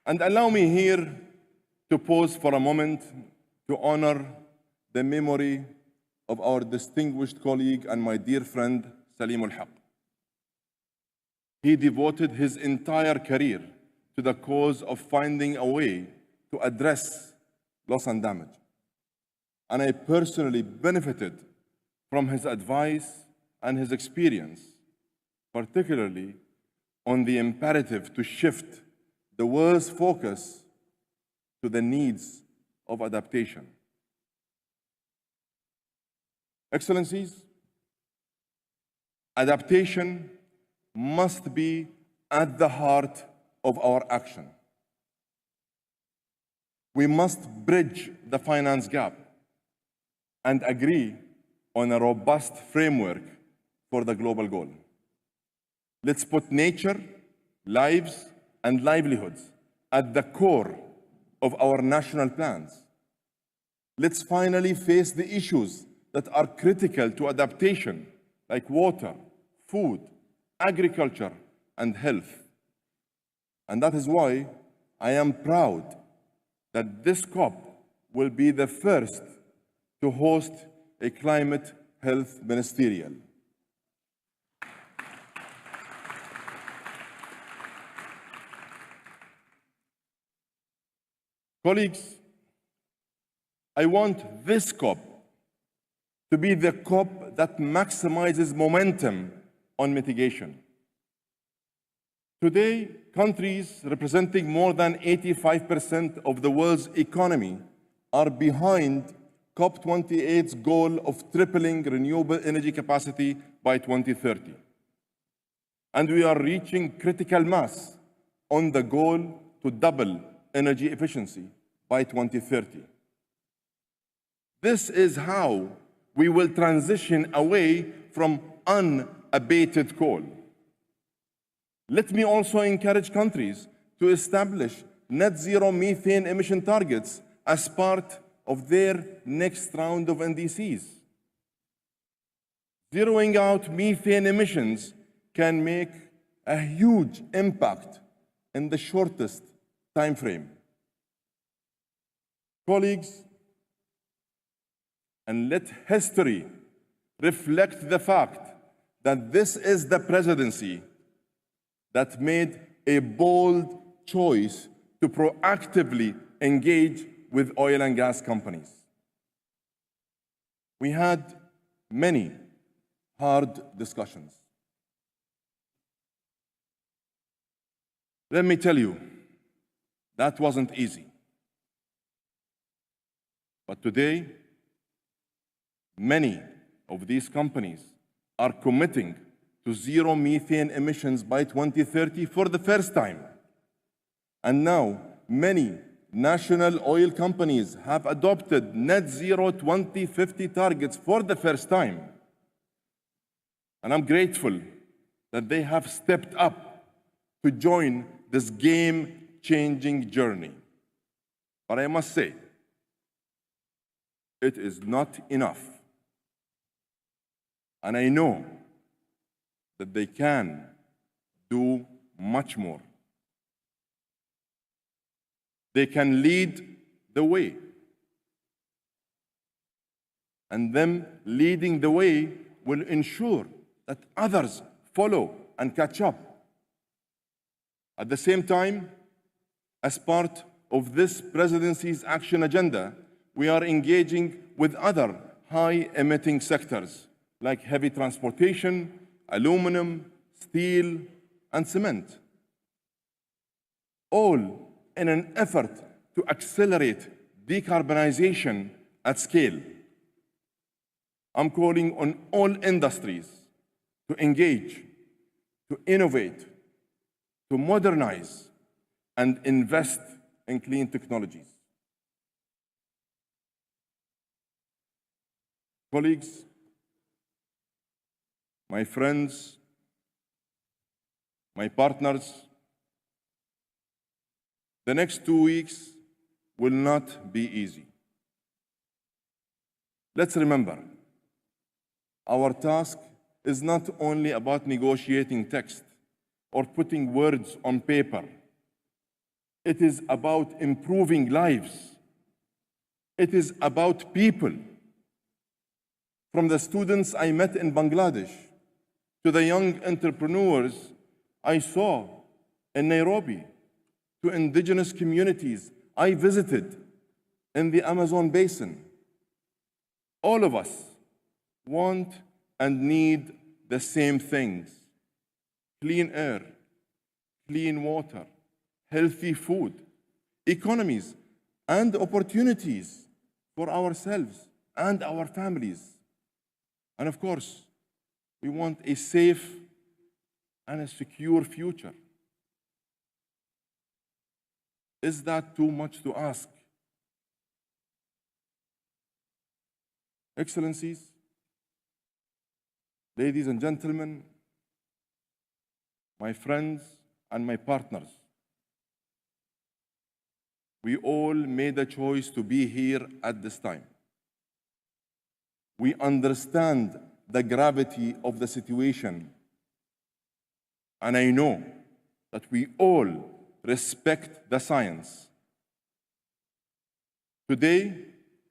And allow me here to pause for a moment to honor the memory of our distinguished colleague and my dear friend, Salim al-Haq. He devoted his entire career to the cause of finding a way to address loss and damage. And I personally benefited from his advice and his experience, particularly on the imperative to shift the world's focus to the needs of adaptation. Excellencies, adaptation must be at the heart of our action. We must bridge the finance gap and agree on a robust framework for the global goal. Let's put nature, lives, and livelihoods at the core of our national plans. Let's finally face the issues that are critical to adaptation, like water, food, agriculture, and health. And that is why I am proud that this COP will be the first to host a climate health ministerial. Colleagues, I want this COP to be the COP that maximizes momentum on mitigation. Today, countries representing more than 85% of the world's economy are behind COP28's goal of tripling renewable energy capacity by 2030. And we are reaching critical mass on the goal to double energy efficiency by 2030. This is how we will transition away from unabated coal. Let me also encourage countries to establish net zero methane emission targets as part of their next round of NDCs. Zeroing out methane emissions can make a huge impact in the shortest time frame. Colleagues, and let history reflect the fact that this is the presidency that made a bold choice to proactively engage with oil and gas companies. We had many hard discussions. Let me tell you, that wasn't easy. But today, many of these companies are committing to zero methane emissions by 2030 for the first time. And now, many national oil companies have adopted net zero 2050 targets for the first time. And I'm grateful that they have stepped up to join this game-changing journey. But I must say, it is not enough. And I know that they can do much more. They can lead the way. And them leading the way will ensure that others follow and catch up. At the same time, as part of this presidency's action agenda, we are engaging with other high-emitting sectors like heavy transportation, aluminum, steel, and cement, all in an effort to accelerate decarbonization at scale. I'm calling on all industries to engage, to innovate, to modernize, and invest in clean technologies. Colleagues, my friends, my partners, the next 2 weeks will not be easy. Let's remember, our task is not only about negotiating text or putting words on paper. It is about improving lives. It is about people. From the students I met in Bangladesh to the young entrepreneurs I saw in Nairobi, to indigenous communities I visited in the Amazon basin. All of us want and need the same things: clean air, clean water, healthy food, economies, and opportunities for ourselves and our families. And of course, we want a safe and a secure future. Is that too much to ask? Excellencies, ladies and gentlemen, my friends and my partners, we all made a choice to be here at this time. We understand the gravity of the situation, and I know that we all respect the science. Today,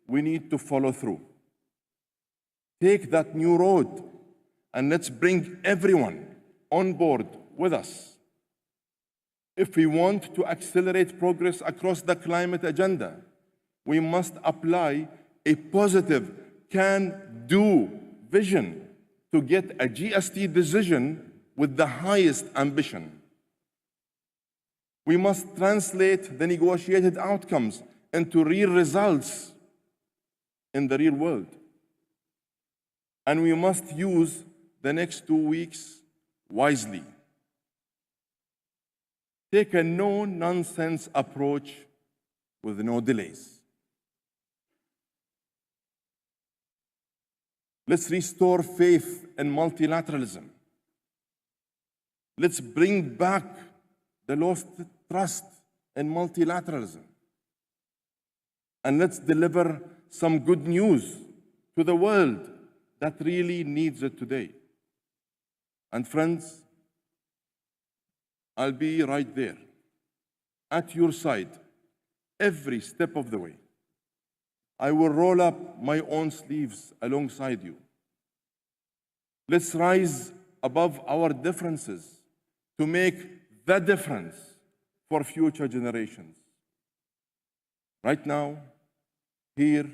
we need to follow through. Take that new road, and let's bring everyone on board with us. If we want to accelerate progress across the climate agenda, we must apply a positive can-do vision to get a GST decision with the highest ambition. We must translate the negotiated outcomes into real results in the real world. And we must use the next 2 weeks wisely. Take a no-nonsense approach with no delays. Let's restore faith in multilateralism. Let's bring back the lost trust in multilateralism. And let's deliver some good news to the world that really needs it today. And friends, I'll be right there, at your side, every step of the way. I will roll up my own sleeves alongside you. Let's rise above our differences to make the difference for future generations. Right now, here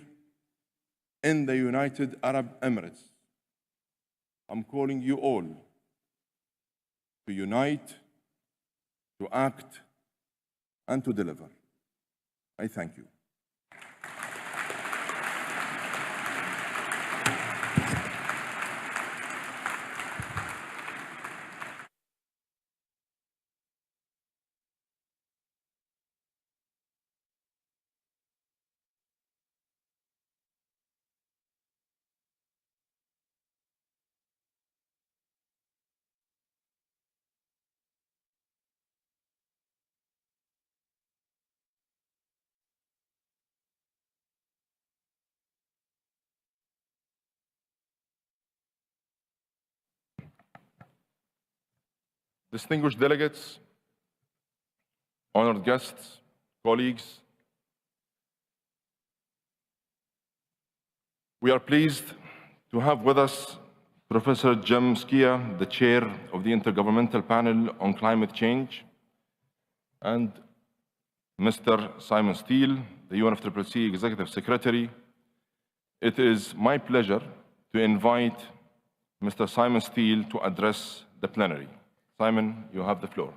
in the United Arab Emirates, I'm calling you all to unite, to act, and to deliver. I thank you. Distinguished delegates, honored guests, colleagues, we are pleased to have with us Professor Jem Skia, the chair of the Intergovernmental Panel on Climate Change, and Mr. Simon Steele, the UNFCCC Executive Secretary. It is my pleasure to invite Mr. Simon Steele to address the plenary. Simon, you have the floor.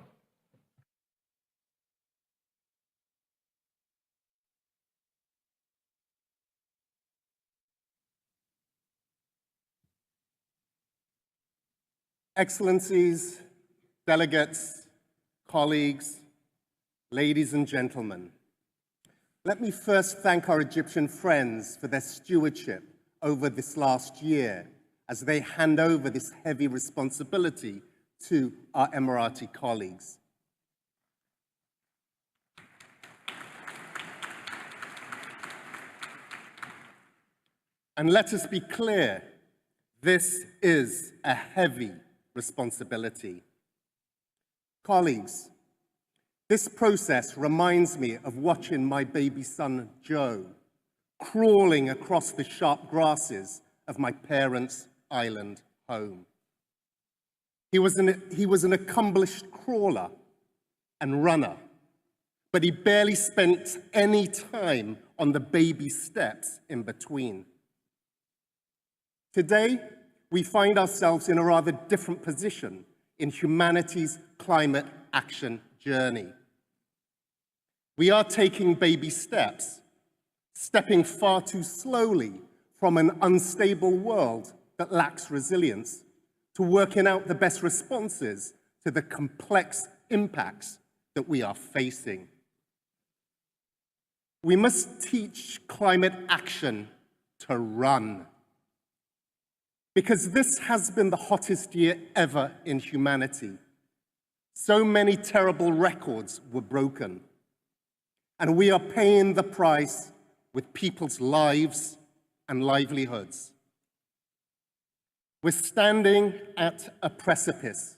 Excellencies, delegates, colleagues, ladies and gentlemen, let me first thank our Egyptian friends for their stewardship over this last year as they hand over this heavy responsibility to our Emirati colleagues. And let us be clear, this is a heavy responsibility. Colleagues, This process reminds me of watching my baby son, Joe, crawling across the sharp grasses of my parents' island home. He was an accomplished crawler and runner, but he barely spent any time on the baby steps in between. Today, we find ourselves in a rather different position in humanity's climate action journey. We are taking baby steps, stepping far too slowly from an unstable world that lacks resilience to working out the best responses to the complex impacts that we are facing. We must teach climate action to run, because this has been the hottest year ever in humanity. So many terrible records were broken, and we are paying the price with people's lives and livelihoods. We're standing at a precipice,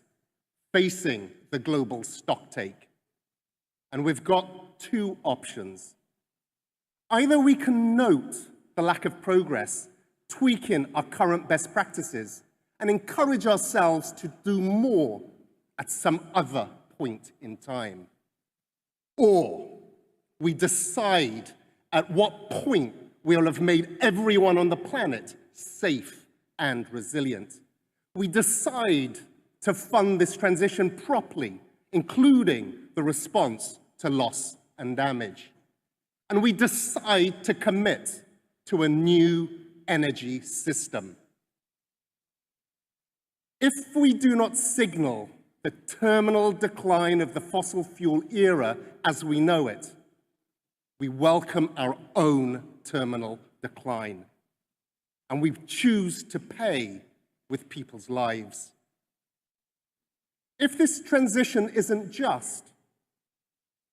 facing the global stocktake, and we've got two options. Either we can note the lack of progress, tweaking our current best practices, and encourage ourselves to do more at some other point in time. Or we decide at what point we'll have made everyone on the planet safe and resilient. We decide to fund this transition properly, including the response to loss and damage. And we decide to commit to a new energy system. If we do not signal the terminal decline of the fossil fuel era as we know it, we welcome our own terminal decline, and we choose to pay with people's lives. If this transition isn't just,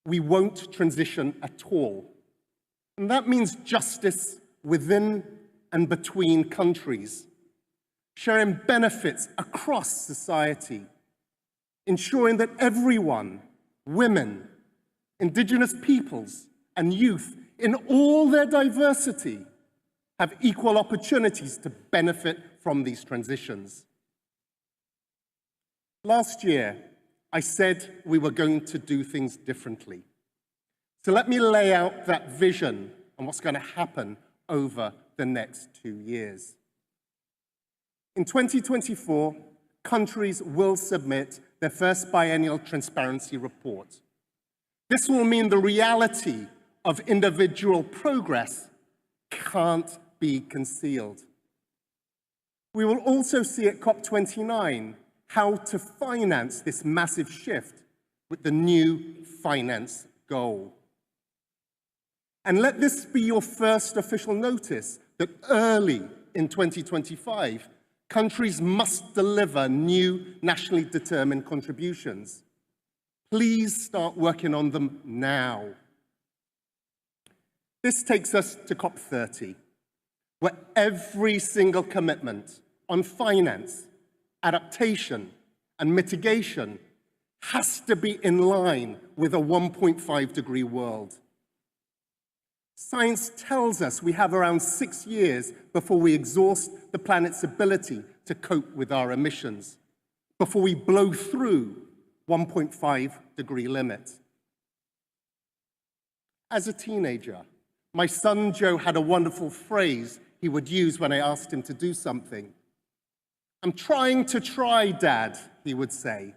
we won't transition at all. And that means justice within and between countries, sharing benefits across society, ensuring that everyone, women, indigenous peoples, and youth, in all their diversity, have equal opportunities to benefit from these transitions. Last year, I said we were going to do things differently. So let me lay out that vision and what's going to happen over the next 2 years. In 2024, countries will submit their first biennial transparency report. This will mean the reality of individual progress can't be concealed. We will also see at COP29 how to finance this massive shift with the new finance goal. And let this be your first official notice that early in 2025, countries must deliver new nationally determined contributions. Please start working on them now. This takes us to COP30, where every single commitment on finance, adaptation, and mitigation has to be in line with a 1.5-degree world. Science tells us we have around 6 years before we exhaust the planet's ability to cope with our emissions, before we blow through 1.5-degree limit. As a teenager, my son Joe had a wonderful phrase he would use when I asked him to do something. "I'm trying to try, Dad," he would say.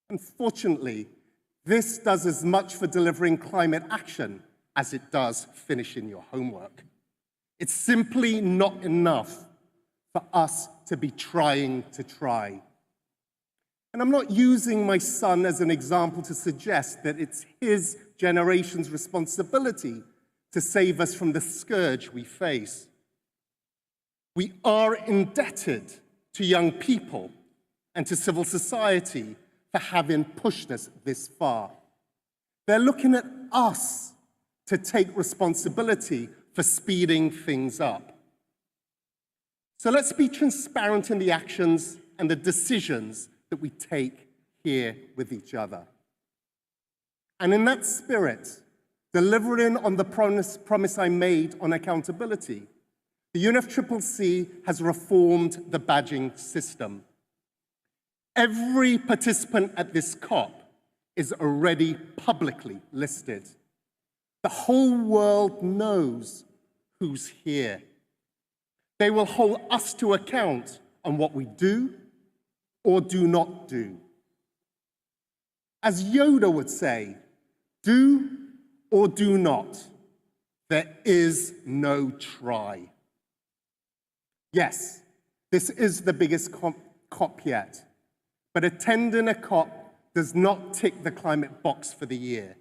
Unfortunately, this does as much for delivering climate action as it does finishing your homework. It's simply not enough for us to be trying to try. And I'm not using my son as an example to suggest that it's his generation's responsibility to save us from the scourge we face. We are indebted to young people and to civil society for having pushed us this far. They're looking at us to take responsibility for speeding things up. So let's be transparent in the actions and the decisions that we take here with each other. And in that spirit, delivering on the promise I made on accountability, the UNFCCC has reformed the badging system. Every participant at this COP is already publicly listed. The whole world knows who's here. They will hold us to account on what we do or do not do. As Yoda would say, do or do not. There is no try. Yes, this is the biggest COP yet, but attending a COP does not tick the climate box for the year.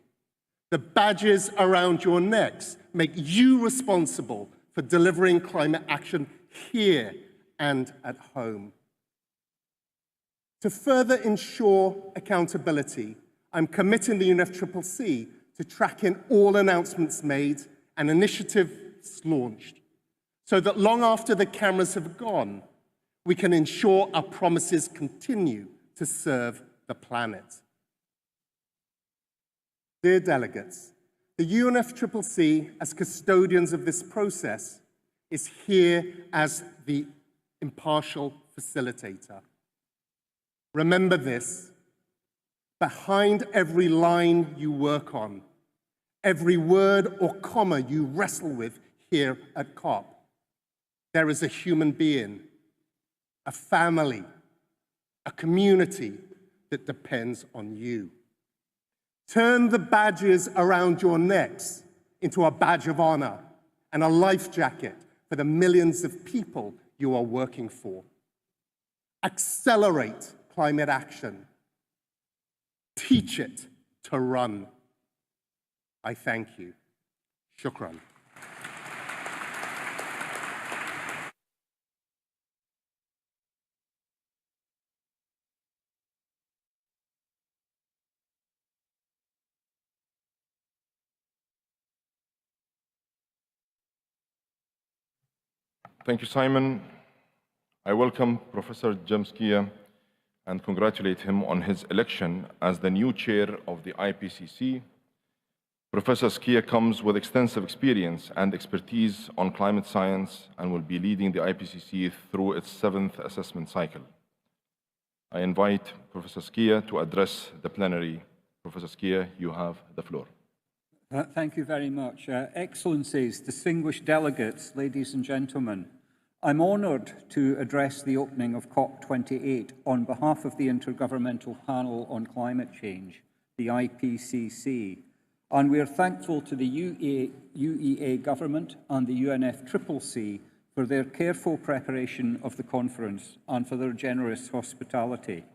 The badges around your necks make you responsible for delivering climate action here and at home. To further ensure accountability, I'm committing the UNFCCC to tracking all announcements made and initiatives launched, so that long after the cameras have gone, we can ensure our promises continue to serve the planet. Dear delegates, the UNFCCC, as custodians of this process, is here as the impartial facilitator. Remember this: behind every line you work on, every word or comma you wrestle with here at COP, there is a human being, a family, a community that depends on you. Turn the badges around your necks into a badge of honor and a life jacket for the millions of people you are working for. Accelerate climate action. Teach it to run. I thank you. Shukran. Thank you, Simon. I welcome Professor James Skia and congratulate him on his election as the new chair of the IPCC. Professor Skia comes with extensive experience and expertise on climate science and will be leading the IPCC through its 7th assessment cycle. I invite Professor Skia to address the plenary. Professor Skia, you have the floor. Thank you very much. Excellencies, distinguished delegates, ladies and gentlemen, I'm honoured to address the opening of COP28 on behalf of the Intergovernmental Panel on Climate Change, the IPCC, and we are thankful to the UEA government and the UNFCCC for their careful preparation of the conference and for their generous hospitality.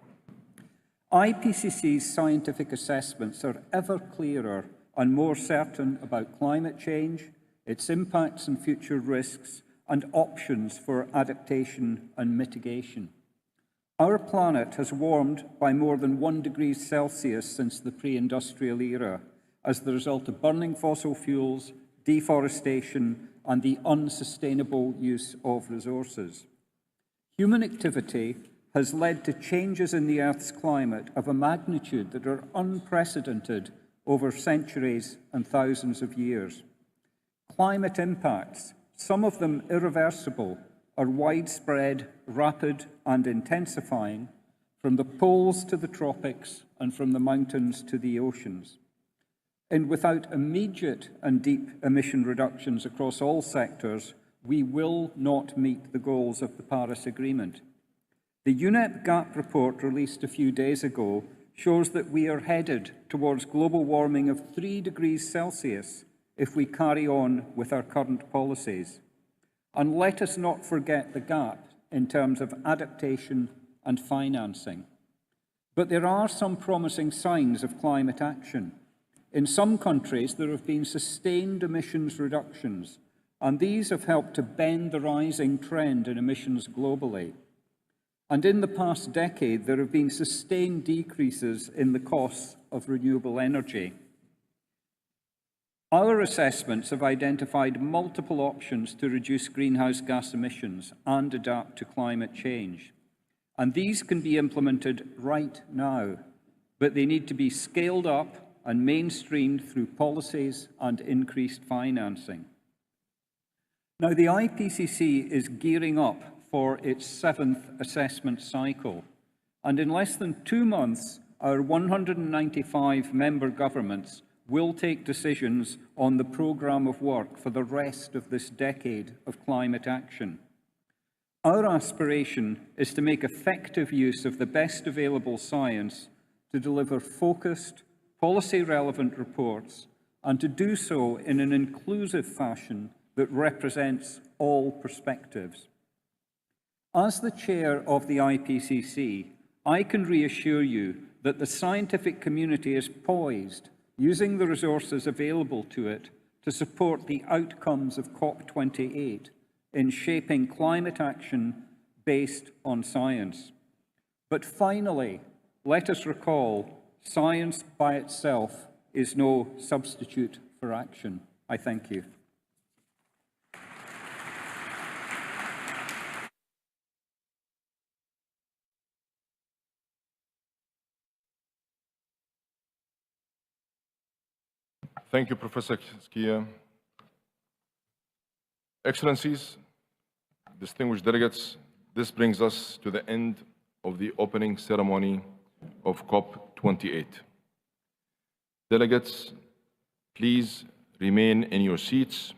IPCC's scientific assessments are ever clearer and more certain about climate change, its impacts and future risks, and options for adaptation and mitigation. Our planet has warmed by more than 1 degree Celsius since the pre-industrial era as the result of burning fossil fuels, deforestation, and the unsustainable use of resources. Human activity has led to changes in the Earth's climate of a magnitude that are unprecedented over centuries and thousands of years. Climate impacts, some of them irreversible, are widespread, rapid, and intensifying from the poles to the tropics and from the mountains to the oceans. And without immediate and deep emission reductions across all sectors, we will not meet the goals of the Paris Agreement. The UNEP GAP report released a few days ago shows that we are headed towards global warming of 3 degrees Celsius if we carry on with our current policies. And let us not forget the gap in terms of adaptation and financing. But there are some promising signs of climate action. In some countries, there have been sustained emissions reductions, and these have helped to bend the rising trend in emissions globally. And in the past decade, there have been sustained decreases in the costs of renewable energy. Our assessments have identified multiple options to reduce greenhouse gas emissions and adapt to climate change. And these can be implemented right now, but they need to be scaled up and mainstreamed through policies and increased financing. Now, the IPCC is gearing up for its 7th assessment cycle, and in less than 2 months, our 195 member governments will take decisions on the programme of work for the rest of this decade of climate action. Our aspiration is to make effective use of the best available science to deliver focused, policy-relevant reports, and to do so in an inclusive fashion that represents all perspectives. As the chair of the IPCC, I can reassure you that the scientific community is poised, using the resources available to it, to support the outcomes of COP28 in shaping climate action based on science. But finally, let us recall, science by itself is no substitute for action. I thank you. Thank you, Professor Skia. Excellencies, distinguished delegates, this brings us to the end of the opening ceremony of COP28. Delegates, please remain in your seats.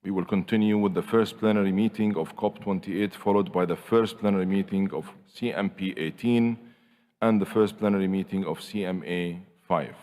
We will continue with the first plenary meeting of COP28, followed by the first plenary meeting of CMP 18 and the first plenary meeting of CMA 5.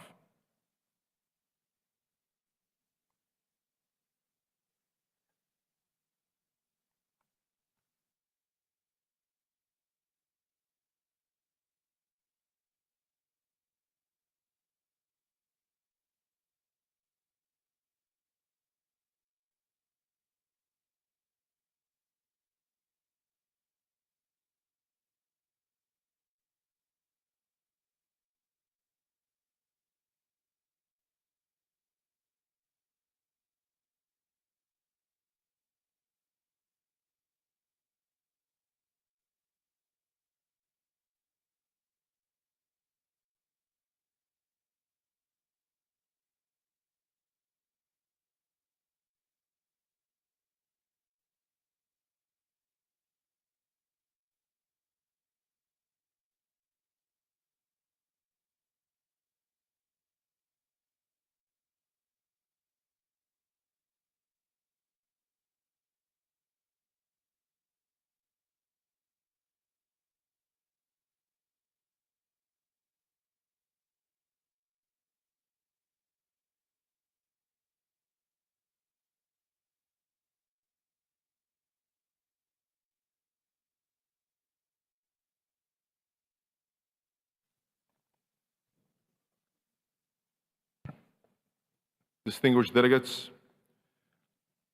Distinguished delegates,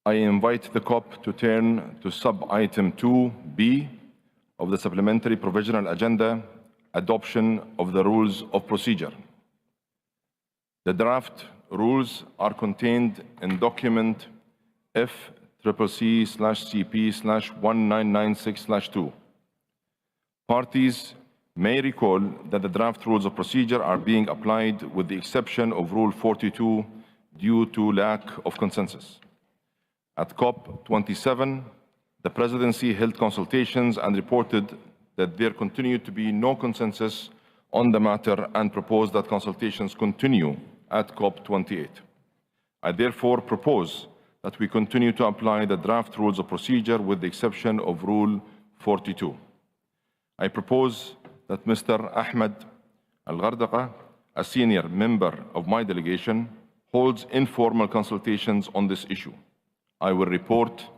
I invite the COP to turn to sub-item 2B of the Supplementary Provisional Agenda, adoption of the Rules of Procedure. The draft rules are contained in document FCCC/CP/1996/2. Parties may recall that the draft Rules of Procedure are being applied with the exception of Rule 42 due to lack of consensus. At COP27, the Presidency held consultations and reported that there continued to be no consensus on the matter and proposed that consultations continue at COP28. I therefore propose that we continue to apply the draft Rules of Procedure with the exception of Rule 42. I propose that Mr. Ahmed Al-Ghardaqa, a senior member of my delegation, holds informal consultations on this issue. I will report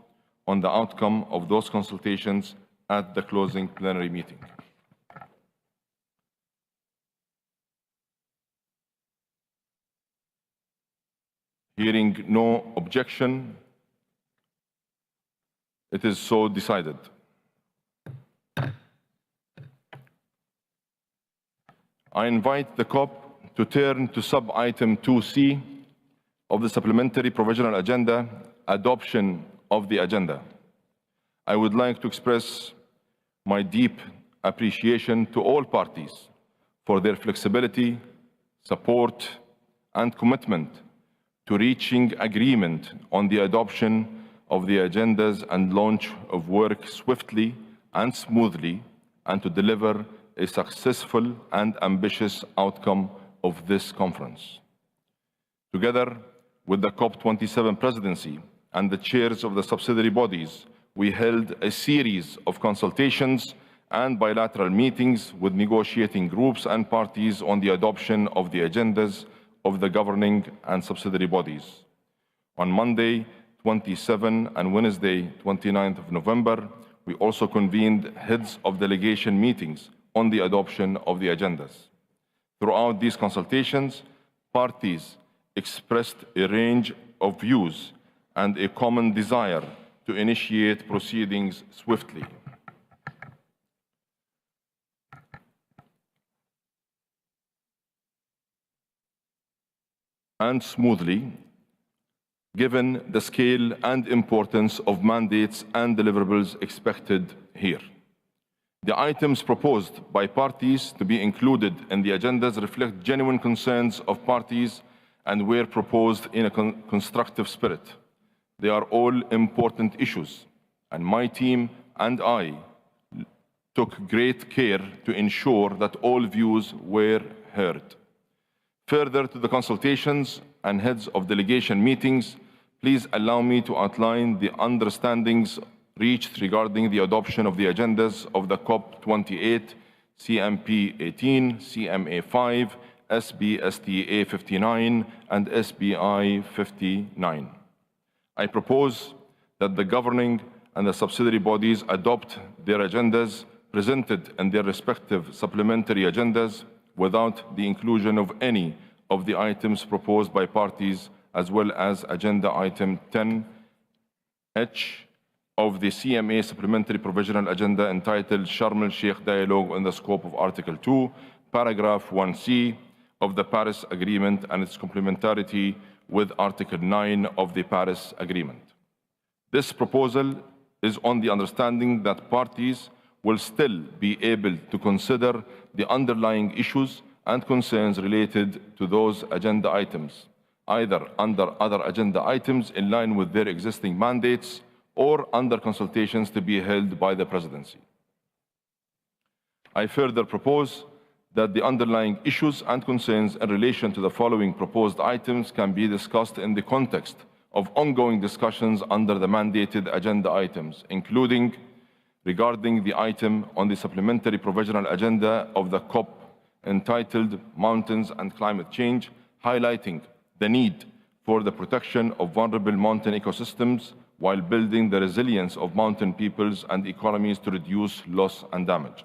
on the outcome of those consultations at the closing plenary meeting. Hearing no objection, it is so decided. I invite the COP to turn to sub-item 2C of the Supplementary Provisional Agenda, adoption of the agenda. I would like to express my deep appreciation to all parties for their flexibility, support, and commitment to reaching agreement on the adoption of the agendas and launch of work swiftly and smoothly, and to deliver a successful and ambitious outcome of this conference. Together with the COP27 presidency and the chairs of the subsidiary bodies, we held a series of consultations and bilateral meetings with negotiating groups and parties on the adoption of the agendas of the governing and subsidiary bodies. On Monday, 27 and Wednesday, 29th of November, we also convened heads of delegation meetings on the adoption of the agendas. Throughout these consultations, parties expressed a range of views and a common desire to initiate proceedings swiftly. And smoothly, given the scale and importance of mandates and deliverables expected here. The items proposed by parties to be included in the agendas reflect genuine concerns of parties and were proposed in a constructive spirit. They are all important issues, and my team and I took great care to ensure that all views were heard. Further to the consultations and heads of delegation meetings, please allow me to outline the understandings reached regarding the adoption of the agendas of the COP28, CMP 18, CMA 5, SBSTA 59, and SBI 59. I propose that the governing and the subsidiary bodies adopt their agendas presented in their respective supplementary agendas without the inclusion of any of the items proposed by parties, as well as Agenda Item 10H of the CMA Supplementary Provisional Agenda entitled Sharm el-Sheikh Dialogue in the scope of Article 2, Paragraph 1C of the Paris Agreement and its complementarity with Article 9 of the Paris Agreement. This proposal is on the understanding that parties will still be able to consider the underlying issues and concerns related to those agenda items, either under other agenda items in line with their existing mandates or under consultations to be held by the Presidency. I further propose that the underlying issues and concerns in relation to the following proposed items can be discussed in the context of ongoing discussions under the mandated agenda items, including regarding the item on the supplementary provisional agenda of the COP entitled Mountains and Climate Change, highlighting the need for the protection of vulnerable mountain ecosystems while building the resilience of mountain peoples and economies to reduce loss and damage.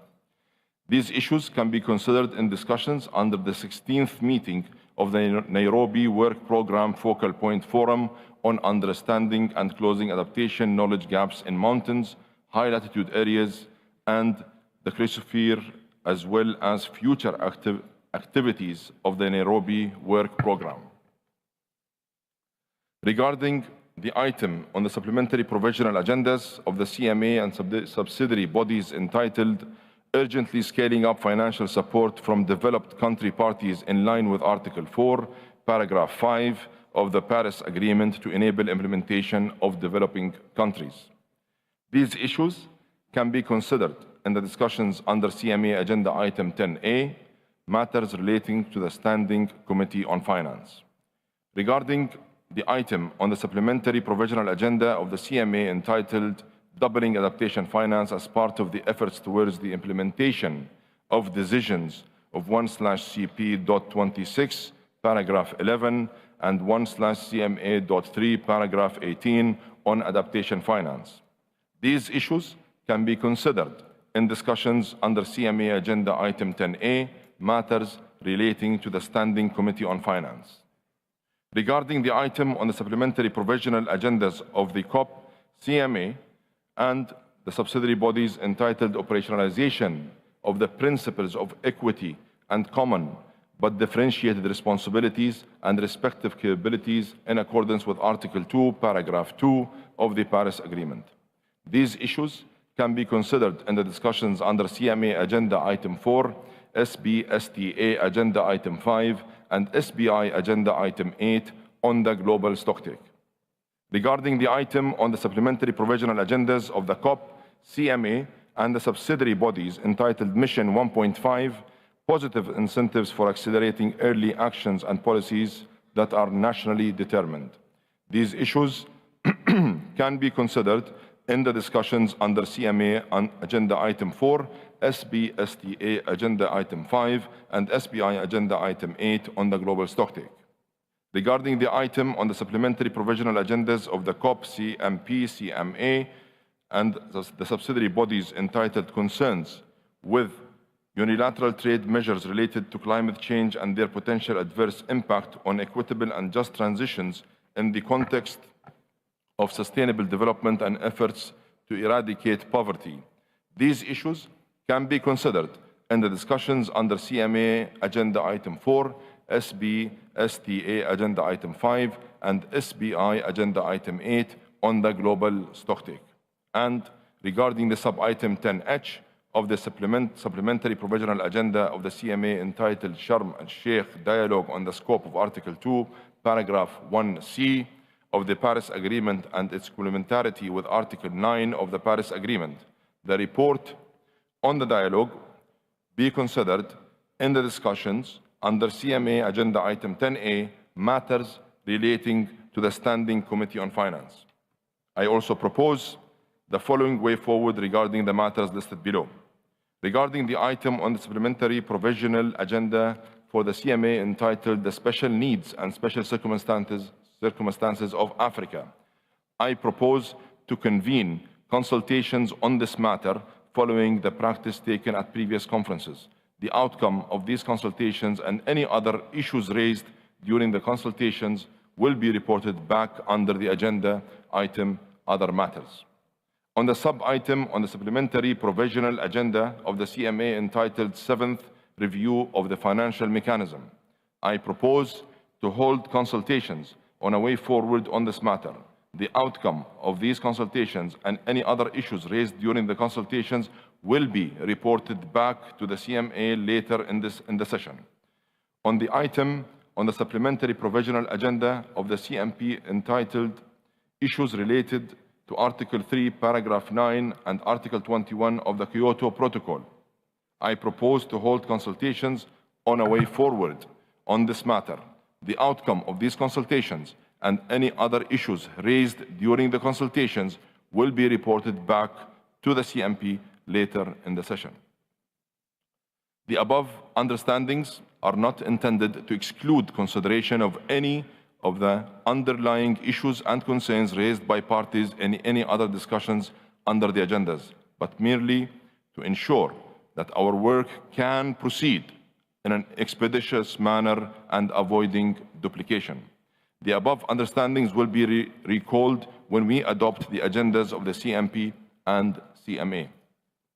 These issues can be considered in discussions under the 16th meeting of the Nairobi Work Programme Focal Point Forum on Understanding and Closing Adaptation Knowledge Gaps in Mountains, High Latitude Areas, and the Chrysosphere, as well as future activities of the Nairobi Work Programme. Regarding the item on the supplementary provisional agendas of the CMA and subsidiary bodies entitled Urgently Scaling Up Financial Support from Developed Country Parties in line with Article 4, Paragraph 5 of the Paris Agreement to enable implementation of developing countries. These issues can be considered in the discussions under CMA Agenda Item 10A, matters relating to the Standing Committee on Finance. Regarding the item on the supplementary provisional agenda of the CMA entitled Doubling Adaptation Finance as part of the efforts towards the implementation of decisions of 1/CP.26, paragraph 11, and 1/CMA.3, paragraph 18 on adaptation finance. These issues can be considered in discussions under CMA Agenda Item 10A, matters relating to the Standing Committee on Finance. Regarding the item on the supplementary provisional agendas of the COP, CMA, and the subsidiary bodies entitled Operationalization of the Principles of Equity and Common but Differentiated Responsibilities and Respective Capabilities in accordance with Article 2, Paragraph 2 of the Paris Agreement. These issues can be considered in the discussions under CMA Agenda Item 4, SBSTA Agenda Item 5, and SBI Agenda Item 8 on the global stocktake. Regarding the item on the supplementary provisional agendas of the COP, CMA, and the subsidiary bodies entitled Mission 1.5, positive incentives for accelerating early actions and policies that are nationally determined. These issues can be considered in the discussions under CMA on Agenda Item 4, SBSTA Agenda Item 5, and SBI Agenda Item 8 on the global stocktake. Regarding the item on the supplementary provisional agendas of the COP, CMP, CMA, and the subsidiary bodies entitled Concerns with unilateral trade measures related to climate change and their potential adverse impact on equitable and just transitions in the context of sustainable development and efforts to eradicate poverty. These issues can be considered in the discussions under CMA Agenda Item 4, SBSTA Agenda Item 5, and SBI Agenda Item 8 on the global stocktake. And regarding the sub-item 10H of the supplementary provisional agenda of the CMA entitled Sharm el-Sheikh Dialogue on the Scope of Article 2, Paragraph 1C of the Paris Agreement and its complementarity with Article 9 of the Paris Agreement, the report on the dialogue be considered in the discussions under CMA Agenda Item 10A, matters relating to the Standing Committee on Finance. I also propose the following way forward regarding the matters listed below. Regarding the item on the supplementary provisional agenda for the CMA entitled The Special Needs and Special Circumstances of Africa, I propose to convene consultations on this matter following the practice taken at previous conferences. The outcome of these consultations and any other issues raised during the consultations will be reported back under the agenda item Other Matters. On the sub-item on the supplementary provisional agenda of the CMA entitled 7th Review of the Financial Mechanism, I propose to hold consultations on a way forward on this matter. The outcome of these consultations and any other issues raised during the consultations will be reported back to the CMA later in the session. On the item on the supplementary provisional agenda of the CMP entitled Issues Related to Article 3, Paragraph 9 and Article 21 of the Kyoto Protocol, I propose to hold consultations on a way forward on this matter. The outcome of these consultations and any other issues raised during the consultations will be reported back to the CMP later in the session. The above understandings are not intended to exclude consideration of any of the underlying issues and concerns raised by parties in any other discussions under the agendas, but merely to ensure that our work can proceed in an expeditious manner and avoiding duplication. The above understandings will be recalled when we adopt the agendas of the CMP and CMA.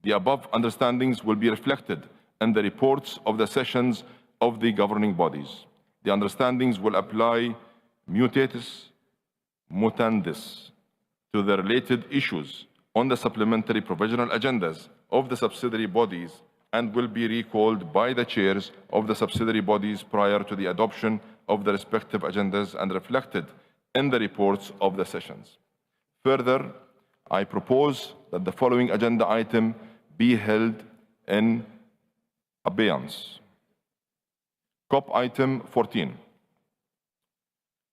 The above understandings will be reflected in the reports of the sessions of the governing bodies. The understandings will apply mutatis mutandis to the related issues on the supplementary provisional agendas of the subsidiary bodies and will be recalled by the chairs of the subsidiary bodies prior to the adoption of the respective agendas and reflected in the reports of the sessions. Further, I propose that the following agenda item be held in abeyance. COP item 14.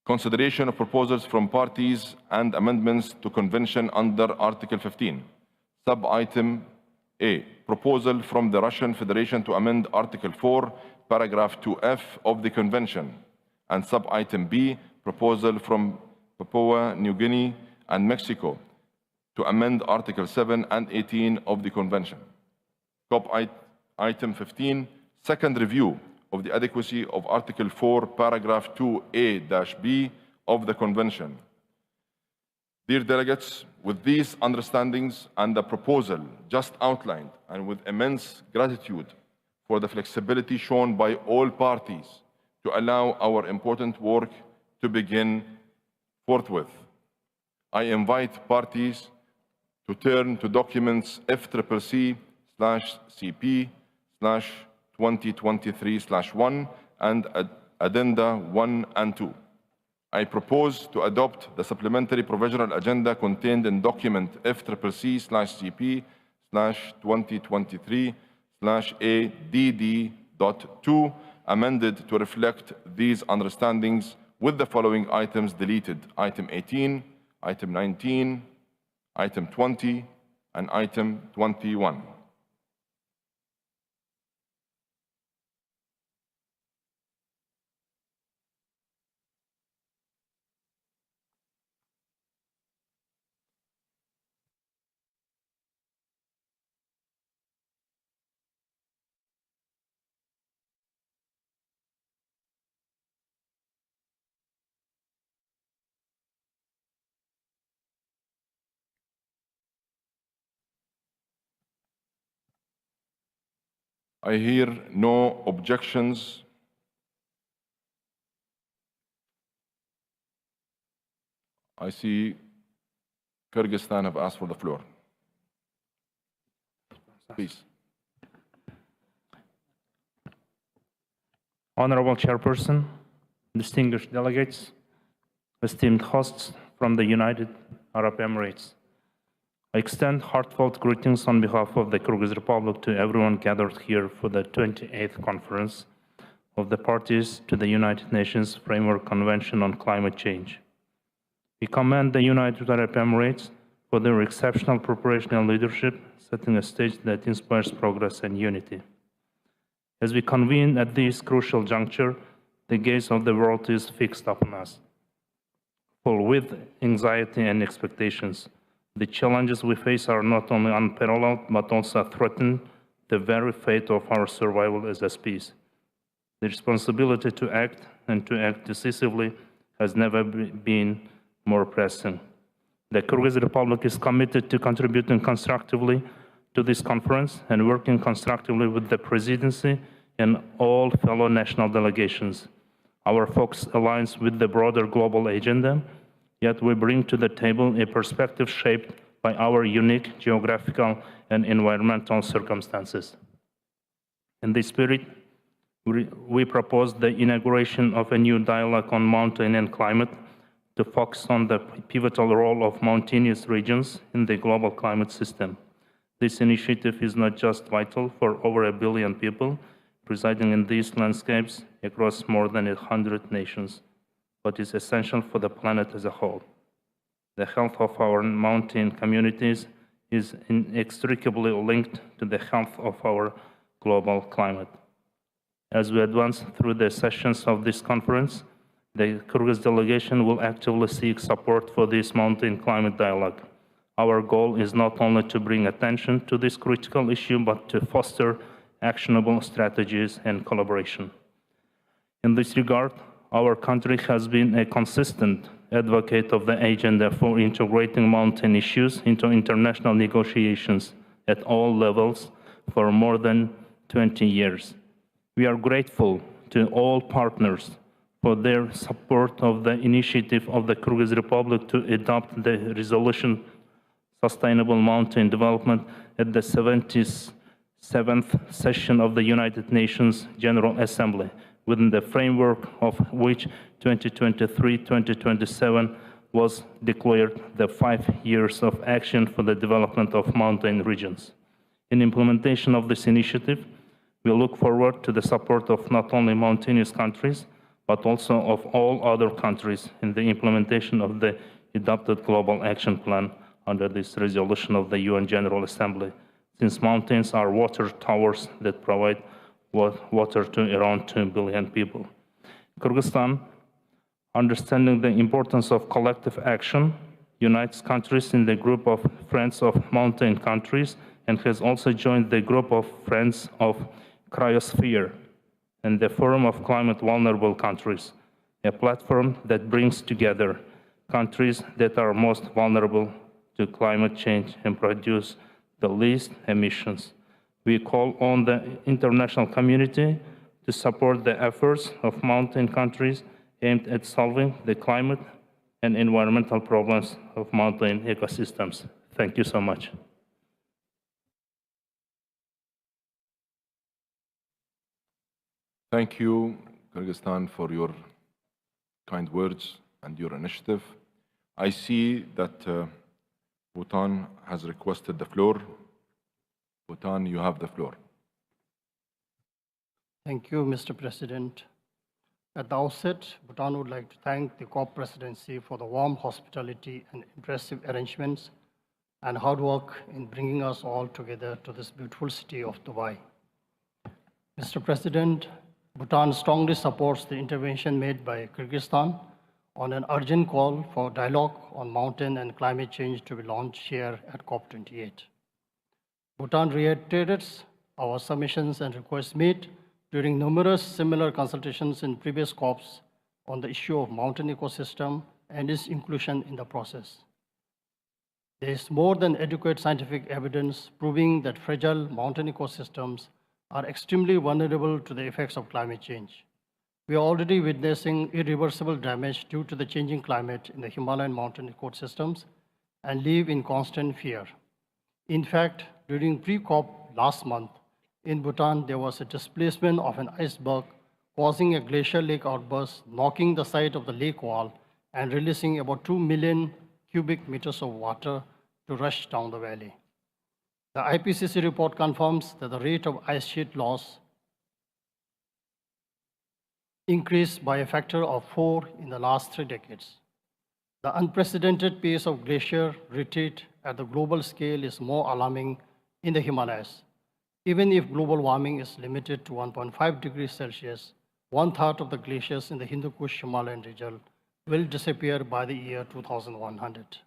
Consideration of proposals from parties and amendments to convention under Article 15. Sub-item A. Proposal from the Russian Federation to amend Article 4, Paragraph 2F of the Convention. And sub-item B. Proposal from Papua New Guinea and Mexico to amend Article 7 and 18 of the Convention. COP item 15. Second review of the adequacy of Article 4, Paragraph 2A-B of the Convention. Dear delegates, with these understandings and the proposal just outlined, and with immense gratitude for the flexibility shown by all parties to allow our important work to begin forthwith, I invite parties to turn to documents FCCC/CP/2023/1 and Addenda 1 and 2. I propose to adopt the supplementary provisional agenda contained in document FCC/GP/2023/ADD.2, amended to reflect these understandings with the following items deleted: item 18, item 19, item 20, and item 21. I hear no objections. I see Kyrgyzstan have asked for the floor. Please. Honorable Chairperson, distinguished delegates, esteemed hosts from the United Arab Emirates, I extend heartfelt greetings on behalf of the Kyrgyz Republic to everyone gathered here for the 28th Conference of the Parties to the United Nations Framework Convention on Climate Change. We commend the United Arab Emirates for their exceptional preparation and leadership, setting a stage that inspires progress and unity. As we convene at this crucial juncture, the gaze of the world is fixed upon us, full with anxiety and expectations. The challenges we face are not only unparalleled, but also threaten the very fate of our survival as a species. The responsibility to act and to act decisively has never been more pressing. The Kyrgyz Republic is committed to contributing constructively to this conference and working constructively with the Presidency and all fellow national delegations. Our focus aligns with the broader global agenda, yet we bring to the table a perspective shaped by our unique geographical and environmental circumstances. In this spirit, we propose the inauguration of a new dialogue on mountain and climate to focus on the pivotal role of mountainous regions in the global climate system. This initiative is not just vital for over 1 billion people residing in these landscapes across more than 100 nations, but is essential for the planet as a whole. The health of our mountain communities is inextricably linked to the health of our global climate. As we advance through the sessions of this conference, the Kyrgyz delegation will actively seek support for this mountain climate dialogue. Our goal is not only to bring attention to this critical issue, but to foster actionable strategies and collaboration. In this regard, our country has been a consistent advocate of the agenda for integrating mountain issues into international negotiations at all levels for more than 20 years. We are grateful to all partners for their support of the initiative of the Kyrgyz Republic to adopt the resolution Sustainable Mountain Development at the 77th session of the United Nations General Assembly, within the framework of which 2023-2027 was declared the 5 years of action for the development of mountain regions. In implementation of this initiative, we look forward to the support of not only mountainous countries, but also of all other countries in the implementation of the adopted Global Action Plan under this resolution of the UN General Assembly, since mountains are water towers that provide water to around 2 billion people. Kyrgyzstan, understanding the importance of collective action, unites countries in the group of Friends of Mountain Countries and has also joined the group of Friends of Cryosphere and the Forum of Climate Vulnerable Countries, a platform that brings together countries that are most vulnerable to climate change and produce the least emissions. We call on the international community to support the efforts of mountain countries aimed at solving the climate and environmental problems of mountain ecosystems. Thank you so much. Thank you, Kyrgyzstan, for your kind words and your initiative. I see that Bhutan has requested the floor. Bhutan, you have the floor. Thank you, Mr. President. At the outset, Bhutan would like to thank the COP presidency for the warm hospitality and impressive arrangements and hard work in bringing us all together to this beautiful city of Dubai. Mr. President, Bhutan strongly supports the intervention made by Kyrgyzstan on an urgent call for dialogue on mountain and climate change to be launched here at COP28. Bhutan reiterates our submissions and requests made during numerous similar consultations in previous COPs on the issue of mountain ecosystem and its inclusion in the process. There is more than adequate scientific evidence proving that fragile mountain ecosystems are extremely vulnerable to the effects of climate change. We are already witnessing irreversible damage due to the changing climate in the Himalayan mountain ecosystems and live in constant fear. In fact, during pre-COP last month, in Bhutan, there was a displacement of an iceberg causing a glacial lake outburst, knocking the side of the lake wall and releasing about 2 million cubic meters of water to rush down the valley. The IPCC report confirms that the rate of ice sheet loss increased by a factor of 4 in the last 3 decades. The unprecedented pace of glacier retreat at the global scale is more alarming in the Himalayas. Even if global warming is limited to 1.5 degrees Celsius, 1/3 of the glaciers in the Hindu Kush Himalayan region will disappear by the year 2100.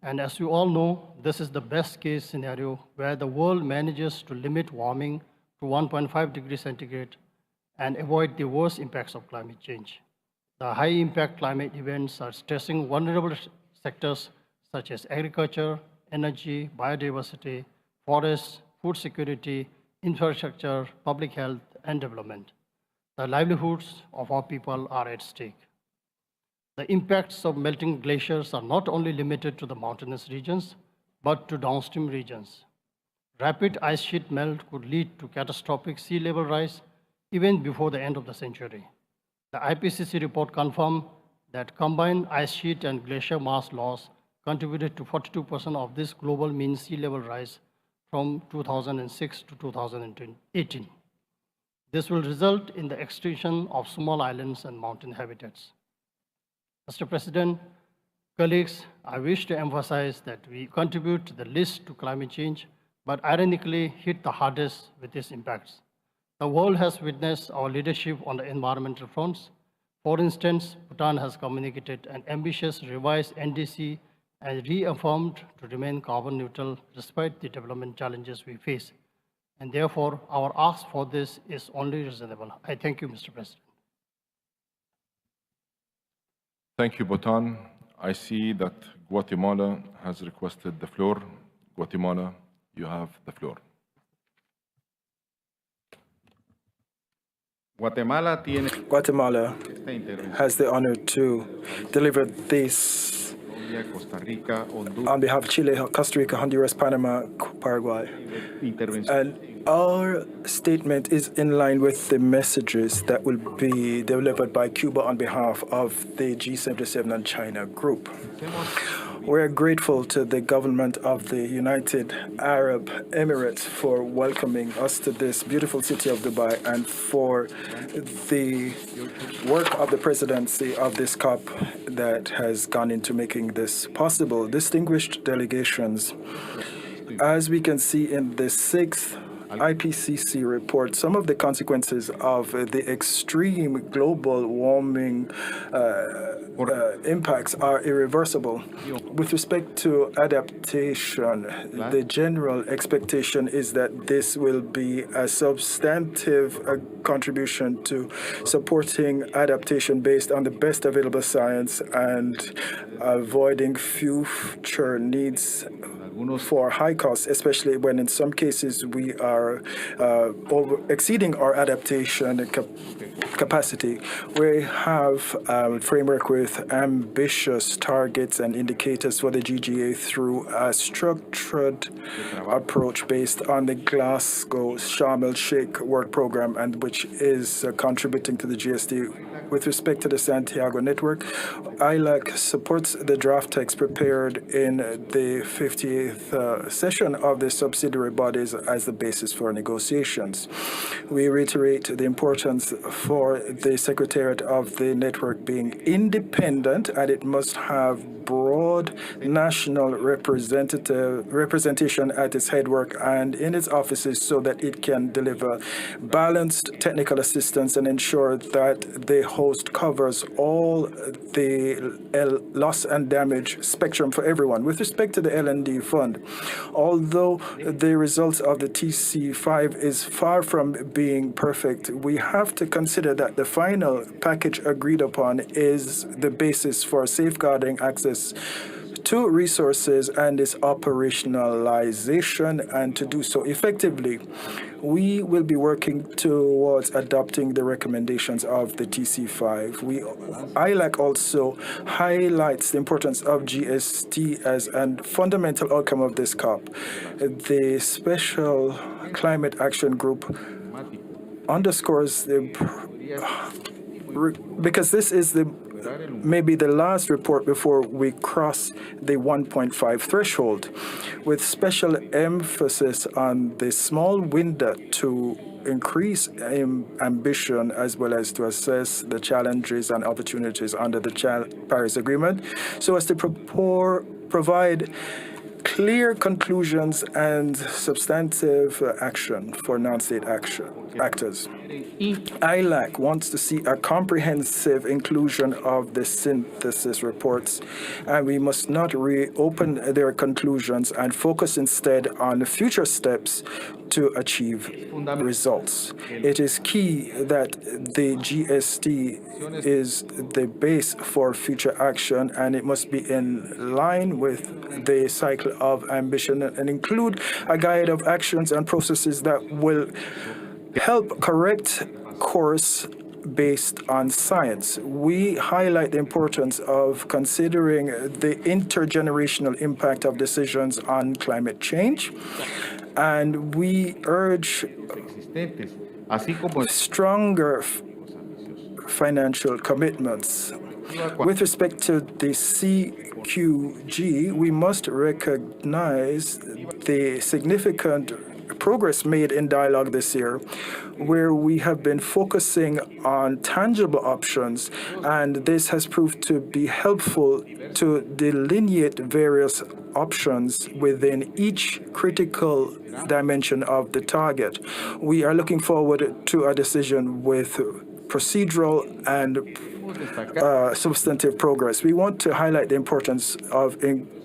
And as you all know, this is the best case scenario where the world manages to limit warming to 1.5 degrees centigrade and avoid the worst impacts of climate change. The high impact climate events are stressing vulnerable sectors such as agriculture, energy, biodiversity, forests, food security, infrastructure, public health, and development. The livelihoods of our people are at stake. The impacts of melting glaciers are not only limited to the mountainous regions, but to downstream regions. Rapid ice sheet melt could lead to catastrophic sea level rise even before the end of the century. The IPCC report confirmed that combined ice sheet and glacier mass loss contributed to 42% of this global mean sea level rise from 2006 to 2018. This will result in the extinction of small islands and mountain habitats. Mr. President, colleagues, I wish to emphasize that we contribute the least to climate change, but ironically hit the hardest with its impacts. The world has witnessed our leadership on the environmental fronts. For instance, Bhutan has communicated an ambitious revised NDC and reaffirmed to remain carbon neutral despite the development challenges we face. And therefore, our ask for this is only reasonable. I thank you, Mr. President. Thank you, Bhutan. I see that Guatemala has requested the floor. Guatemala, you have the floor. Guatemala has the honor to deliver this Costa Rica, Honduras, on behalf of Chile, Costa Rica, Honduras, Panama, Paraguay. And our statement is in line with the messages that will be delivered by Cuba on behalf of the G77 and China group. We're grateful to the government of the United Arab Emirates for welcoming us to this beautiful city of Dubai and for the work of the presidency of this COP that has gone into making this possible. Distinguished delegations, as we can see in the 6th IPCC report, some of the consequences of the extreme global warming impacts are irreversible. With respect to adaptation, the general expectation is that this will be a substantive contribution to supporting adaptation based on the best available science and avoiding future needs for high costs, especially when in some cases we are exceeding our adaptation capacity. We have a framework with ambitious targets and indicators for the GGA through a structured approach based on the Glasgow Sharm el-Sheikh work program, and which is contributing to the GST. With respect to the Santiago network, ILAC supports the draft text prepared in the 58th session of the subsidiary bodies as the basis for negotiations. We reiterate the importance for the Secretariat of the network being independent, and it must have broad national representation at its headwork and in its offices so that it can deliver balanced technical assistance and ensure that the host covers all the loss and damage spectrum for everyone. With respect to the L&D fund, although the results of the TC5 is far from being perfect, we have to consider that the final package agreed upon is the basis for safeguarding access to resources and its operationalization, and to do so effectively. We will be working towards adopting the recommendations of the TC5. ILAC also highlights the importance of GST as a fundamental outcome of this COP. The Special Climate Action Group underscores because this is maybe the last report before we cross the 1.5 threshold, with special emphasis on the small window to increase ambition as well as to assess the challenges and opportunities under the Paris Agreement, so as to provide clear conclusions and substantive action for non-state actors. ILAC wants to see a comprehensive inclusion of the synthesis reports, and we must not reopen their conclusions and focus instead on future steps to achieve results. It is key that the GST is the base for future action, and it must be in line with the cycle of ambition and include a guide of actions and processes that will help correct course based on science. We highlight the importance of considering the intergenerational impact of decisions on climate change, and we urge stronger financial commitments. With respect to the CQG, we must recognize the significant progress made in dialogue this year, where we have been focusing on tangible options, and this has proved to be helpful to delineate various options within each critical dimension of the target. We are looking forward to a decision with procedural and substantive progress. We want to highlight the importance of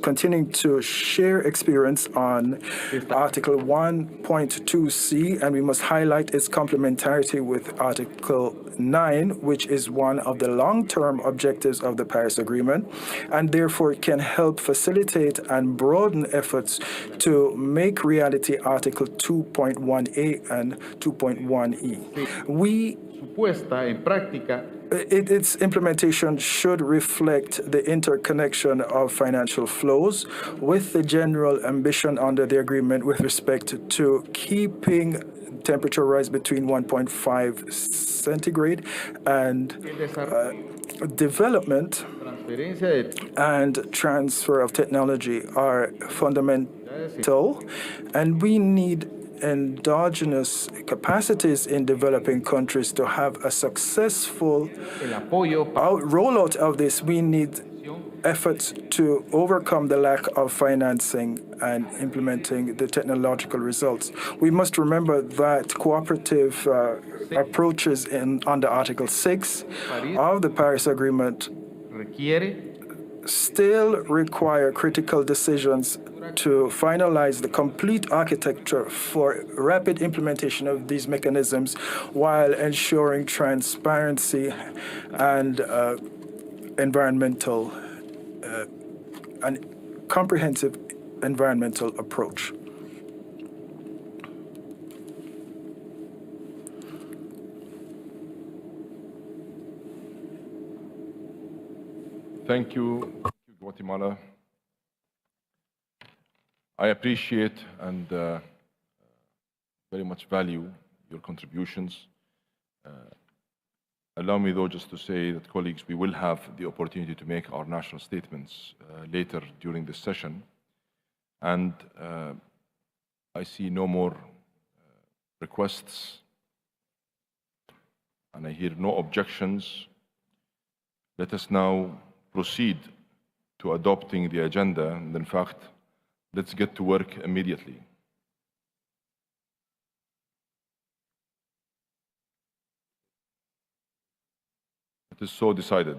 continuing to share experience on Article 1.2c, and we must highlight its complementarity with Article 9, which is one of the long-term objectives of the Paris Agreement, and therefore can help facilitate and broaden efforts to make reality Article 2.1a and 2.1e. Its implementation should reflect the interconnection of financial flows with the general ambition under the agreement with respect to keeping temperature rise between 1.5 centigrade, and development and transfer of technology are fundamental, and we need endogenous capacities in developing countries to have a successful rollout of this. We need efforts to overcome the lack of financing and implementing the technological results. We must remember that cooperative approaches under Article 6 of the Paris Agreement still require critical decisions to finalize the complete architecture for rapid implementation of these mechanisms while ensuring transparency and environmental and comprehensive environmental approach. Thank you, Guatemala. I appreciate and very much value your contributions. Allow me, though, just to say that, colleagues, we will have the opportunity to make our national statements later during this session. And I see no more requests, and I hear no objections. Let us now proceed to adopting the agenda, and in fact, let's get to work immediately. It is so decided.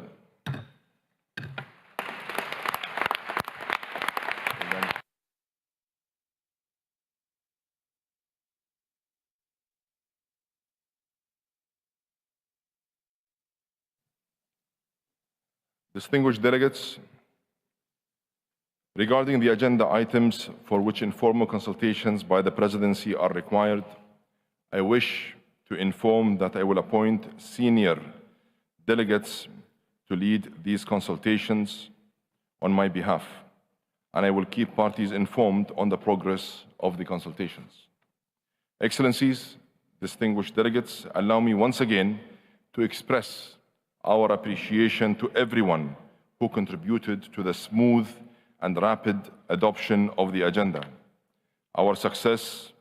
Distinguished delegates, regarding the agenda items for which informal consultations by the Presidency are required, I wish to inform that I will appoint senior delegates to lead these consultations on my behalf, and I will keep parties informed on the progress of the consultations. Excellencies, distinguished delegates, allow me once again to express our appreciation to everyone who contributed to the smooth and rapid adoption of the agenda. Our success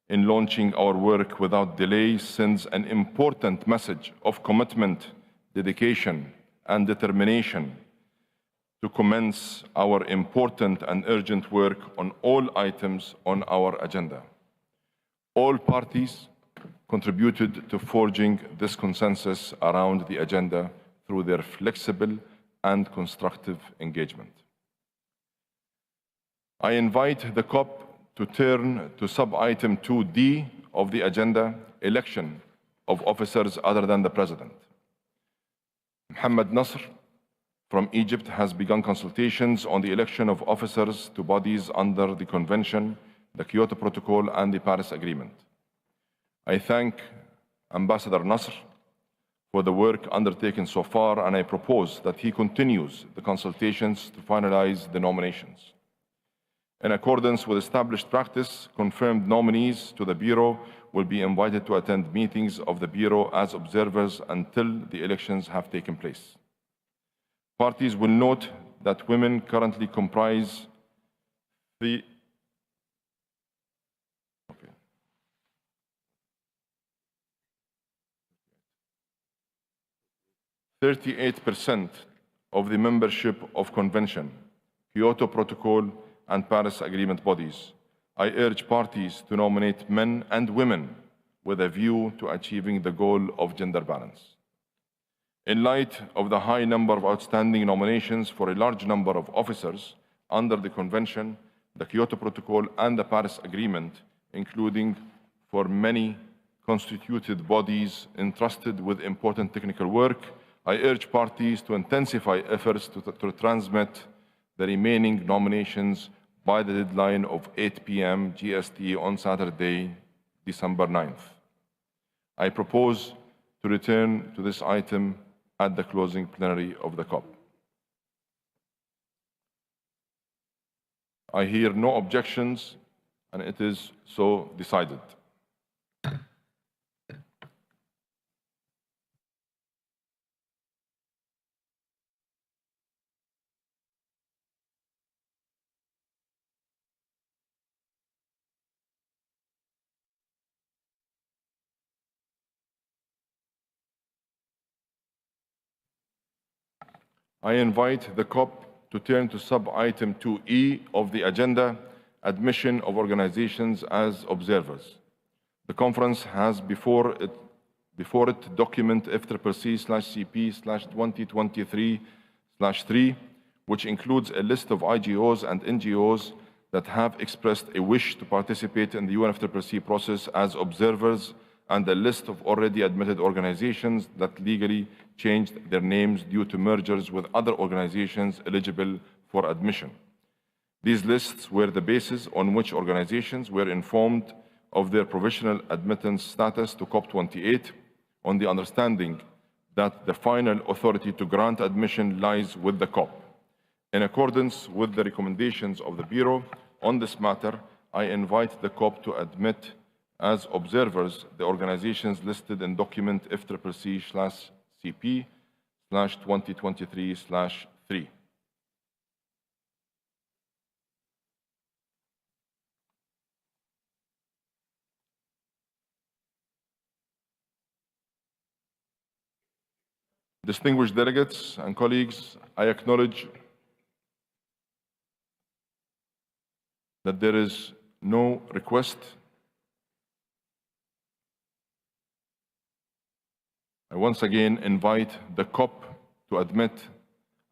in launching our work without delay sends an important message of commitment, dedication, and determination to commence our important and urgent work on all items on our agenda. All parties contributed to forging this consensus around the agenda through their flexible and constructive engagement. I invite the COP to turn to sub-item 2D of the agenda, election of officers other than the President. Mohammed Nasr from Egypt has begun consultations on the election of officers to bodies under the Convention, the Kyoto Protocol, and the Paris Agreement. I thank Ambassador Nasr for the work undertaken so far, and I propose that he continues the consultations to finalize the nominations. In accordance with established practice, confirmed nominees to the Bureau will be invited to attend meetings of the Bureau as observers until the elections have taken place. Parties will note that women currently comprise 38% of the membership of Convention, Kyoto Protocol, and Paris Agreement bodies. I urge parties to nominate men and women with a view to achieving the goal of gender balance. In light of the high number of outstanding nominations for a large number of officers under the Convention, the Kyoto Protocol, and the Paris Agreement, including for many constituted bodies entrusted with important technical work, I urge parties to intensify efforts to transmit the remaining nominations by the deadline of 8 p.m. GST on Saturday, December 9th. I propose to return to this item at the closing plenary of the COP. I hear no objections, and it is so decided. I invite the COP to turn to sub-item 2E of the agenda, admission of organizations as observers. The conference has before it document FCCP/2023/3, which includes a list of IGOs and NGOs that have expressed a wish to participate in the UNFCCC process as observers, and a list of already admitted organizations that legally changed their names due to mergers with other organizations eligible for admission. These lists were the basis on which organizations were informed of their provisional admittance status to COP28 on the understanding that the final authority to grant admission lies with the COP. In accordance with the recommendations of the Bureau on this matter, I invite the COP to admit as observers the organizations listed in document FCCP/CP/2023/3. Distinguished delegates and colleagues, I acknowledge that there is no request. I once again invite the COP to admit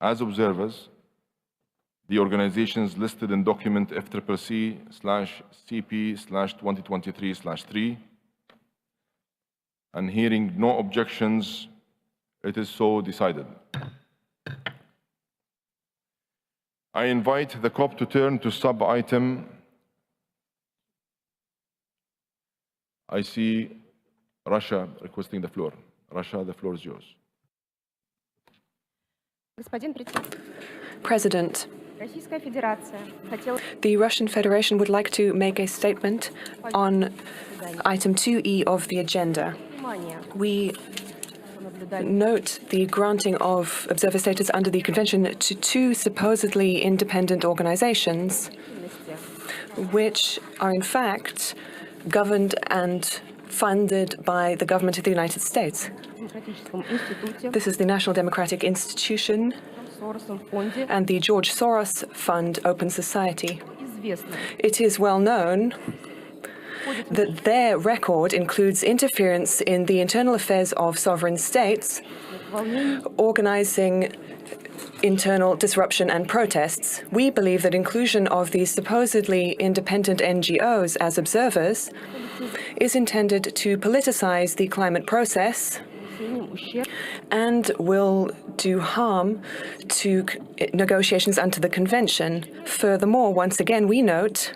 as observers the organizations listed in document FCCP/CP/2023/3, and hearing no objections, it is so decided. I invite the COP to turn to sub-item. I see Russia requesting the floor. Russia, the floor is yours. President, the Russian Federation would like to make a statement on item 2E of the agenda. We note the granting of observer status under the convention to two supposedly independent organizations, which are in fact governed and funded by the government of the United States. This is the National Democratic Institution and the George Soros Fund Open Society. It is well known that their record includes interference in the internal affairs of sovereign states, organizing internal disruption and protests. We believe that inclusion of these supposedly independent NGOs as observers is intended to politicize the climate process and will do harm to negotiations under the convention. Furthermore, once again, we note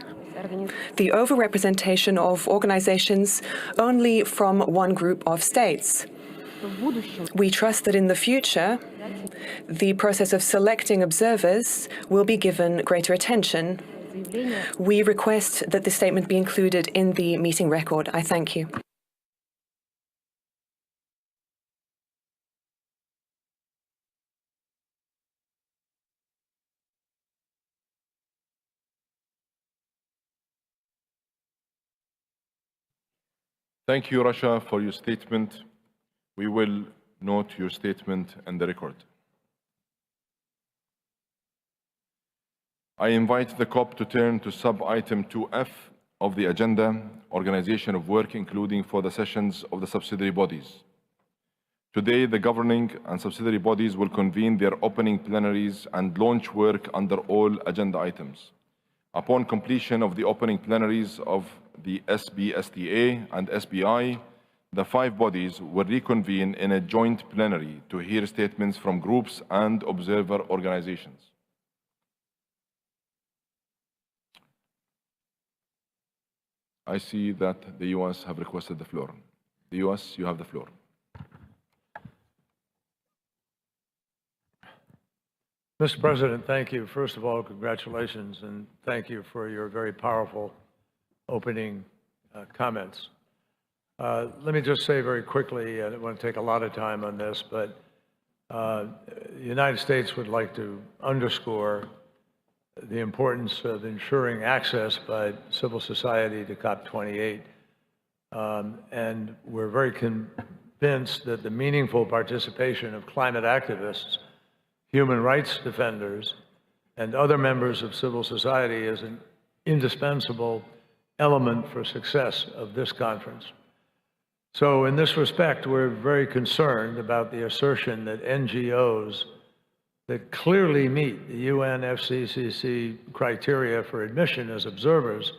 the overrepresentation of organizations only from one group of states. We trust that in the future, the process of selecting observers will be given greater attention. We request that the statement be included in the meeting record. I thank you. Thank you, Russia, for your statement. We will note your statement in the record. I invite the COP to turn to sub-item 2F of the agenda, organization of work, including for the sessions of the subsidiary bodies. Today, the governing and subsidiary bodies will convene their opening plenaries and launch work under all agenda items. Upon completion of the opening plenaries of the SBSTA and SBI, the five bodies will reconvene in a joint plenary to hear statements from groups and observer organizations. I see that the US have requested the floor. The US, you have the floor. Mr. President, thank you. First of all, congratulations, and thank you for your very powerful opening comments. Let me just say very quickly, I don't want to take a lot of time on this, but the United States would like to underscore the importance of ensuring access by civil society to COP28. And we're very convinced that the meaningful participation of climate activists, human rights defenders, and other members of civil society is an indispensable element for success of this conference. So in this respect, we're very concerned about the assertion that NGOs that clearly meet the UNFCCC criteria for admission as observers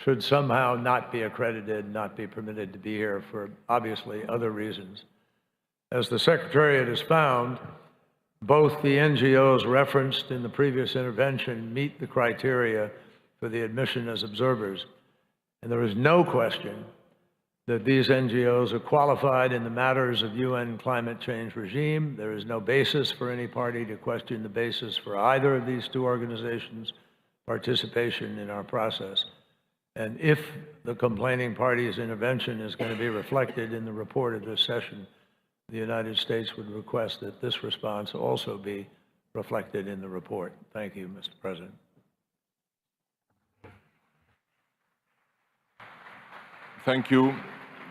should somehow not be accredited, not be permitted to be here for obviously other reasons. As the Secretariat has found, Both the NGOs referenced in the previous intervention meet the criteria for the admission as observers. And there is no question that these NGOs are qualified in the matters of UN climate change regime. There is no basis for any party to question the basis for either of these two organizations' participation in our process. And if the complaining party's intervention is going to be reflected in the report of this session, the United States would request that this response also be reflected in the report. Thank you, Mr. President. Thank you.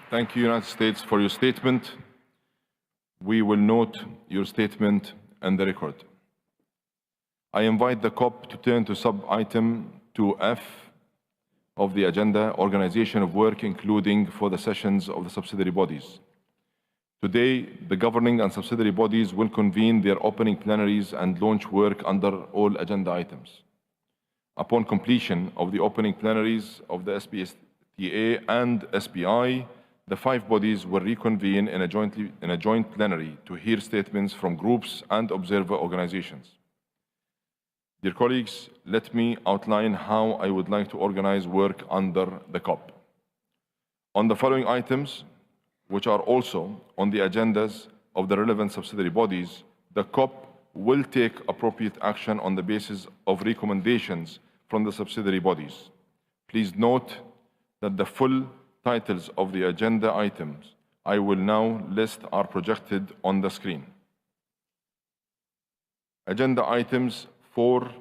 Thank you, United States, for your statement. We will note your statement and the record. I invite the COP to turn to sub-item 2F of the agenda, organization of work, including for the sessions of the subsidiary bodies. Today, the governing and subsidiary bodies will convene their opening plenaries and launch work under all agenda items. Upon completion of the opening plenaries of the SBSTA and SBI, the 5 bodies will reconvene in a joint plenary to hear statements from groups and observer organizations. Dear colleagues, let me outline how I would like to organize work under the COP. On the following items, which are also on the agendas of the relevant subsidiary bodies, the COP will take appropriate action on the basis of recommendations from the subsidiary bodies. Please note that the full titles of the agenda items I will now list are projected on the screen. Agenda items 4,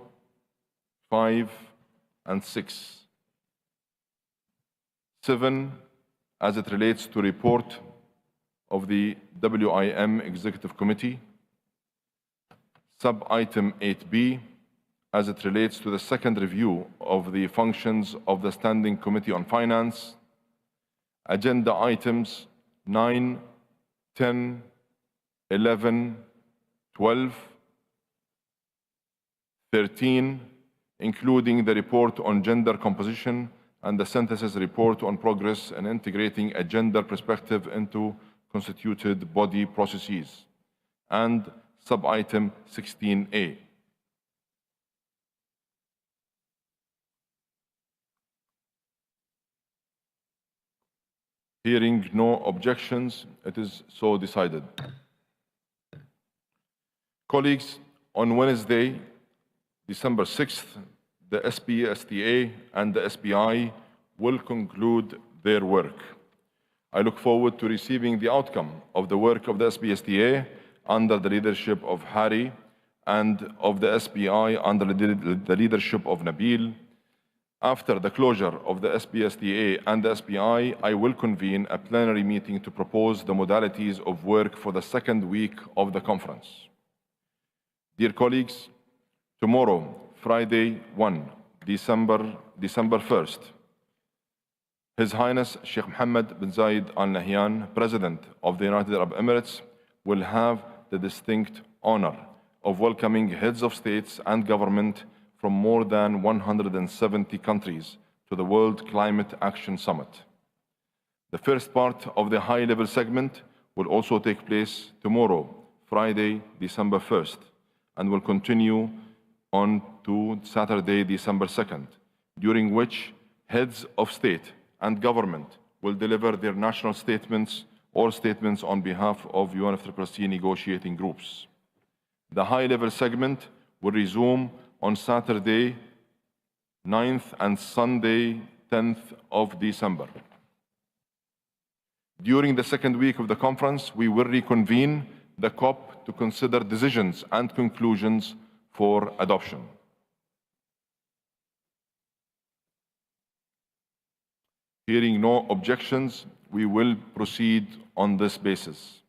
5, and 6. 7, as it relates to report of the WIM Executive Committee. Sub-item 8B, as it relates to the second review of the functions of the Standing Committee on Finance. Agenda items 9, 10, 11, 12, 13, including the report on gender composition and the synthesis report on progress in integrating a gender perspective into constituted body processes, and sub-item 16A. Hearing no objections, it is so decided. Colleagues, on Wednesday, December 6th, the SBSTA and the SBI will conclude their work. I look forward to receiving the outcome of the work of the SBSTA under the leadership of Harry and of the SBI under the leadership of Nabil. After the closure of the SBSTA and the SBI, I will convene a plenary meeting to propose the modalities of work for the second week of the conference. Dear colleagues, tomorrow, Friday 1, December 1st, His Highness Sheikh Mohammed bin Zayed Al Nahyan, President of the United Arab Emirates, will have the distinct honor of welcoming heads of states and government from more than 170 countries to the World Climate Action Summit. The first part of the high-level segment will also take place tomorrow, Friday, December 1st, and will continue on to Saturday, December 2nd, during which heads of state and government will deliver their national statements or statements on behalf of UNFCCC negotiating groups. The high-level segment will resume on Saturday 9th and Sunday 10th of December. During the second week of the conference, we will reconvene the COP to consider decisions and conclusions for adoption. Hearing no objections, we will proceed on this basis.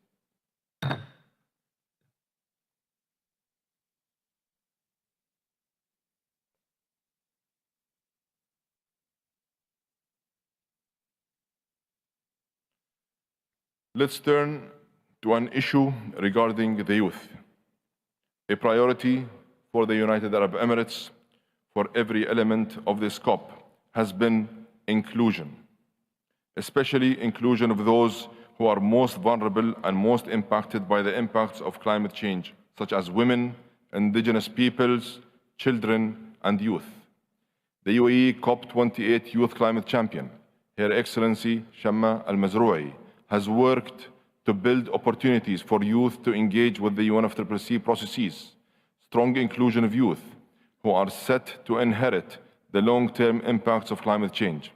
Let's turn to an issue regarding the youth. A priority for the United Arab Emirates for every element of this COP has been inclusion, especially inclusion of those who are most vulnerable and most impacted by the impacts of climate change, such as women, indigenous peoples, children, and youth. The UAE COP28 Youth Climate Champion, Her Excellency Shamma Al-Mazrou'i, has worked to build opportunities for youth to engage with the UNFCCC processes. Strong inclusion of youth, who are set to inherit the long-term impacts of climate change,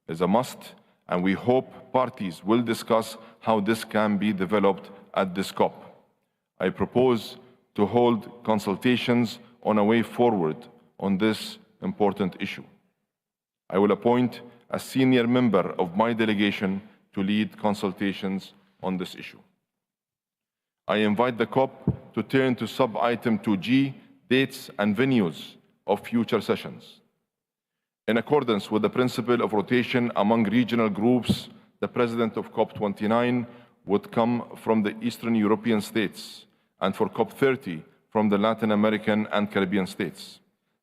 is a must, and we hope parties will discuss how this can be developed at this COP. I propose to hold consultations on a way forward on this important issue. I will appoint a senior member of my delegation to lead consultations on this issue. I invite the COP to turn to sub-item 2G, dates and venues of future sessions. In accordance with the principle of rotation among regional groups, the president of COP29 would come from the Eastern European states, and for COP30 from the Latin American and Caribbean states.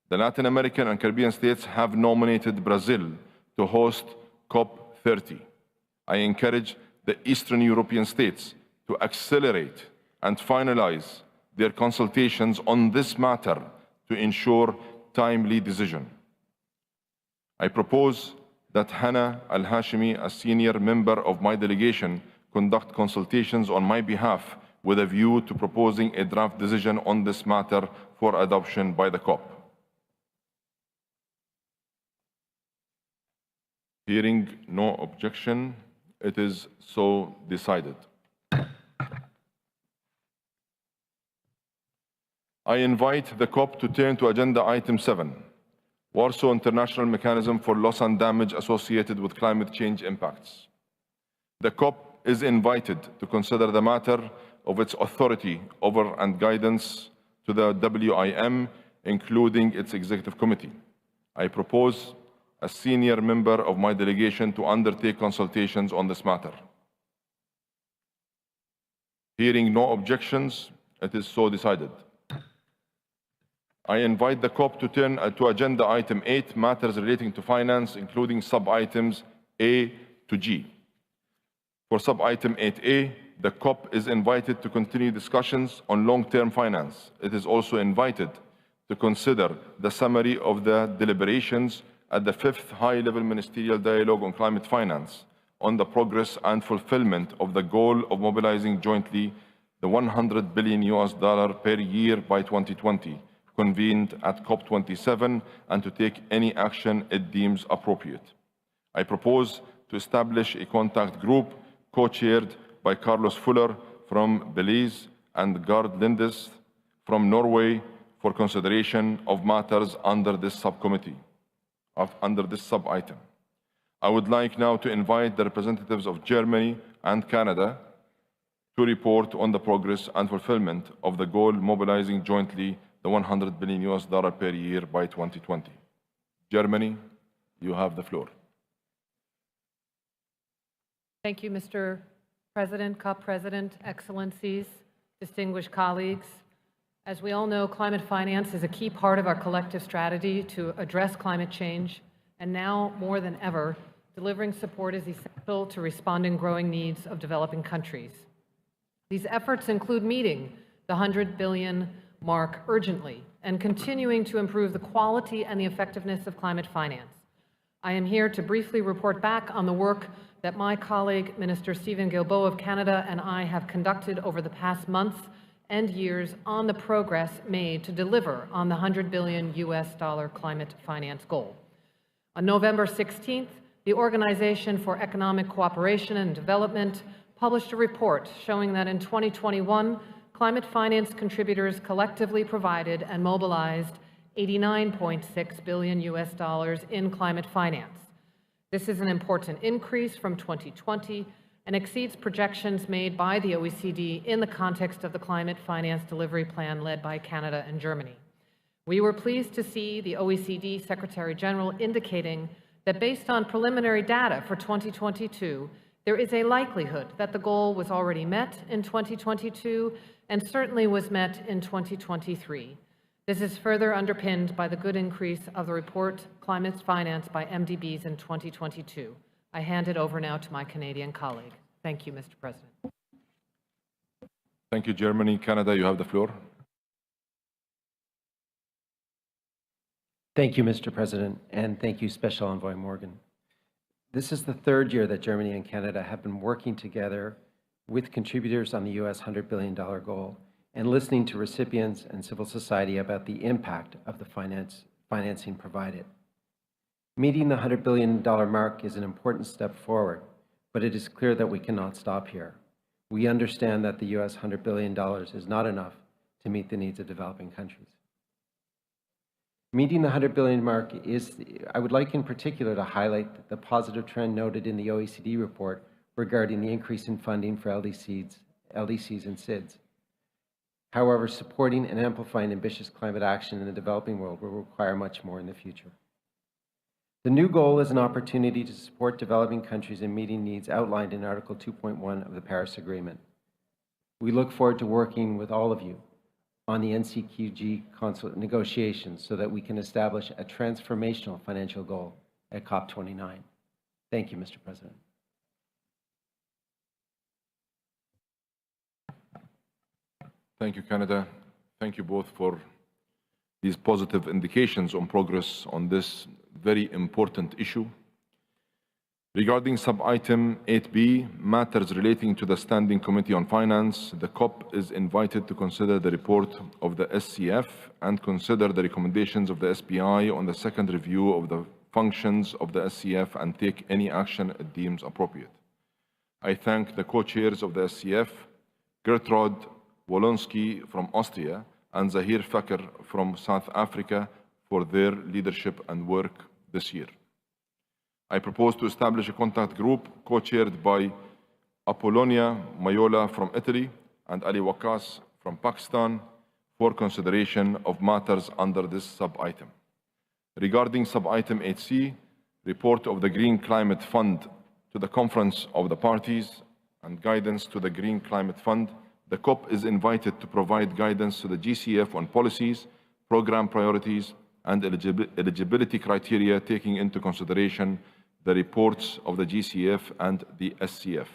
The Latin American and Caribbean states have nominated Brazil to host COP30. I encourage the Eastern European states to accelerate and finalize their consultations on this matter to ensure timely decision. I propose that Hannah Al-Hashimi, a senior member of my delegation, conduct consultations on my behalf with a view to proposing a draft decision on this matter for adoption by the COP. Hearing no objection, it is so decided. I invite the COP to turn to agenda item 7, Warsaw International Mechanism for Loss and Damage Associated with Climate Change Impacts. The COP is invited to consider the matter of its authority over and guidance to the WIM, including its executive committee. I propose a senior member of my delegation to undertake consultations on this matter. Hearing no objections, it is so decided. I invite the COP to turn to agenda item 8, matters relating to finance, including sub-items A to G. For sub-item 8A, the COP is invited to continue discussions on long-term finance. It is also invited to consider the summary of the deliberations at the 5th High-Level Ministerial Dialogue on Climate Finance on the progress and fulfillment of the goal of mobilizing jointly the $100 billion per year by 2020, convened at COP27, and to take any action it deems appropriate. I propose to establish a contact group co-chaired by Carlos Fuller from Belize and Gard Lindes from Norway for consideration of matters under this subcommittee, under this sub-item. I would like now to invite the representatives of Germany and Canada to report on the progress and fulfillment of the goal mobilizing jointly the $100 billion per year by 2020. Germany, you have the floor. Thank you, Mr. President, COP President, Excellencies, distinguished colleagues. As we all know, climate finance is a key part of our collective strategy to address climate change, and now more than ever, delivering support is essential to responding growing needs of developing countries. These efforts include meeting the $100 billion mark urgently and continuing to improve the quality and the effectiveness of climate finance. I am here to briefly report back on the work that my colleague, Minister Stephen Guilbeault of Canada, and I have conducted over the past months and years on the progress made to deliver on the $100 billion climate finance goal. On November 16th, the Organization for Economic Cooperation and Development published a report showing that in 2021, climate finance contributors collectively provided and mobilized $89.6 billion in climate finance. This is an important increase from 2020 and exceeds projections made by the OECD in the context of the Climate Finance Delivery Plan led by Canada and Germany. We were pleased to see the OECD Secretary General indicating that based on preliminary data for 2022, there is a likelihood that the goal was already met in 2022 and certainly was met in 2023. This is further underpinned by the good increase of the report Climate Finance by MDBs in 2022. I hand it over now to my Canadian colleague. Thank you, Mr. President. Thank you, Germany. Canada, you have the floor. Thank you, Mr. President, and thank you, Special Envoy Morgan. This is the third year that Germany and Canada have been working together with contributors on the U.S. $100 billion goal and listening to recipients and civil society about the impact of the financing provided. Meeting the $100 billion mark is an important step forward, but it is clear that we cannot stop here. We understand that the U.S. $100 billion is not enough to meet the needs of developing countries. Meeting the $100 billion mark I would like in particular to highlight the positive trend noted in the OECD report regarding the increase in funding for LDCs and SIDS. However, supporting and amplifying ambitious climate action in the developing world will require much more in the future. The new goal is an opportunity to support developing countries in meeting needs outlined in Article 2.1 of the Paris Agreement. We look forward to working with all of you on the NCQG negotiations so that we can establish a transformational financial goal at COP29. Thank you, Mr. President. Thank you, Canada. Thank you both for these positive indications on progress on this very important issue. Regarding sub-item 8B, matters relating to the Standing Committee on Finance, the COP is invited to consider the report of the SCF and consider the recommendations of the SPI on the second review of the functions of the SCF and take any action it deems appropriate. I thank the co-chairs of the SCF, Gertrud Wolonski from Austria and Zahir Fakr from South Africa for their leadership and work this year. I propose to establish a contact group co-chaired by Apollonia Maiola from Italy and Ali Waqas from Pakistan for consideration of matters under this sub-item. Regarding sub-item 8C, report of the Green Climate Fund to the Conference of the Parties and guidance to the Green Climate Fund, the COP is invited to provide guidance to the GCF on policies, program priorities, and eligibility criteria taking into consideration the reports of the GCF and the SCF.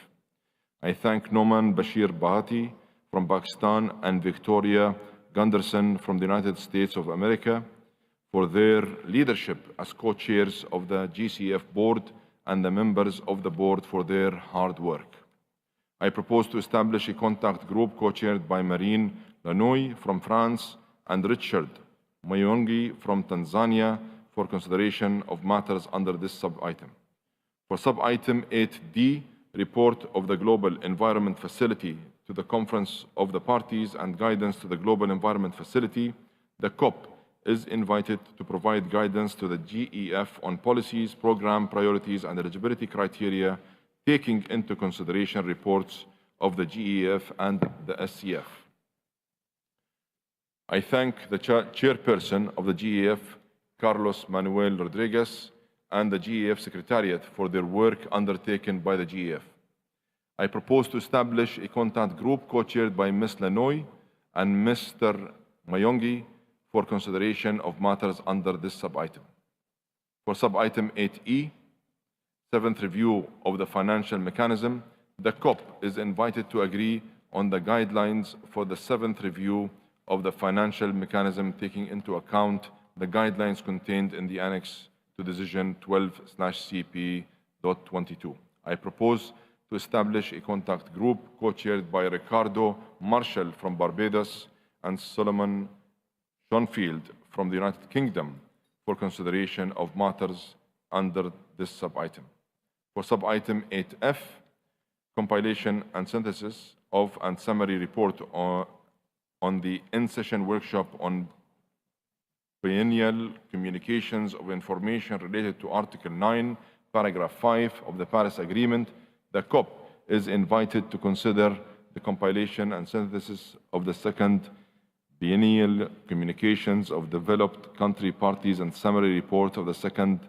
I thank Noman Bashir Bahati from Pakistan and Victoria Gunderson from the United States of America for their leadership as co-chairs of the GCF board and the members of the board for their hard work. I propose to establish a contact group co-chaired by Marine Lanoy from France and Richard Mayongi from Tanzania for consideration of matters under this sub-item. For sub-item 8D, report of the Global Environment Facility to the Conference of the Parties and guidance to the Global Environment Facility, the COP is invited to provide guidance to the GEF on policies, program priorities, and eligibility criteria, taking into consideration reports of the GEF and the SCF. I thank the chairperson of the GEF, Carlos Manuel Rodriguez, and the GEF Secretariat for their work undertaken by the GEF. I propose to establish a contact group co-chaired by Ms. Lanoy and Mr. Mayongi for consideration of matters under this sub-item. For sub-item 8E, seventh review of the financial mechanism, the COP is invited to agree on the guidelines for the seventh review of the financial mechanism, taking into account the guidelines contained in the Annex to Decision 12/CP.22. I propose to establish a contact group co-chaired by Ricardo Marshall from Barbados and Solomon Schoenfield from the United Kingdom for consideration of matters under this sub-item. For sub-item 8F, compilation and synthesis of and summary report on the in-session workshop on biennial communications of information related to Article 9, Paragraph 5 of the Paris Agreement, the COP is invited to consider the compilation and synthesis of the second biennial communications of developed country parties and summary report of the second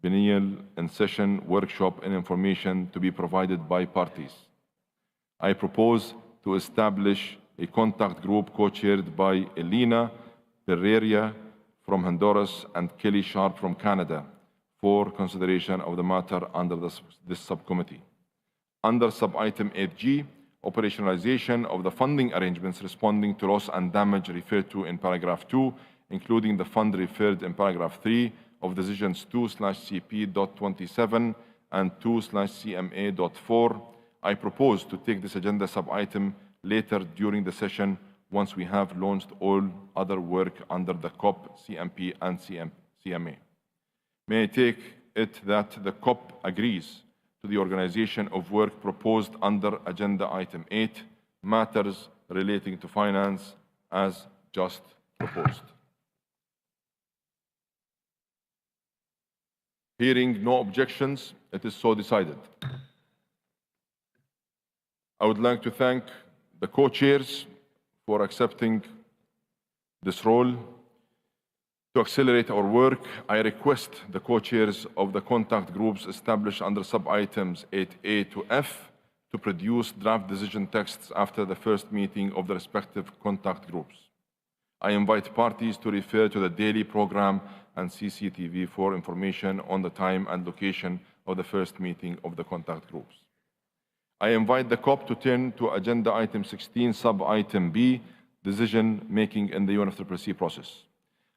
biennial in-session workshop and information to be provided by parties. I propose to establish a contact group co-chaired by Elena Pereira from Honduras and Kelly Sharp from Canada for consideration of the matter under this subcommittee. Under sub-item 8G, operationalization of the funding arrangements responding to loss and damage referred to in paragraph 2 including the fund referred in paragraph 3 of decisions 2/CP.27 and 2/CMA.4. I propose to take this agenda sub-item later during the session once we have launched all other work under the COP, CMP, and CMA. May I take it that the COP agrees to the organization of work proposed under agenda item 8, matters relating to finance, as just proposed. Hearing no objections, it is so decided. I would like to thank the co-chairs for accepting this role. To accelerate our work, I request the co-chairs of the contact groups established under sub-items 8A to F to produce draft decision texts after the first meeting of the respective contact groups. I invite parties to refer to the daily program and CCTV for information on the time and location of the first meeting of the contact groups. I invite the COP to turn to agenda item 16, sub-item B, decision-making in the UNFCCC process.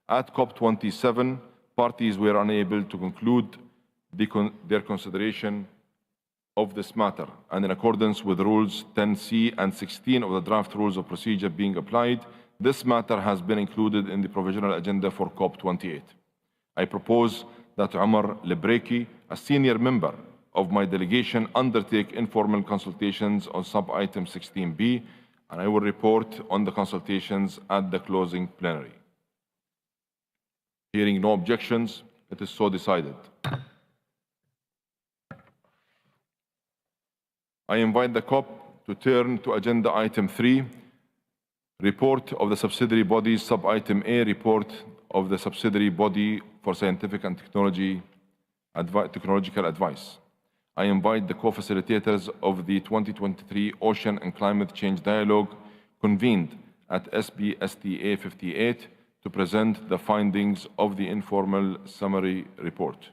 At COP27, parties were unable to conclude their consideration of this matter, and in accordance with rules 10C and 16 of the draft rules of procedure being applied, this matter has been included in the provisional agenda for COP28. I propose that Omar Lebreki, a senior member of my delegation, undertake informal consultations on sub-item 16B, and I will report on the consultations at the closing plenary. Hearing no objections, it is so decided. I invite the COP to turn to agenda item 3, report of the subsidiary bodies, sub-item A, report of the subsidiary body for scientific and technological advice. I invite the co-facilitators of the 2023 Ocean and Climate Change Dialogue convened at SBSTA 58 to present the findings of the informal summary report.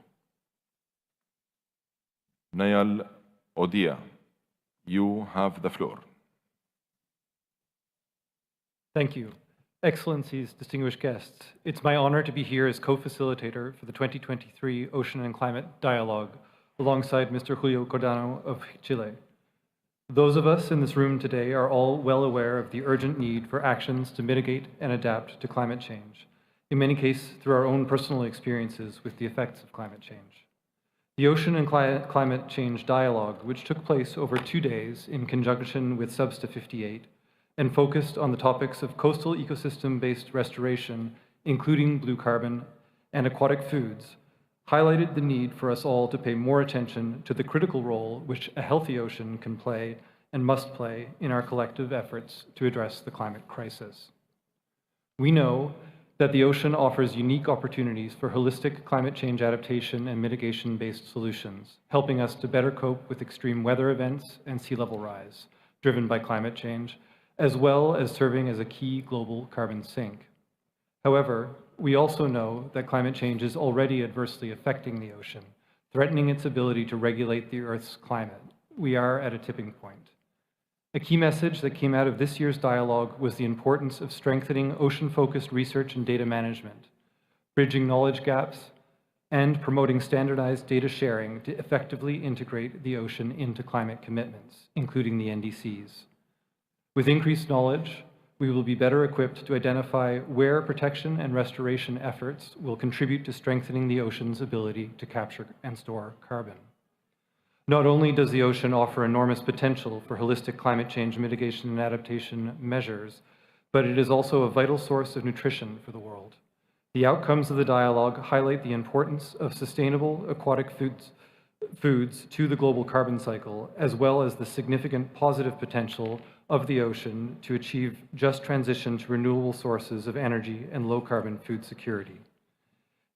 Nayal Odia, you have the floor. Thank you. Excellencies, distinguished guests, it's my honor to be here as co-facilitator for the 2023 Ocean and Climate Dialogue alongside Mr. Julio Cordano of Chile. Those of us in this room today are all well aware of the urgent need for actions to mitigate and adapt to climate change, in many cases through our own personal experiences with the effects of climate change. The Ocean and Climate Change Dialogue, which took place over 2 days in conjunction with Substa 58, and focused on the topics of coastal ecosystem-based restoration, including blue carbon and aquatic foods, highlighted the need for us all to pay more attention to the critical role which a healthy ocean can play and must play in our collective efforts to address the climate crisis. We know that the ocean offers unique opportunities for holistic climate change adaptation and mitigation-based solutions, helping us to better cope with extreme weather events and sea level rise driven by climate change, as well as serving as a key global carbon sink. However, we also know that climate change is already adversely affecting the ocean, threatening its ability to regulate the Earth's climate. We are at a tipping point. A key message that came out of this year's dialogue was the importance of strengthening ocean-focused research and data management, bridging knowledge gaps, and promoting standardized data sharing to effectively integrate the ocean into climate commitments, including the NDCs. With increased knowledge, we will be better equipped to identify where protection and restoration efforts will contribute to strengthening the ocean's ability to capture and store carbon. Not only does the ocean offer enormous potential for holistic climate change mitigation and adaptation measures, but it is also a vital source of nutrition for the world. The outcomes of the dialogue highlight the importance of sustainable aquatic foods to the global carbon cycle, as well as the significant positive potential of the ocean to achieve just transition to renewable sources of energy and low-carbon food security.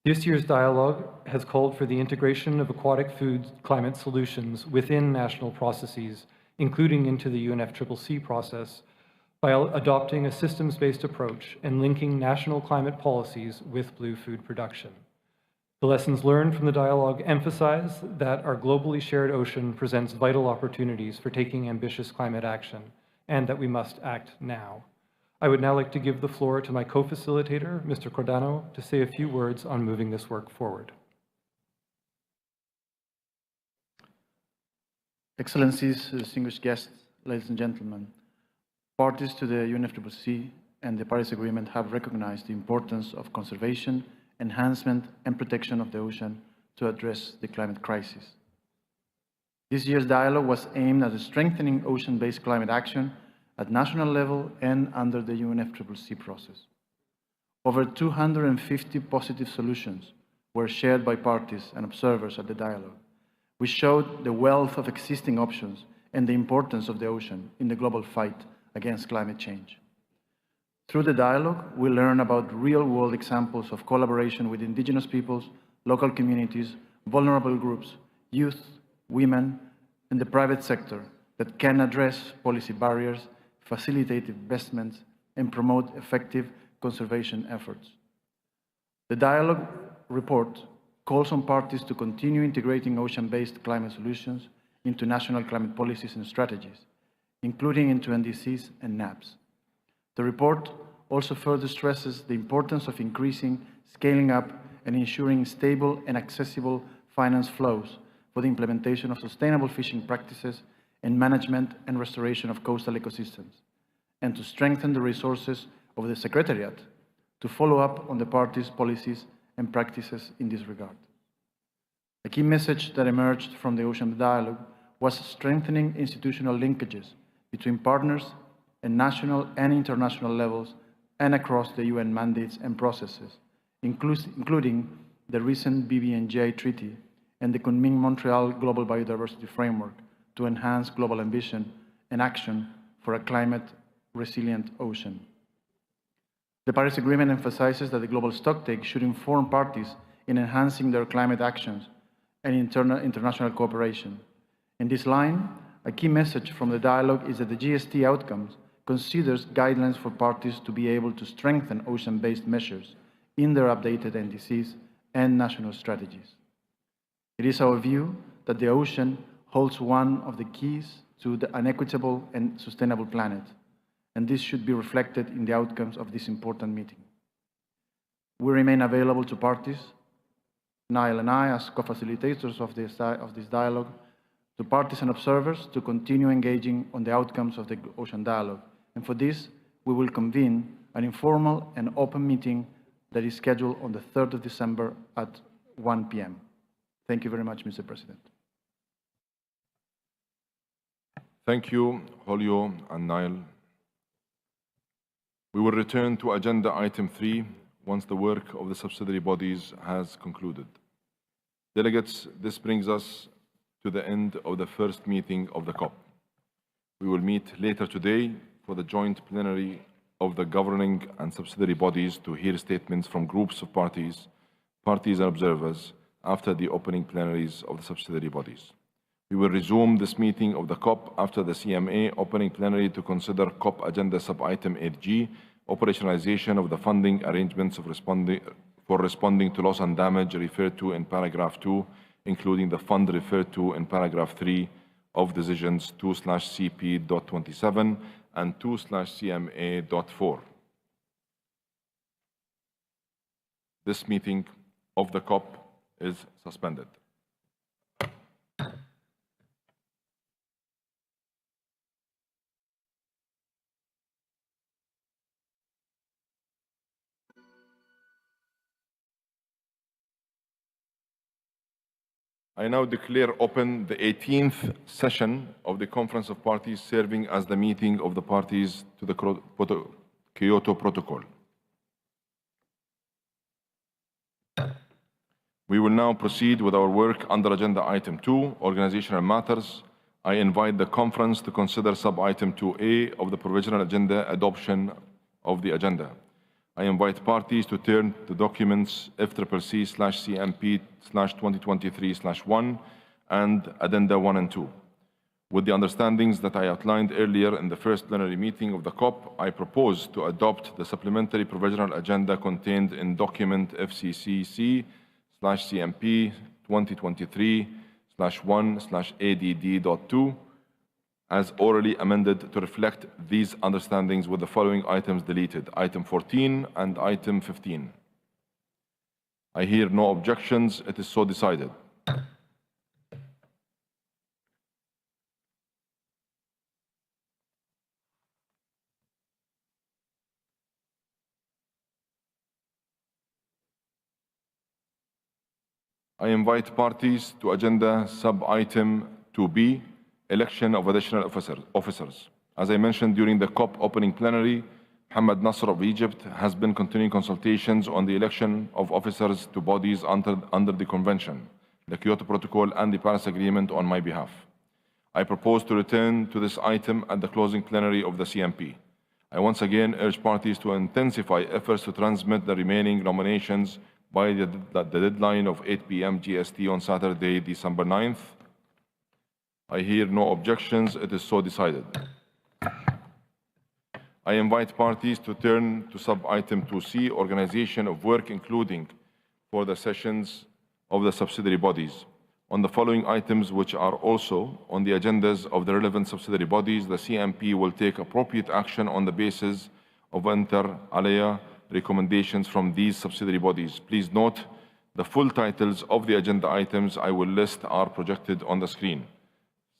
This year's dialogue has called for the integration of aquatic food climate solutions within national processes, including into the UNFCCC process, by adopting a systems-based approach and linking national climate policies with blue food production. The lessons learned from the dialogue emphasize that our globally shared ocean presents vital opportunities for taking ambitious climate action, and that we must act now. I would now like to give the floor to my co-facilitator, Mr. Cordano, to say a few words on moving this work forward. Excellencies, distinguished guests, ladies and gentlemen, parties to the UNFCCC and the Paris Agreement have recognized the importance of conservation, enhancement, and protection of the ocean to address the climate crisis. This year's dialogue was aimed at strengthening ocean-based climate action at national level and under the UNFCCC process. Over 250 positive solutions were shared by parties and observers at the dialogue, which showed the wealth of existing options and the importance of the ocean in the global fight against climate change. Through the dialogue, we learn about real-world examples of collaboration with indigenous peoples, local communities, vulnerable groups, youth, women, and the private sector that can address policy barriers, facilitate investments, and promote effective conservation efforts. The dialogue report calls on parties to continue integrating ocean-based climate solutions into national climate policies and strategies, including into NDCs and NAPs. The report also further stresses the importance of increasing, scaling up, and ensuring stable and accessible finance flows for the implementation of sustainable fishing practices and management and restoration of coastal ecosystems, and to strengthen the resources of the Secretariat to follow up on the parties' policies and practices in this regard. A key message that emerged from the Ocean Dialogue was strengthening institutional linkages between partners at national and international levels and across the UN mandates and processes, including the recent BBNJ Treaty and the Kunming-Montreal Global Biodiversity Framework to enhance global ambition and action for a climate-resilient ocean. The Paris Agreement emphasizes that the global stocktake should inform parties in enhancing their climate actions and international cooperation. In this line, a key message from the dialogue is that the GST outcomes considers guidelines for parties to be able to strengthen ocean-based measures in their updated NDCs and national strategies. It is our view that the ocean holds one of the keys to an equitable and sustainable planet, and this should be reflected in the outcomes of this important meeting. We remain available to parties, Niall and I, as co-facilitators of this dialogue, to parties and observers to continue engaging on the outcomes of the Ocean Dialogue. And for this, we will convene an informal and open meeting that is scheduled on the 3rd of December at 1 p.m. Thank you very much, Mr. President. Thank you, Julio and Niall. We will return to agenda item 3 once the work of the subsidiary bodies has concluded. Delegates, this brings us to the end of the first meeting of the COP. We will meet later today for the joint plenary of the governing and subsidiary bodies to hear statements from groups of parties and observers after the opening plenaries of the subsidiary bodies. We will resume this meeting of the COP after the CMA opening plenary to consider COP agenda sub-item 8G, operationalization of the funding arrangements for responding to loss and damage referred to in paragraph 2, including the fund referred to in paragraph 3 of decisions 2/CP.27 and 2/CMA.4. This meeting of the COP is suspended. I now declare open the 18th session of the Conference of Parties, serving as the meeting of the parties to the Kyoto Protocol. We will now proceed with our work under agenda item 2, organizational matters. I invite the conference to consider sub-item 2A of the provisional agenda, adoption of the agenda. I invite parties to turn to documents FCCC/CMP/2023/1 and Addenda 1 and 2. With the understandings that I outlined earlier in the first plenary meeting of the COP, I propose to adopt the supplementary provisional agenda contained in document FCCC/CMP/2023/1/ADD.2 as orally amended to reflect these understandings with the following items deleted: item 14 and item 15. I hear no objections. It is so decided. I invite parties to agenda sub-item 2B, election of additional officers. As I mentioned during the COP opening plenary, Mohammed Nasser of Egypt has been continuing consultations on the election of officers to bodies under the Convention, the Kyoto Protocol, and the Paris Agreement on my behalf. I propose to return to this item at the closing plenary of the CMP. I once again urge parties to intensify efforts to transmit the remaining nominations by the deadline of 8 p.m. GST on Saturday, December 9th. I hear no objections. It is so decided. I invite parties to turn to sub-item 2C, organization of work, including for the sessions of the subsidiary bodies. On the following items, which are also on the agendas of the relevant subsidiary bodies, the CMP will take appropriate action on the basis of inter alia recommendations from these subsidiary bodies. Please note the full titles of the agenda items I will list are projected on the screen.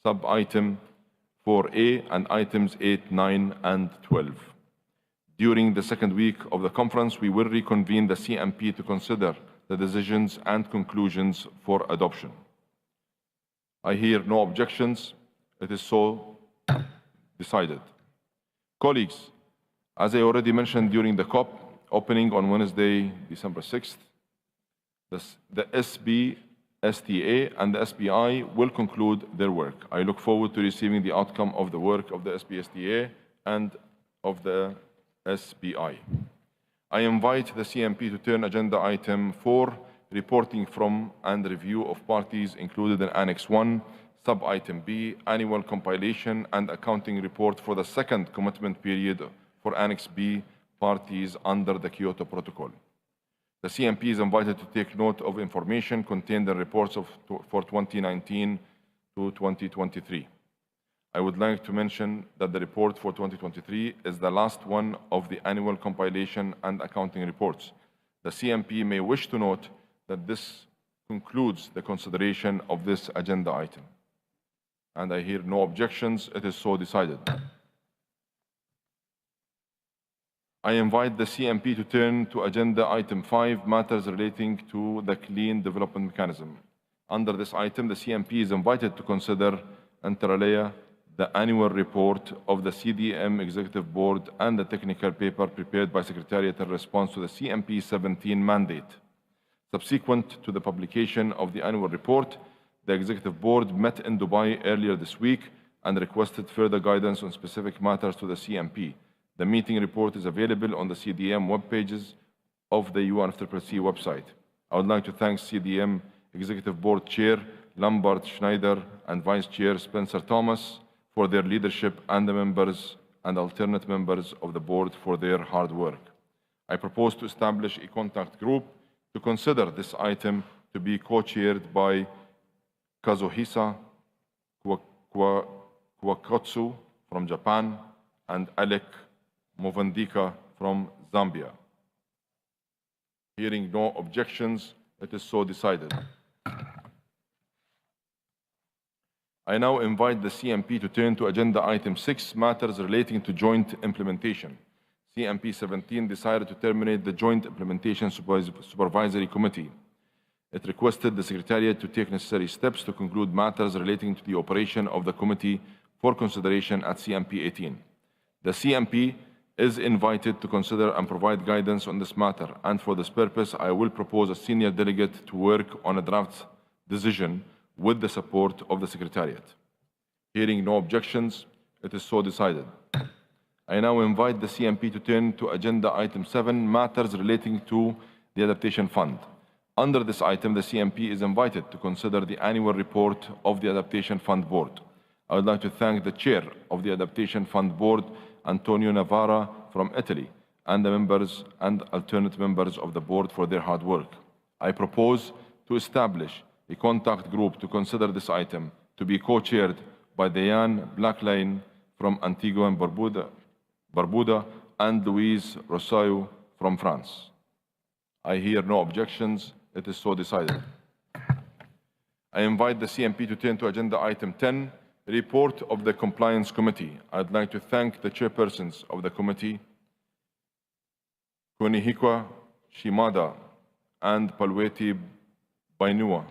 Sub-item 4A and items 8, 9, and 12. During the second week of the conference, we will reconvene the CMP to consider the decisions and conclusions for adoption. I hear no objections. It is so decided. Colleagues, as I already mentioned during the COP opening on Wednesday, December 6th, the SBSTA and the SBI will conclude their work. I look forward to receiving the outcome of the work of the SBSTA and of the SBI. I invite the CMP to turn agenda item 4, reporting from and review of parties included in Annex 1, sub-item B, annual compilation and accounting report for the second commitment period for Annex B parties under the Kyoto Protocol. The CMP is invited to take note of information contained in reports for 2019 to 2023. I would like to mention that the report for 2023 is the last one of the annual compilation and accounting reports. The CMP may wish to note that this concludes the consideration of this agenda item. And I hear no objections. It is so decided. I invite the CMP to turn to agenda item 5, matters relating to the Clean Development Mechanism. Under this item, the CMP is invited to consider, inter alia, the annual report of the CDM Executive Board and the technical paper prepared by Secretariat in response to the CMP 17 mandate. Subsequent to the publication of the annual report, the Executive Board met in Dubai earlier this week and requested further guidance on specific matters to the CMP. The meeting report is available on the CDM web pages of the UNFCCC website. I would like to thank CDM Executive Board Chair Lambert Schneider and Vice Chair Spencer Thomas for their leadership, and the members and alternate members of the board for their hard work. I propose to establish a contact group to consider this item to be co-chaired by Kazuhisa Kwakotsu from Japan and Alec Movandika from Zambia. Hearing no objections, it is so decided. I now invite the CMP to turn to agenda item 6, matters relating to joint implementation. CMP 17 decided to terminate the Joint Implementation Supervisory Committee. It requested the Secretariat to take necessary steps to conclude matters relating to the operation of the committee for consideration at CMP 18. The CMP is invited to consider and provide guidance on this matter, and for this purpose, I will propose a senior delegate to work on a draft decision with the support of the Secretariat. Hearing no objections, it is so decided. I now invite the CMP to turn to agenda item 7, matters relating to the Adaptation Fund. Under this item, the CMP is invited to consider the annual report of the Adaptation Fund Board. I would like to thank the chair of the Adaptation Fund Board, Antonio Navarra from Italy, and the members and alternate members of the board for their hard work. I propose to establish a contact group to consider this item to be co-chaired by Diane Blackline from Antigua and Barbuda, and Louise Rosario from France. I hear no objections. It is so decided. I invite the CMP to turn to agenda item 10, report of the Compliance Committee. I'd like to thank the chairpersons of the committee, Kunihiko Shimada and Palweti Bainua,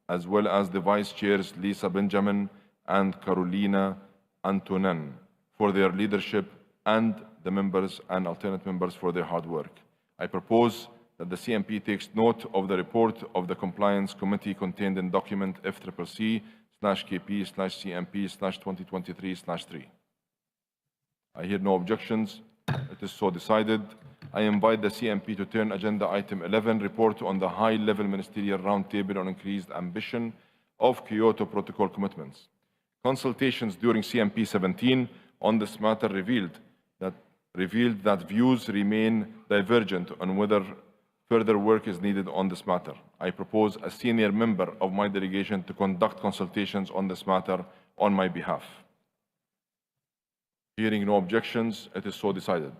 as well as the vice chairs Lisa Benjamin and Carolina Antonen for their leadership, and the members and alternate members for their hard work. I propose that the CMP takes note of the report of the Compliance Committee contained in document FCCP/KP/CMP/2023/3. I hear no objections. It is so decided. I invite the CMP to turn agenda item 11, report on the high-level ministerial roundtable on increased ambition of Kyoto Protocol commitments. Consultations during CMP 17 on this matter revealed that views remain divergent on whether further work is needed on this matter. I propose a senior member of my delegation to conduct consultations on this matter on my behalf. Hearing no objections, it is so decided.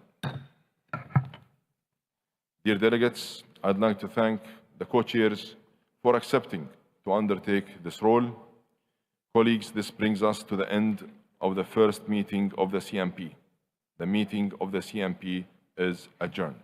Dear delegates, I'd like to thank the co-chairs for accepting to undertake this role. Colleagues, this brings us to the end of the first meeting of the CMP. The meeting of the CMP is adjourned.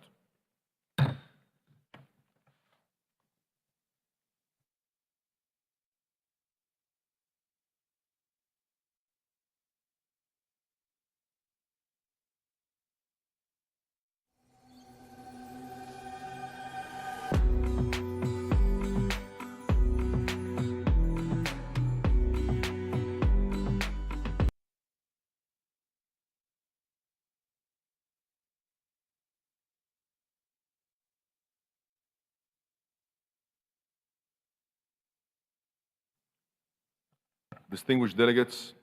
Distinguished delegates,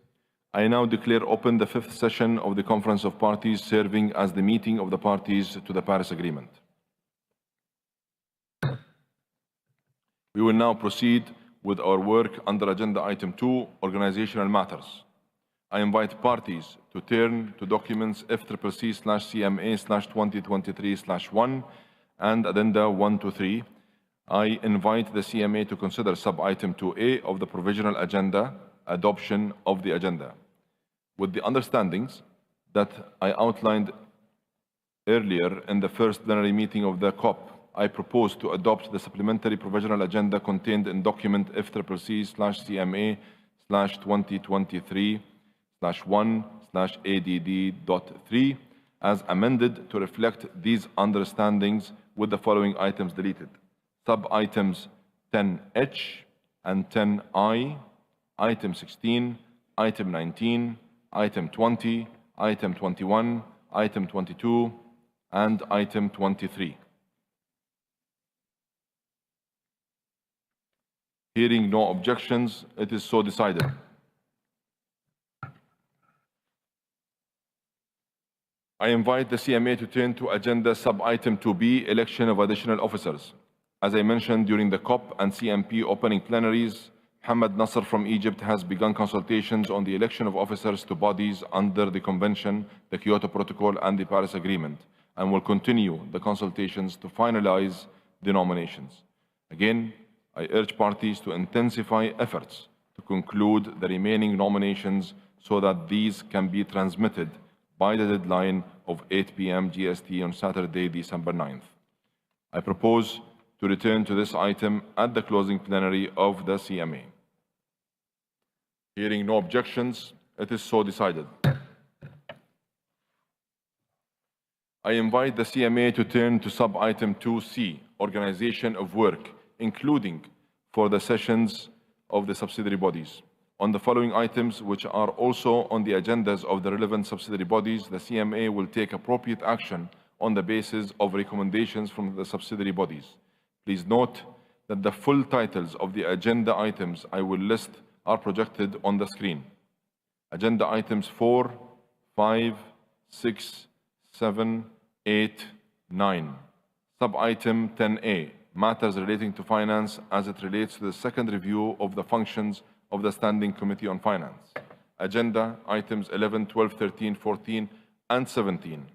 I now declare open the fifth session of the Conference of Parties, serving as the meeting of the parties to the Paris Agreement. We will now proceed with our work under Agenda Item 2, Organizational Matters. I invite parties to turn to documents FCCC/CMA/2023/1 and Addenda 1 to 3. I invite the CMA to consider sub-item 2A of the provisional agenda, adoption of the agenda. With the understandings that I outlined earlier in the first plenary meeting of the COP, I propose to adopt the supplementary provisional agenda contained in document FCCC/CMA/2023/1/ADD.3 as amended to reflect these understandings, with the following items deleted. Sub-items 10H and 10I, Item 16, Item 19, Item 20, Item 21, Item 22, and Item 23. Hearing no objections, it is so decided. I invite the CMA to turn to agenda sub-item 2B, election of additional officers. As I mentioned during the COP and CMP opening plenaries, Mohammed Nasser from Egypt has begun consultations on the election of officers to bodies under the Convention, the Kyoto Protocol, and the Paris Agreement, and will continue the consultations to finalize the nominations. Again, I urge parties to intensify efforts to conclude the remaining nominations so that these can be transmitted by the deadline of 8 p.m. GST on Saturday, December 9th. I propose to return to this item at the closing plenary of the CMA. Hearing no objections, it is so decided. I invite the CMA to turn to sub-item 2C, organization of work, including for the sessions of the subsidiary bodies. On the following items, which are also on the agendas of the relevant subsidiary bodies, the CMA will take appropriate action on the basis of recommendations from the subsidiary bodies. Please note that the full titles of the agenda items I will list are projected on the screen. Agenda items 4, 5, 6, 7, 8, 9. Sub-item 10A, matters relating to finance as it relates to the second review of the functions of the Standing Committee on Finance. agenda items 11, 12, 13, 14, and 17.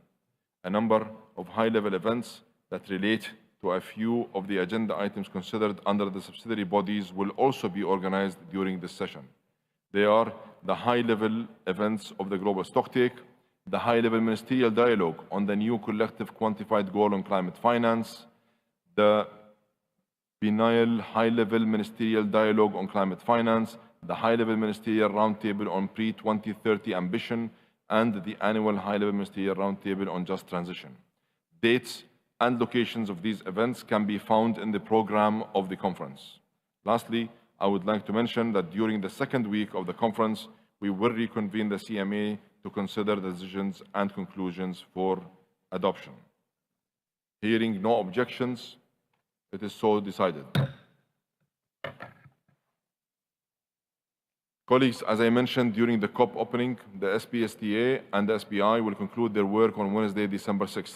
A number of high-level events that relate to a few of the agenda items considered under the subsidiary bodies will also be organized during this session. They are the high-level events of the global stocktake, the high-level ministerial dialogue on the new collective quantified goal on climate finance, the biennial high-level ministerial dialogue on climate finance, the high-level ministerial roundtable on pre-2030 ambition, and the annual high-level ministerial roundtable on just transition. Dates and locations of these events can be found in the program of the conference. Lastly, I would like to mention that during the second week of the conference, we will reconvene the CMA to consider the decisions and conclusions for adoption. Hearing no objections, it is so decided. Colleagues, as I mentioned during the COP opening, the SPSTA and the SPI will conclude their work on Wednesday, December 6th.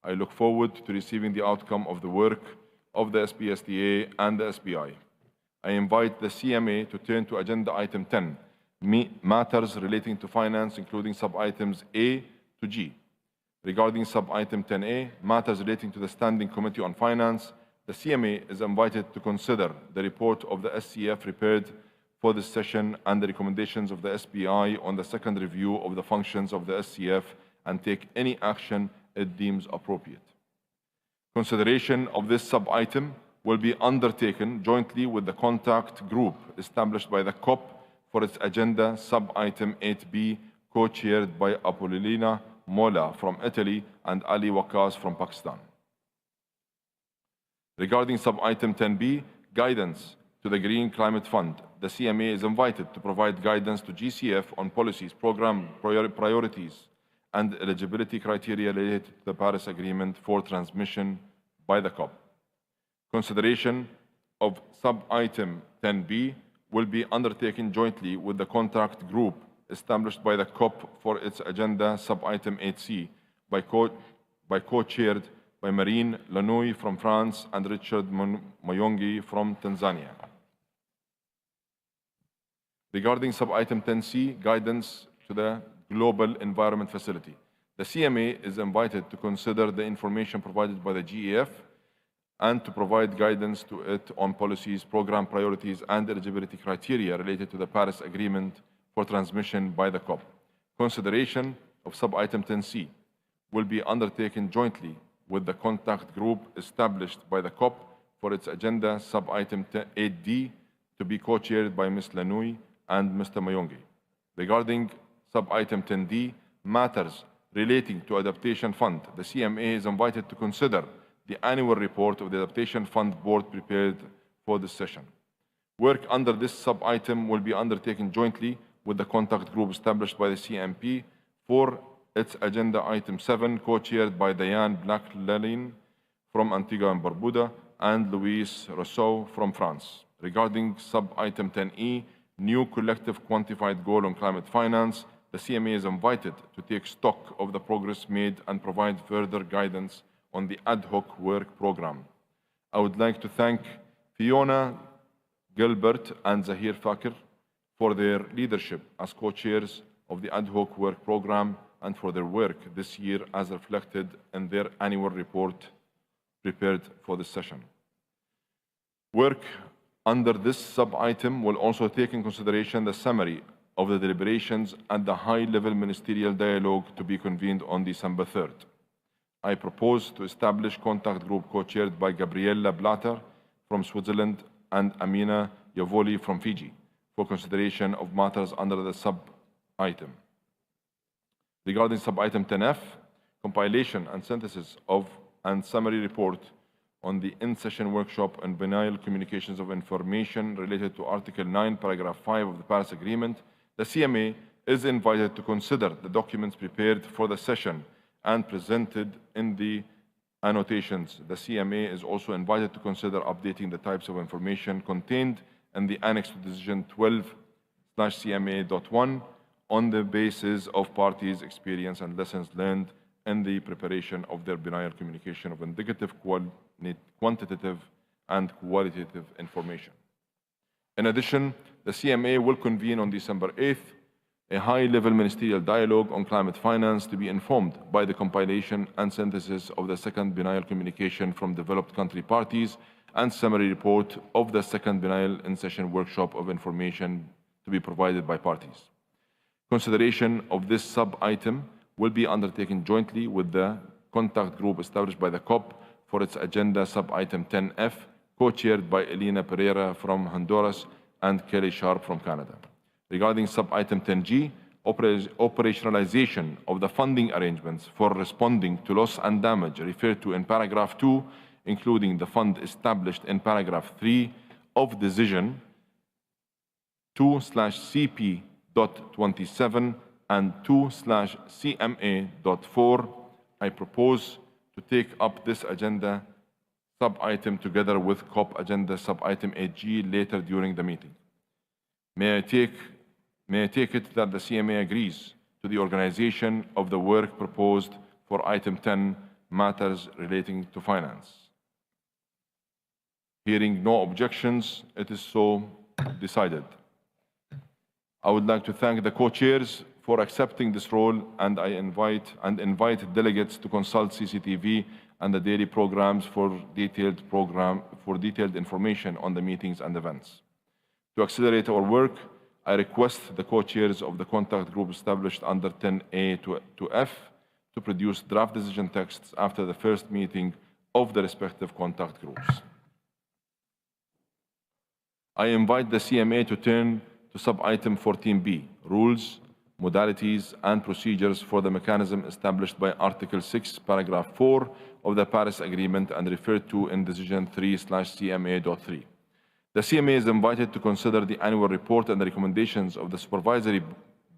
I look forward to receiving the outcome of the work of the SPSTA and the SPI. I invite the CMA to turn to agenda item 10, matters relating to finance, including sub-items A to G. Regarding sub-item 10A, matters relating to the Standing Committee on Finance, the CMA is invited to consider the report of the SCF prepared for this session and the recommendations of the SPI on the second review of the functions of the SCF and take any action it deems appropriate. Consideration of this sub-item will be undertaken jointly with the contact group established by the COP for its agenda sub-item 8B, co-chaired by Apollina Mola from Italy and Ali Waqas from Pakistan. Regarding sub-item 10B, guidance to the Green Climate Fund, the CMA is invited to provide guidance to GCF on policies, program priorities, and eligibility criteria related to the Paris Agreement for transmission by the COP. Consideration of sub-item 10B will be undertaken jointly with the contact group established by the COP for its agenda sub-item 8C by co-chaired by Marine Lanouille from France and Richard Mayongi from Tanzania. Regarding sub-item 10C, guidance to the Global Environment Facility, the CMA is invited to consider the information provided by the GEF and to provide guidance to it on policies, program priorities, and eligibility criteria related to the Paris Agreement for transmission by the COP. Consideration of sub-item 10C will be undertaken jointly with the contact group established by the COP for its agenda sub-item 8D to be co-chaired by Ms. Lanouille and Mr. Mayongi. Regarding sub-item 10D, matters relating to Adaptation Fund, the CMA is invited to consider the annual report of the Adaptation Fund Board prepared for this session. Work under this sub-item will be undertaken jointly with the contact group established by the CMP for its agenda item 7, co-chaired by Diane Black-Lalin from Antigua and Barbuda and Louis Rousseau from France. Regarding sub-item 10E, new collective quantified goal on climate finance, the CMA is invited to take stock of the progress made and provide further guidance on the ad hoc work program. I would like to thank Fiona Gilbert and Zahir Fakir for their leadership as co-chairs of the ad hoc work program and for their work this year as reflected in their annual report prepared for this session. Work under this sub-item will also take in consideration the summary of the deliberations at the high-level ministerial dialogue to be convened on December 3rd. I propose to establish contact group co-chaired by Gabriella Blatter from Switzerland and Amina Yavoli from Fiji for consideration of matters under the sub-item. Regarding sub-item 10F, compilation and synthesis of and summary report on the in-session workshop on biennial communications of information related to Article 9, Paragraph 5 of the Paris Agreement, the CMA is invited to consider the documents prepared for the session and presented in the annotations. The CMA is also invited to consider updating the types of information contained in the Annex to Decision 12/CMA.1 on the basis of parties' experience and lessons learned in the preparation of their biennial communication of indicative, quantitative, and qualitative information. In addition, the CMA will convene on December 8th a high-level ministerial dialogue on climate finance to be informed by the compilation and synthesis of the second biennial communication from developed country parties and summary report of the second biennial in-session workshop of information to be provided by parties. Consideration of this sub-item will be undertaken jointly with the contact group established by the COP for its agenda sub-item 10F, co-chaired by Elena Pereira from Honduras and Kelly Sharp from Canada. Regarding sub-item 10G, operationalization of the funding arrangements for responding to loss and damage referred to in paragraph 2, including the fund established in paragraph 3 of decision 2/CP.27 and 2/CMA.4, I propose to take up this agenda sub-item together with COP agenda sub-item 8G later during the meeting. May I take it that the CMA agrees to the organization of the work proposed for item 10, matters relating to finance? Hearing no objections, it is so decided. I would like to thank the co-chairs for accepting this role, and I invite delegates to consult CCTV and the daily programs for detailed information on the meetings and events. To accelerate our work, I request the co-chairs of the contact group established under 10A to F to produce draft decision texts after the first meeting of the respective contact groups. I invite the CMA to turn to sub-item 14B, rules, modalities, and procedures for the mechanism established by Article 6, paragraph 4 of the Paris Agreement and referred to in decision 3/CMA.3. The CMA is invited to consider the annual report and the recommendations of the supervisory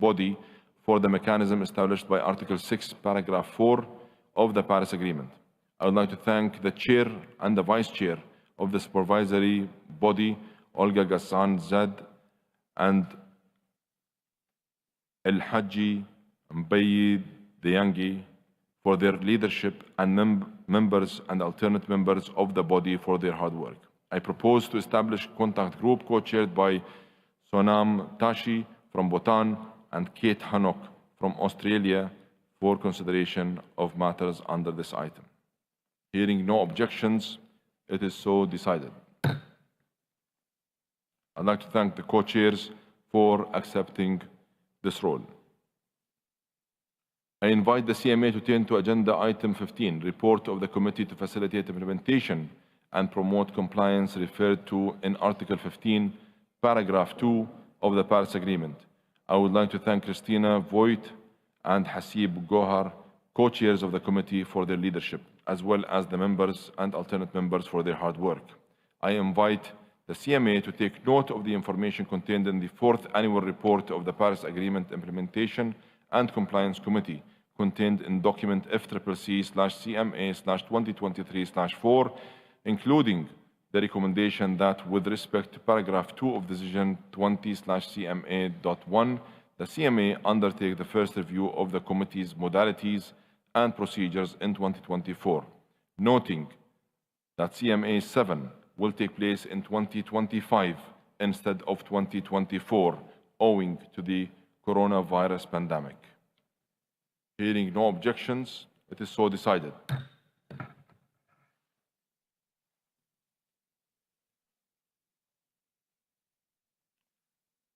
body for the mechanism established by Article 6, paragraph 4 of the Paris Agreement. I would like to thank the chair and the vice chair of the supervisory body, Olga Ghassan Zad and El Haji Mbayi Deyangi, for their leadership, and members and alternate members of the body for their hard work. I propose to establish a contact group co-chaired by Sonam Tashi from Bhutan and Kate Hanok from Australia for consideration of matters under this item. Hearing no objections, it is so decided. I'd like to thank the co-chairs for accepting this role. I invite the CMA to turn to agenda item 15, report of the Committee to Facilitate Implementation and Promote Compliance referred to in Article 15, paragraph 2 of the Paris Agreement. I would like to thank Christina Voigt and Hasib Gohar, co-chairs of the committee, for their leadership, as well as the members and alternate members for their hard work. I invite the CMA to take note of the information contained in the 4th annual report of the Paris Agreement Implementation and Compliance Committee, contained in document FCCMA/CMA/2023/4, including the recommendation that with respect to paragraph 2 of decision 20/CMA.1, the CMA undertake the first review of the committee's modalities and procedures in 2024, noting that CMA 7 will take place in 2025 instead of 2024, owing to the coronavirus pandemic. Hearing no objections, it is so decided.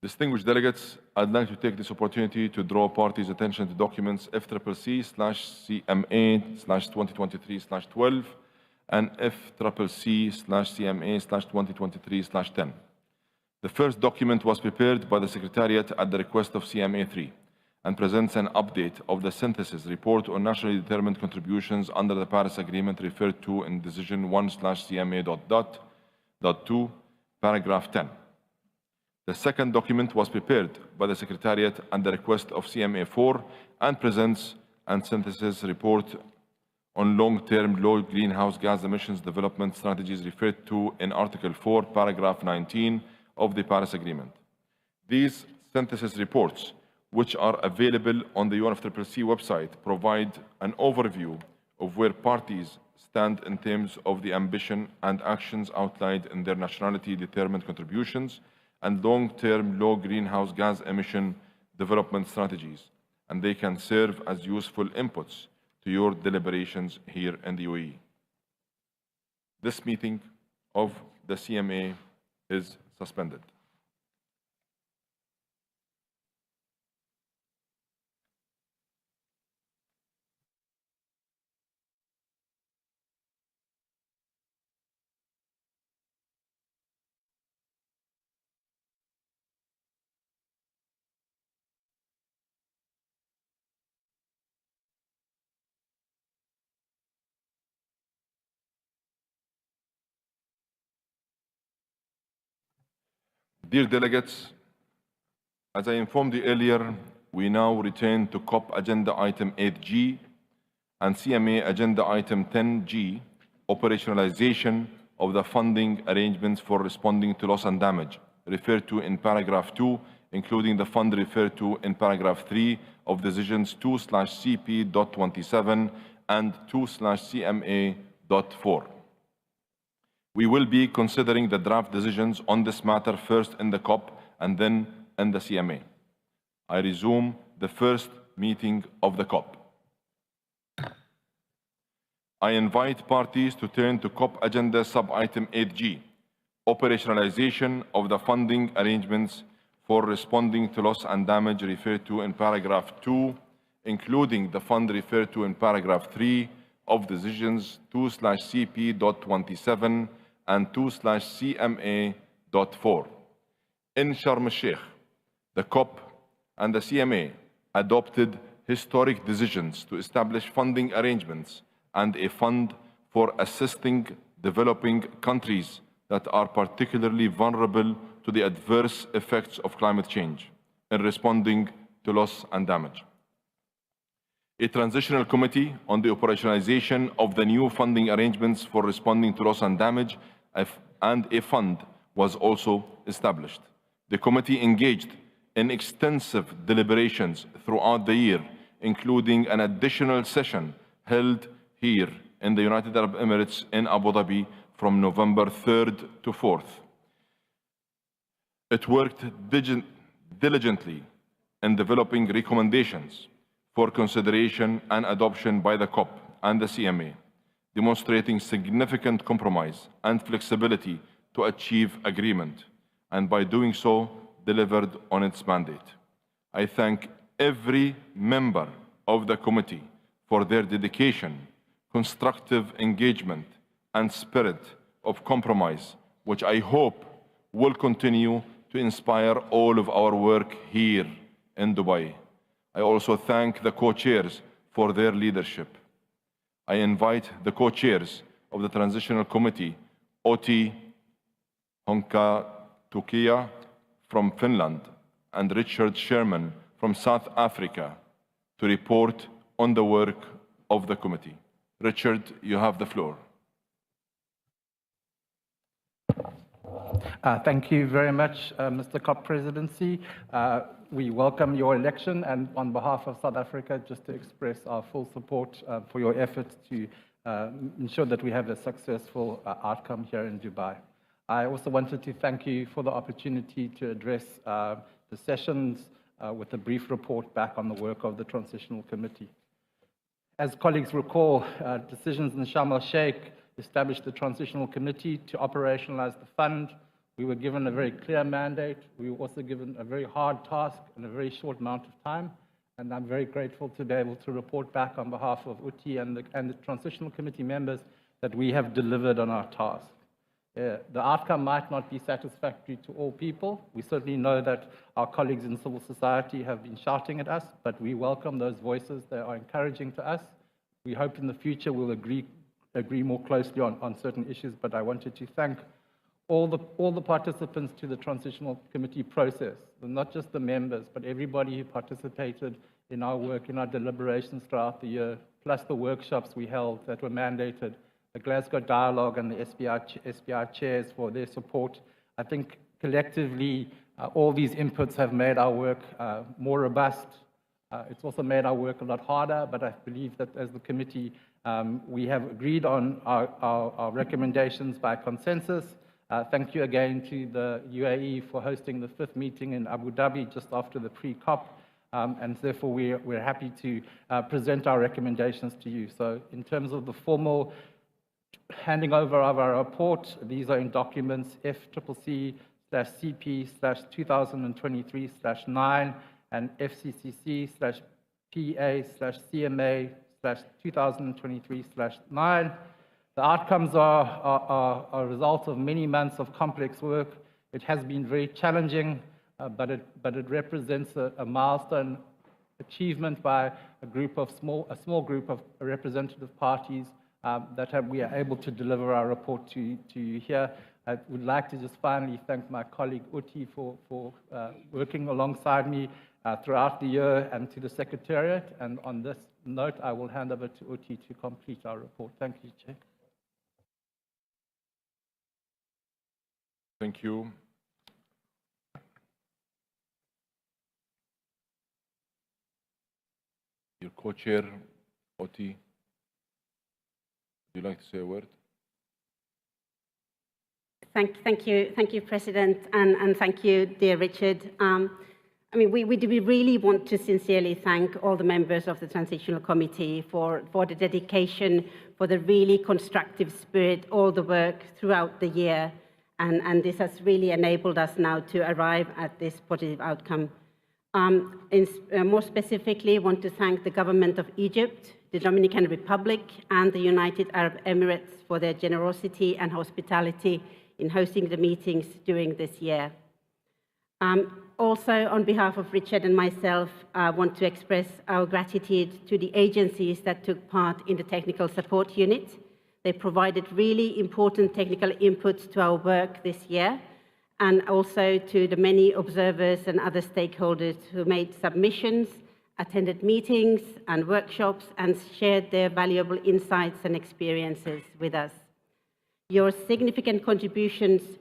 Distinguished delegates, I'd like to take this opportunity to draw parties' attention to documents FCCC/CMA/2023/12 and FCCC/CMA/2023/10. The first document was prepared by the Secretariat at the request of CMA3 and presents an update of the synthesis report on nationally determined contributions under the Paris Agreement referred to in Decision 1/CMA.2, paragraph 10. The second document was prepared by the Secretariat at the request of CMA4 and presents a synthesis report on long-term low greenhouse gas emissions development strategies referred to in Article 4, paragraph 19 of the Paris Agreement. These synthesis reports, which are available on the UNFCCC website, provide an overview of where parties stand in terms of the ambition and actions outlined in their nationally determined contributions and long-term low greenhouse gas emission development strategies, and they can serve as useful inputs to your deliberations here in the UAE. This meeting of the CMA is suspended. Dear delegates, as I informed you earlier, we now return to COP Agenda Item 8G and CMA Agenda Item 10G, operationalization of the funding arrangements for responding to loss and damage, referred to in paragraph 2, including the fund referred to in paragraph 3 of decisions 2/CP.27 and 2/CMA.4. We will be considering the draft decisions on this matter first in the COP and then in the CMA. I resume the first meeting of the COP. I invite parties to turn to COP Agenda Sub-Item 8G, operationalization of the funding arrangements for responding to loss and damage referred to in paragraph 2, including the fund referred to in paragraph 3 of decisions 2/CP.27 and 2/CMA.4. In Sharm el-Sheikh, the COP and the CMA adopted historic decisions to establish funding arrangements and a fund for assisting developing countries that are particularly vulnerable to the adverse effects of climate change in responding to loss and damage. A transitional committee on the operationalization of the new funding arrangements for responding to loss and damage and a fund was also established. The committee engaged in extensive deliberations throughout the year, including an additional session held here in the United Arab Emirates in Abu Dhabi from November 3rd to 4th. It worked diligently in developing recommendations for consideration and adoption by the COP and the CMA, demonstrating significant compromise and flexibility to achieve agreement, and by doing so, delivered on its mandate. I thank every member of the committee for their dedication, constructive engagement, and spirit of compromise, which I hope will continue to inspire all of our work here in Dubai. I also thank the co-chairs for their leadership. I invite the co-chairs of the Transitional Committee, Oti Honkatukia from Finland and Richard Sherman from South Africa, to report on the work of the committee. Richard, you have the floor. Thank you very much, Mr. COP Presidency. We welcome your election, and on behalf of South Africa, just to express our full support for your efforts to ensure that we have a successful outcome here in Dubai. I also wanted to thank you for the opportunity to address the sessions with a brief report back on the work of the Transitional Committee. As colleagues recall, decisions in Sharm el-Sheikh established the Transitional Committee to operationalize the fund. We were given a very clear mandate. We were also given a very hard task in a very short amount of time. And I'm very grateful to be able to report back on behalf of Uti and the Transitional Committee members that we have delivered on our task. The outcome might not be satisfactory to all people. We certainly know that our colleagues in civil society have been shouting at us, but we welcome those voices. They are encouraging to us. We hope in the future we'll agree more closely on certain issues, but I wanted to thank all the participants to the Transitional Committee process, not just the members, but everybody who participated in our work, in our deliberations throughout the year, plus the workshops we held that were mandated, the Glasgow Dialogue and the SBI chairs for their support. I think collectively, all these inputs have made our work more robust. It's also made our work a lot harder, but I believe that as the committee, we have agreed on our recommendations by consensus. Thank you again to the UAE for hosting the 5th meeting in Abu Dhabi just after the pre-COP. and therefore we're happy to present our recommendations to you. So in terms of the formal handing over of our report, these are in documents FCCC/2023/9 and FCCC/PA/CMA/2023/9. The outcomes are a result of many months of complex work. It has been very challenging, but it represents a milestone achievement by a small group of representative parties that we are able to deliver our report to you here. I would like to just finally thank my colleague Uti for working alongside me throughout the year, and to the Secretariat. And on this note, I will hand over to Uti to complete our report. Thank you, Chair. Thank you. Your co-chair, Oti, would you like to say a word? Thank you, President, and thank you, dear Richard. I mean, we really want to sincerely thank all the members of the Transitional Committee for the dedication, for the really constructive spirit, all the work throughout the year, and this has really enabled us now to arrive at this positive outcome. More specifically, I want to thank the government of Egypt, the Dominican Republic, and the United Arab Emirates for their generosity and hospitality in hosting the meetings during this year. Also, on behalf of Richard and myself, I want to express our gratitude to the agencies that took part in the Technical Support Unit. They provided really important technical input to our work this year, and also to the many observers and other stakeholders who made submissions, attended meetings and workshops, and shared their valuable insights and experiences with us. Your significant contributions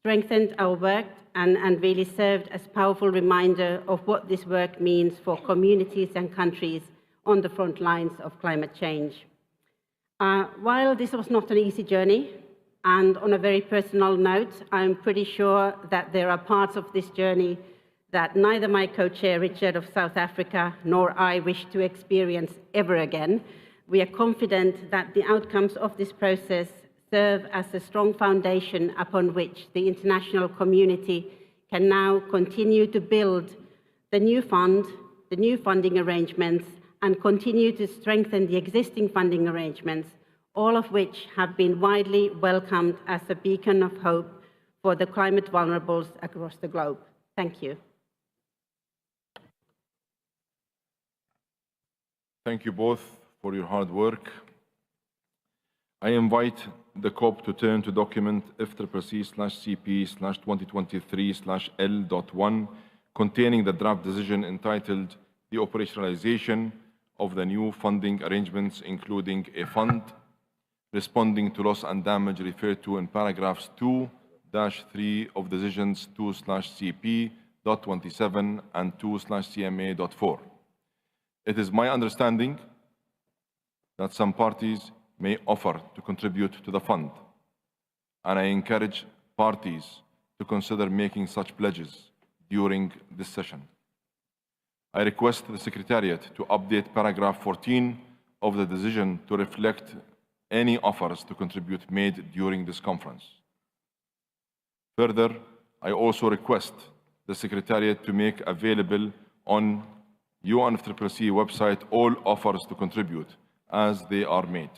strengthened our work and really served as a powerful reminder of what this work means for communities and countries on the front lines of climate change. While this was not an easy journey, and on a very personal note, I'm pretty sure that there are parts of this journey that neither my co-chair Richard of South Africa nor I wish to experience ever again, we are confident that the outcomes of this process serve as a strong foundation upon which the international community can now continue to build the new fund, the new funding arrangements, and continue to strengthen the existing funding arrangements, all of which have been widely welcomed as a beacon of hope for the climate vulnerables across the globe. Thank you. Thank you both for your hard work. I invite the COP to turn to document FCCC/CP/2023/L.1 containing the draft decision entitled The Operationalization of the New Funding Arrangements, including a fund responding to loss and damage referred to in paragraphs 2-3 of decisions 2/CP.27 and 2/CMA.4. It is my understanding that some parties may offer to contribute to the fund, and I encourage parties to consider making such pledges during this session. I request the Secretariat to update paragraph 14 of the decision to reflect any offers to contribute made during this conference. Further, I also request the Secretariat to make available on UNFCCC website all offers to contribute as they are made.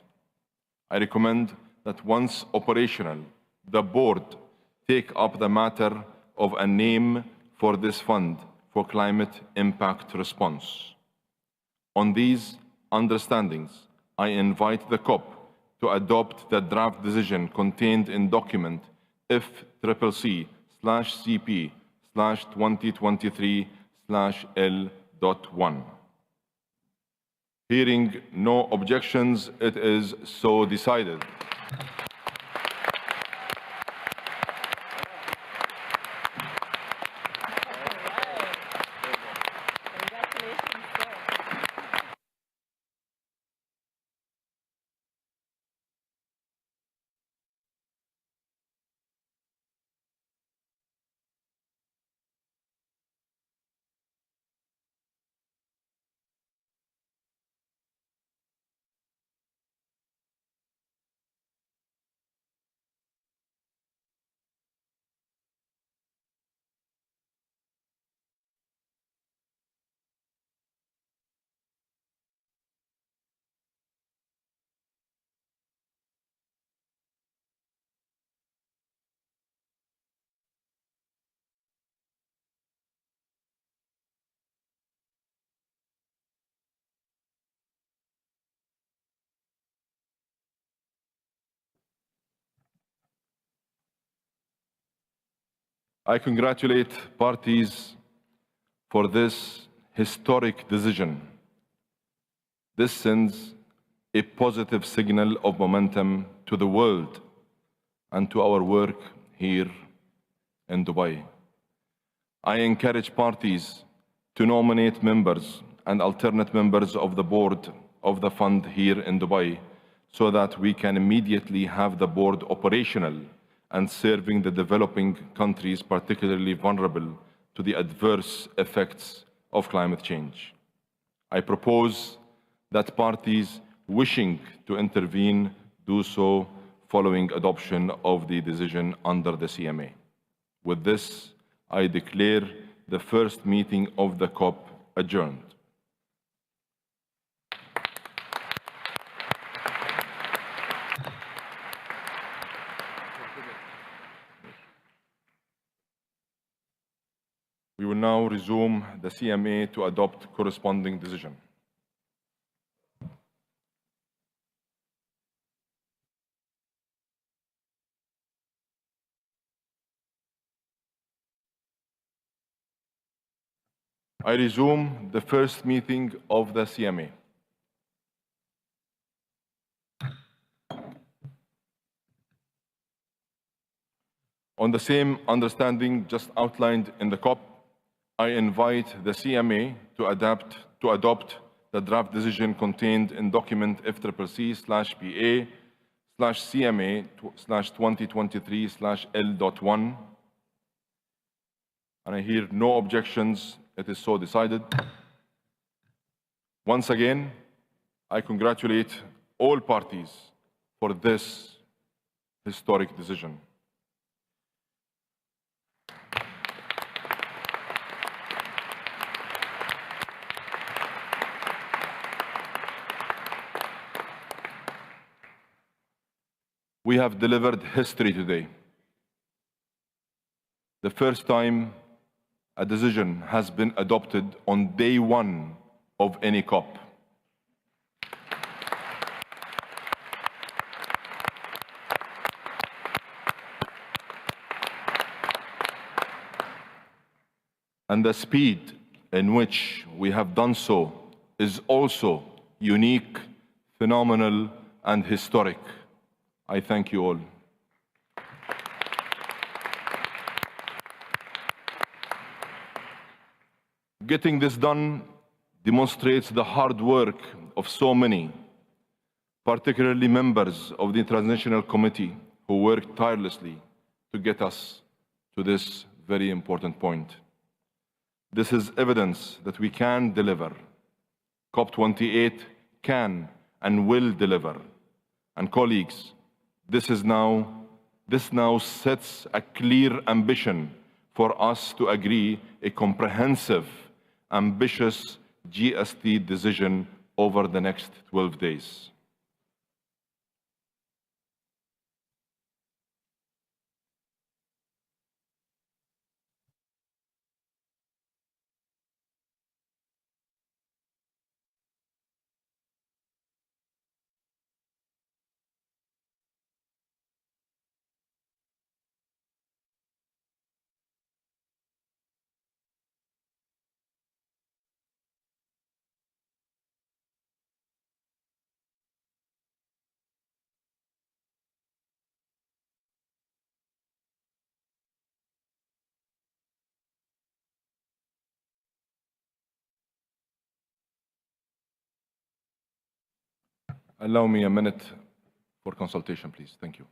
I recommend that once operational, the board take up the matter of a name for this fund for climate impact response. On these understandings, I invite the COP to adopt the draft decision contained in document FCCC/CP/2023/L.1. Hearing no objections, it is so decided. I congratulate parties for this historic decision. This sends a positive signal of momentum to the world and to our work here in Dubai. I encourage parties to nominate members and alternate members of the board of the fund here in Dubai so that we can immediately have the board operational and serving the developing countries particularly vulnerable to the adverse effects of climate change. I propose that parties wishing to intervene do so following adoption of the decision under the CMA. With this, I declare the first meeting of the COP adjourned. We will now resume the CMA to adopt corresponding decision. I resume the first meeting of the CMA. On the same understanding just outlined in the COP, I invite the CMA to adopt the draft decision contained in document FCCA/PA/CMA/2023/L.1. And I hear no objections. It is so decided. Once again, I congratulate all parties for this historic decision. We have delivered history today. The first time a decision has been adopted on day one of any COP. And the speed in which we have done so is also unique, phenomenal, and historic. I thank you all. Getting this done demonstrates the hard work of so many, particularly members of the International Committee who worked tirelessly to get us to this very important point. This is evidence that we can deliver. COP28 can and will deliver. And colleagues, this now sets a clear ambition for us to agree a comprehensive, ambitious GST decision over the next 12 days. Allow me a minute for consultation, please. Thank you.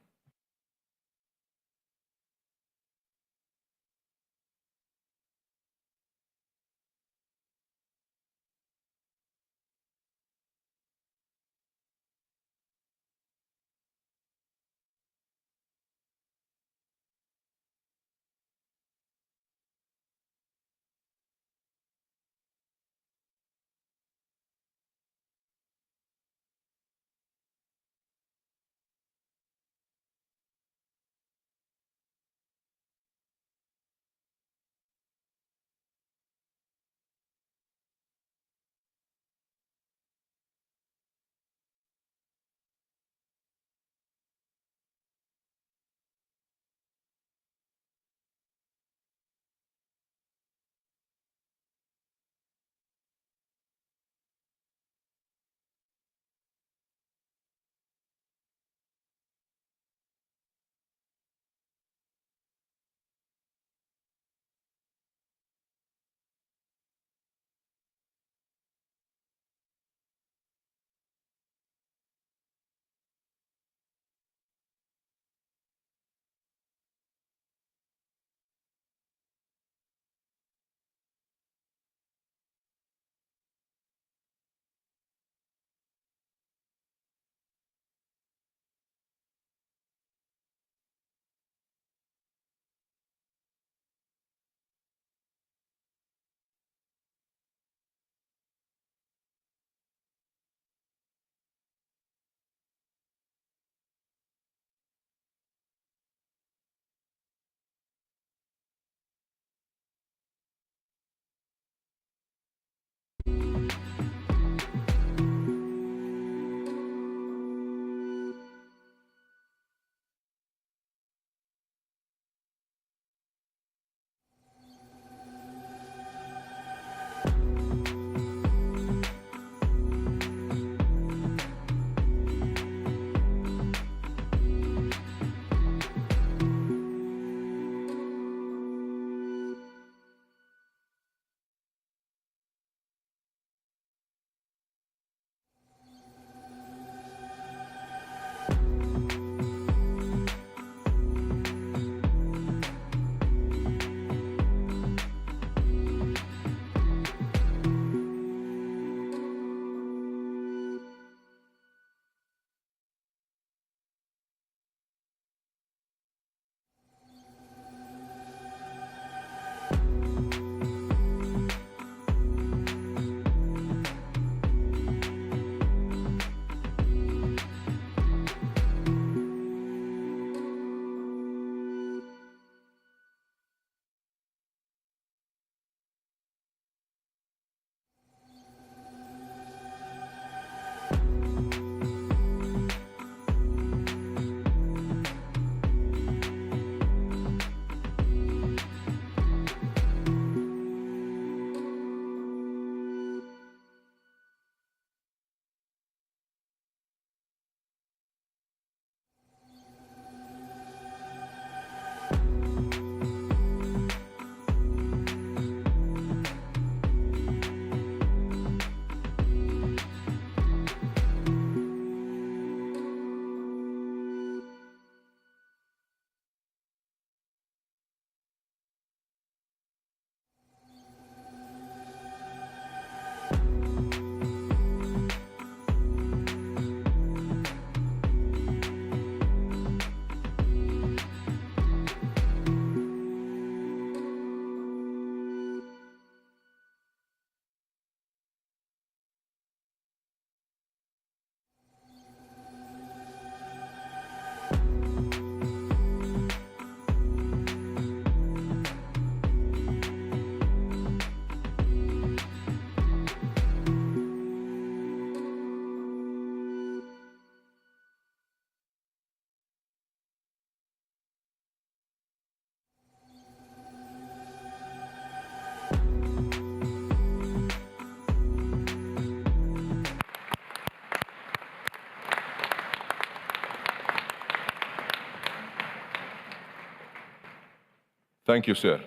Thank you, sir.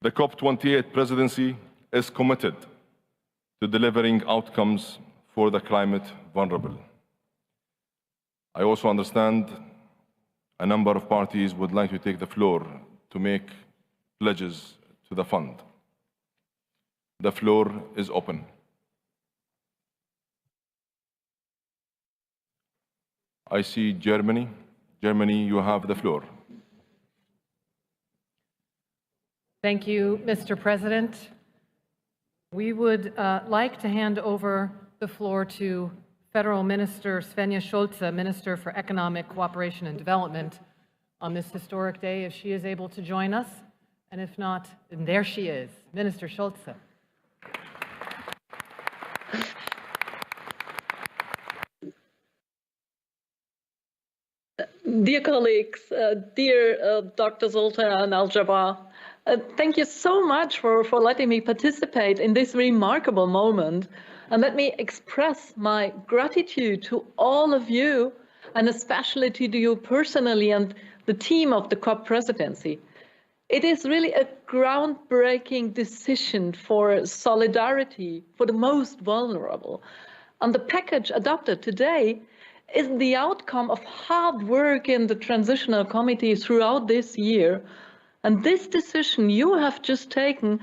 The COP28 presidency is committed to delivering outcomes for the climate vulnerable. I also understand a number of parties would like to take the floor to make pledges to the fund. The floor is open. I see Germany. Germany, you have the floor. Thank you, Mr. President. We would like to hand over the floor to Federal Minister Svenja Schulze, Minister for Economic Cooperation and Development, on this historic day, if she is able to join us. And if not, then there she is, Minister Schulze. Dear colleagues, dear Dr. Sultan Al-Jaber, thank you so much for letting me participate in this remarkable moment. And let me express my gratitude to all of you, and especially to you personally and the team of the COP presidency. It is really a groundbreaking decision for solidarity for the most vulnerable. And the package adopted today is the outcome of hard work in the transitional committee throughout this year. And this decision you have just taken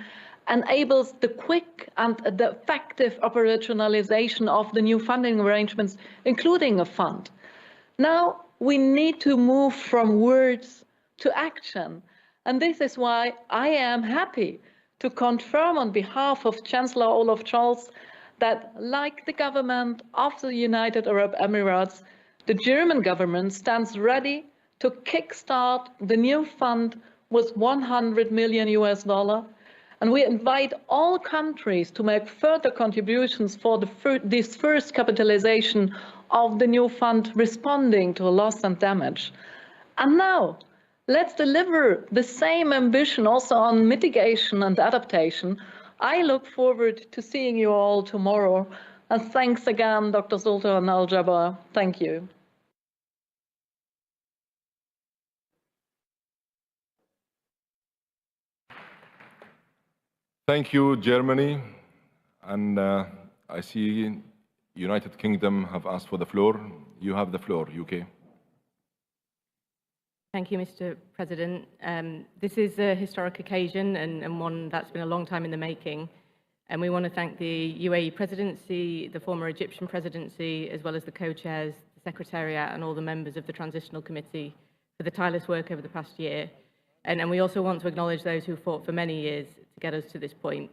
enables the quick and the effective operationalization of the new funding arrangements, including a fund. Now we need to move from words to action. And this is why I am happy to confirm on behalf of Chancellor Olaf Scholz that, like the government of the United Arab Emirates, the German government stands ready to kickstart the new fund with $100 million US. And we invite all countries to make further contributions for this first capitalization of the new fund responding to loss and damage. And now, let's deliver the same ambition also on mitigation and adaptation. I look forward to seeing you all tomorrow. And thanks again, Dr. Sultan Al-Jaber. Thank you. Thank you, Germany. And I see United Kingdom have asked for the floor. You have the floor, UK. Thank you, Mr. President. This is a historic occasion and one that's been a long time in the making. And we want to thank the UAE presidency, the former Egyptian presidency, as well as the co-chairs, the Secretariat, and all the members of the Transitional Committee for the tireless work over the past year. And we also want to acknowledge those who fought for many years to get us to this point.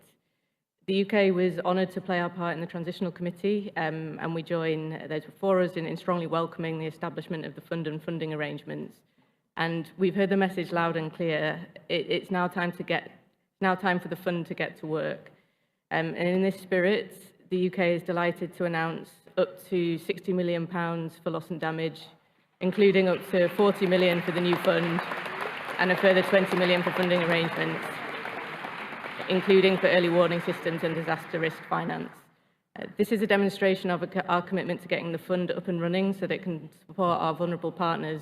The UK was honoured to play our part in the Transitional Committee, and we join those before us in strongly welcoming the establishment of the fund and funding arrangements. And we've heard the message loud and clear. It's now time for the fund to get to work. And in this spirit, the UK is delighted to announce up to £60 million for loss and damage, including up to £40 million for the new fund, and a further £20 million for funding arrangements, including for early warning systems and disaster risk finance. This is a demonstration of our commitment to getting the fund up and running so that it can support our vulnerable partners.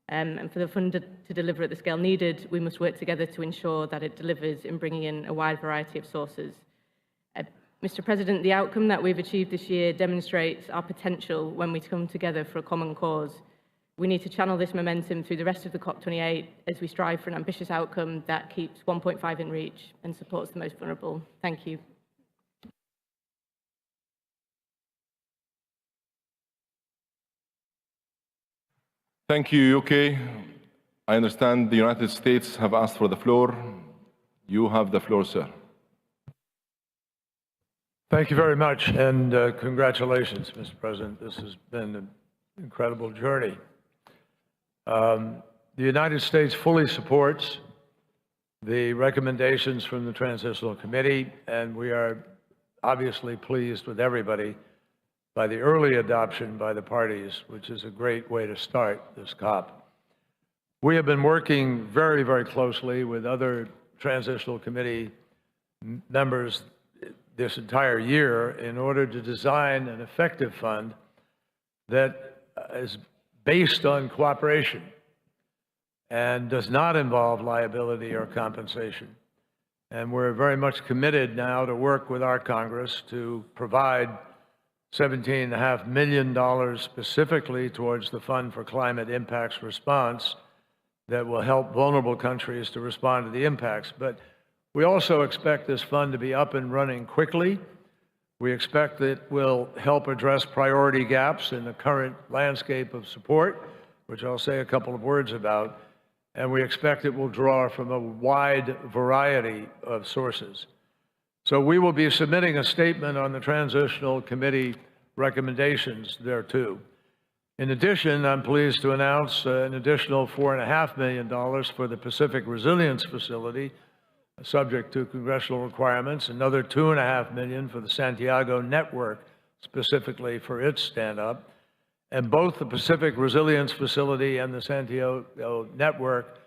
And for the fund to deliver at the scale needed, we must work together to ensure that it delivers in bringing in a wide variety of sources. Mr. President, the outcome that we've achieved this year demonstrates our potential when we come together for a common cause. We need to channel this momentum through the rest of the COP28 as we strive for an ambitious outcome that keeps 1.5 in reach and supports the most vulnerable. Thank you. Thank you, UK. I understand the United States have asked for the floor. You have the floor, sir. Thank you very much, and congratulations, Mr. President. This has been an incredible journey. The United States fully supports the recommendations from the Transitional Committee, and we are obviously pleased with everybody by the early adoption by the parties, which is a great way to start this COP. We have been working very, very closely with other Transitional Committee members this entire year in order to design an effective fund that is based on cooperation and does not involve liability or compensation. And we're very much committed now to work with our Congress to provide $17.5 million specifically towards the Fund for Climate Impacts Response that will help vulnerable countries to respond to the impacts. But we also expect this fund to be up and running quickly. We expect that it will help address priority gaps in the current landscape of support, which I'll say a couple of words about, and we expect it will draw from a wide variety of sources. So we will be submitting a statement on the Transitional Committee recommendations there too. In addition, I'm pleased to announce an additional $4.5 million for the Pacific Resilience Facility, subject to congressional requirements, another $2.5 million for the Santiago Network, specifically for its stand-up. And both the Pacific Resilience Facility and the Santiago Network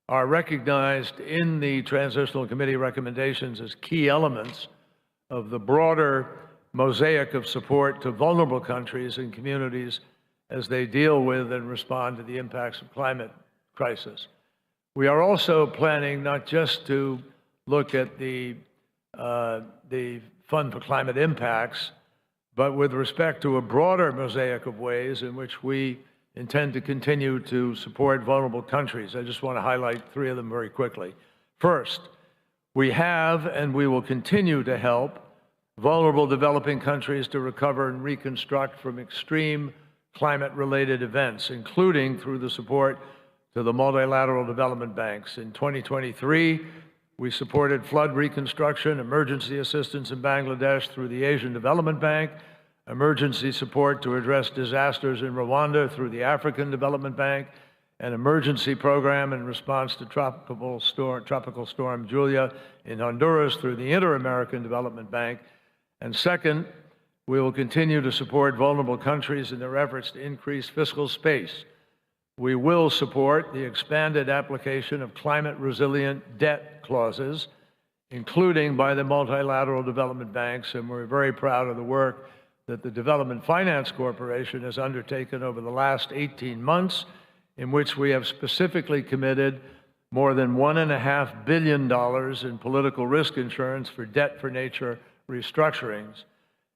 are recognized in the Transitional Committee recommendations as key elements of the broader mosaic of support to vulnerable countries and communities as they deal with and respond to the impacts of climate crisis. We are also planning not just to look at the Fund for Climate Impacts, but with respect to a broader mosaic of ways in which we intend to continue to support vulnerable countries. I just want to highlight three of them very quickly. First, we have and we will continue to help vulnerable developing countries to recover and reconstruct from extreme climate-related events, including through the support to the multilateral development banks. In 2023, we supported flood reconstruction, emergency assistance in Bangladesh through the Asian Development Bank, emergency support to address disasters in Rwanda through the African Development Bank, an emergency program in response to Tropical Storm Julia in Honduras through the Inter-American Development Bank. And second, we will continue to support vulnerable countries in their efforts to increase fiscal space. We will support the expanded application of climate-resilient debt clauses, including by the multilateral development banks, and we're very proud of the work that the Development Finance Corporation has undertaken over the last 18 months, in which we have specifically committed more than $1.5 billion in political risk insurance for debt-for-nature restructurings.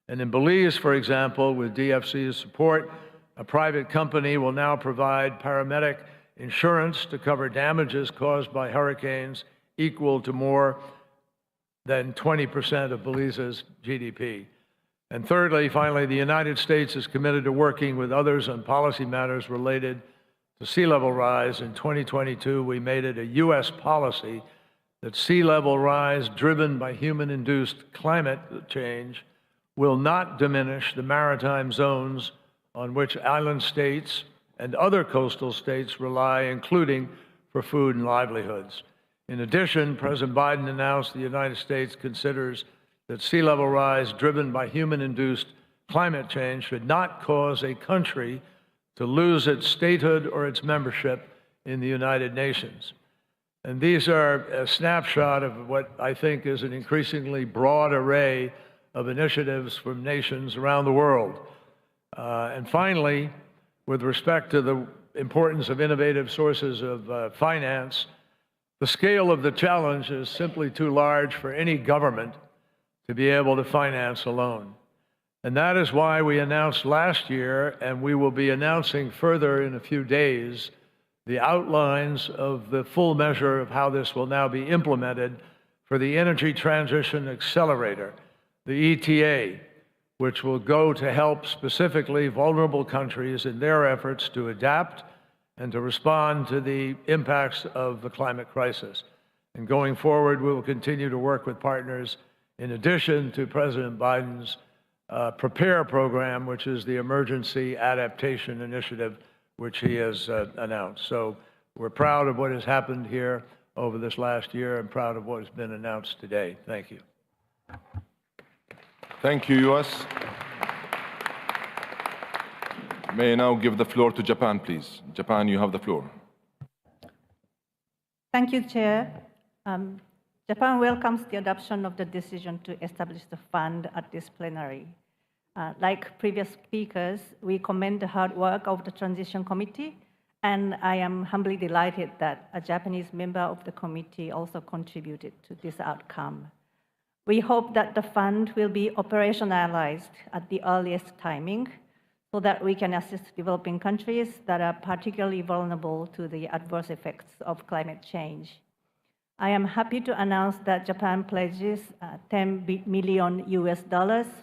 And in Belize, for example, with DFC's support, a private company will now provide paramedic insurance to cover damages caused by hurricanes equal to more than 20% of Belize's GDP. And thirdly, finally, the United States is committed to working with others on policy matters related to sea level rise. In 2022, we made it a U.S. policy that sea level rise driven by human-induced climate change will not diminish the maritime zones on which island states and other coastal states rely, including for food and livelihoods. In addition, President Biden announced the United States considers that sea level rise driven by human-induced climate change should not cause a country to lose its statehood or its membership in the United Nations. And these are a snapshot of what I think is an increasingly broad array of initiatives from nations around the world. And finally, with respect to the importance of innovative sources of finance, the scale of the challenge is simply too large for any government to be able to finance alone. And that is why we announced last year, and we will be announcing further in a few days, the outlines of the full measure of how this will now be implemented for the Energy Transition Accelerator, the ETA, which will go to help specifically vulnerable countries in their efforts to adapt and to respond to the impacts of the climate crisis. And going forward, we will continue to work with partners in addition to President Biden's PREPARE program, which is the Emergency Adaptation Initiative, which he has announced. So we're proud of what has happened here over this last year and proud of what has been announced today. Thank you. Thank you, U.S. May I now give the floor to Japan, please. Japan, you have the floor. Thank you, Chair. Japan welcomes the adoption of the decision to establish the fund at this plenary. Like previous speakers, we commend the hard work of the Transition Committee And I am humbly delighted that a Japanese member of the committee also contributed to this outcome. We hope that the fund will be operationalized at the earliest timing so that we can assist developing countries that are particularly vulnerable to the adverse effects of climate change. I am happy to announce that Japan pledges $10 million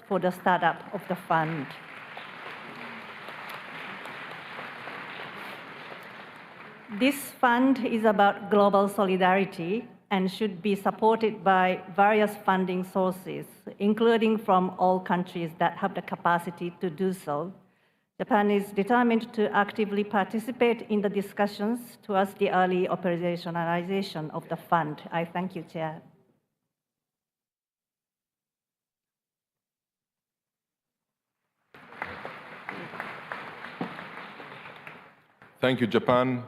for the startup of the fund. This fund is about global solidarity and should be supported by various funding sources, including from all countries that have the capacity to do so. Japan is determined to actively participate in the discussions towards the early operationalization of the fund. I thank you, Chair. Thank you, Japan.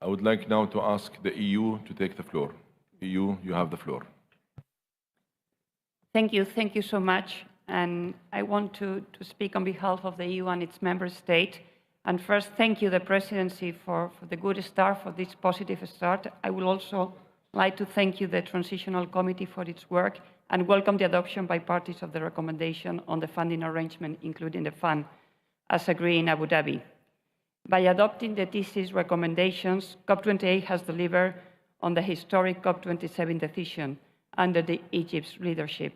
I would like now to ask the EU to take the floor. EU, you have the floor. Thank you so much. And I want to speak on behalf of the EU and its member state. And first, thank you, the Presidency, for the good start, for this positive start. I would also like to thank you, the Transitional Committee, for its work, and welcome the adoption by parties of the recommendation on the funding arrangement, including the fund, as agreed in Abu Dhabi. By adopting the TC's recommendations, COP28 has delivered on the historic COP27 decision under Egypt's leadership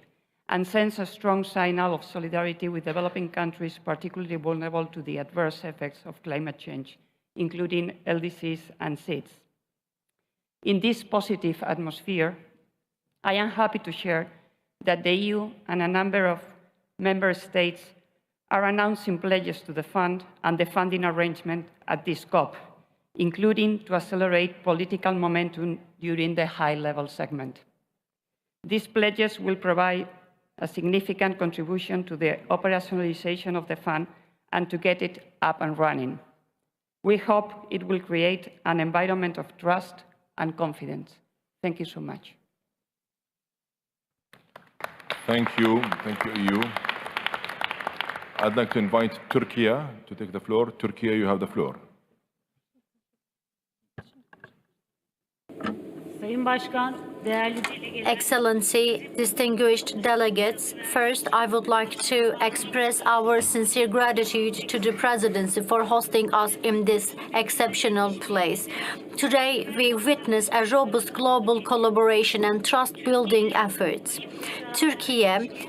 and sends a strong signal of solidarity with developing countries particularly vulnerable to the adverse effects of climate change, including LDCs and SIDS. In this positive atmosphere, I am happy to share that the EU and a number of member states are announcing pledges to the fund and the funding arrangement at this COP, including to accelerate political momentum during the high-level segment. These pledges will provide a significant contribution to the operationalization of the fund and to get it up and running. We hope it will create an environment of trust and confidence. Thank you so much. Thank you, EU. I'd like to invite Turkey to take the floor. Turkey, you have the floor. Sayın Başkan, Excellency, distinguished delegates, first I would like to express our sincere gratitude to the Presidency for hosting us in this exceptional place. Today, we witness a robust global collaboration and trust-building efforts. Turkey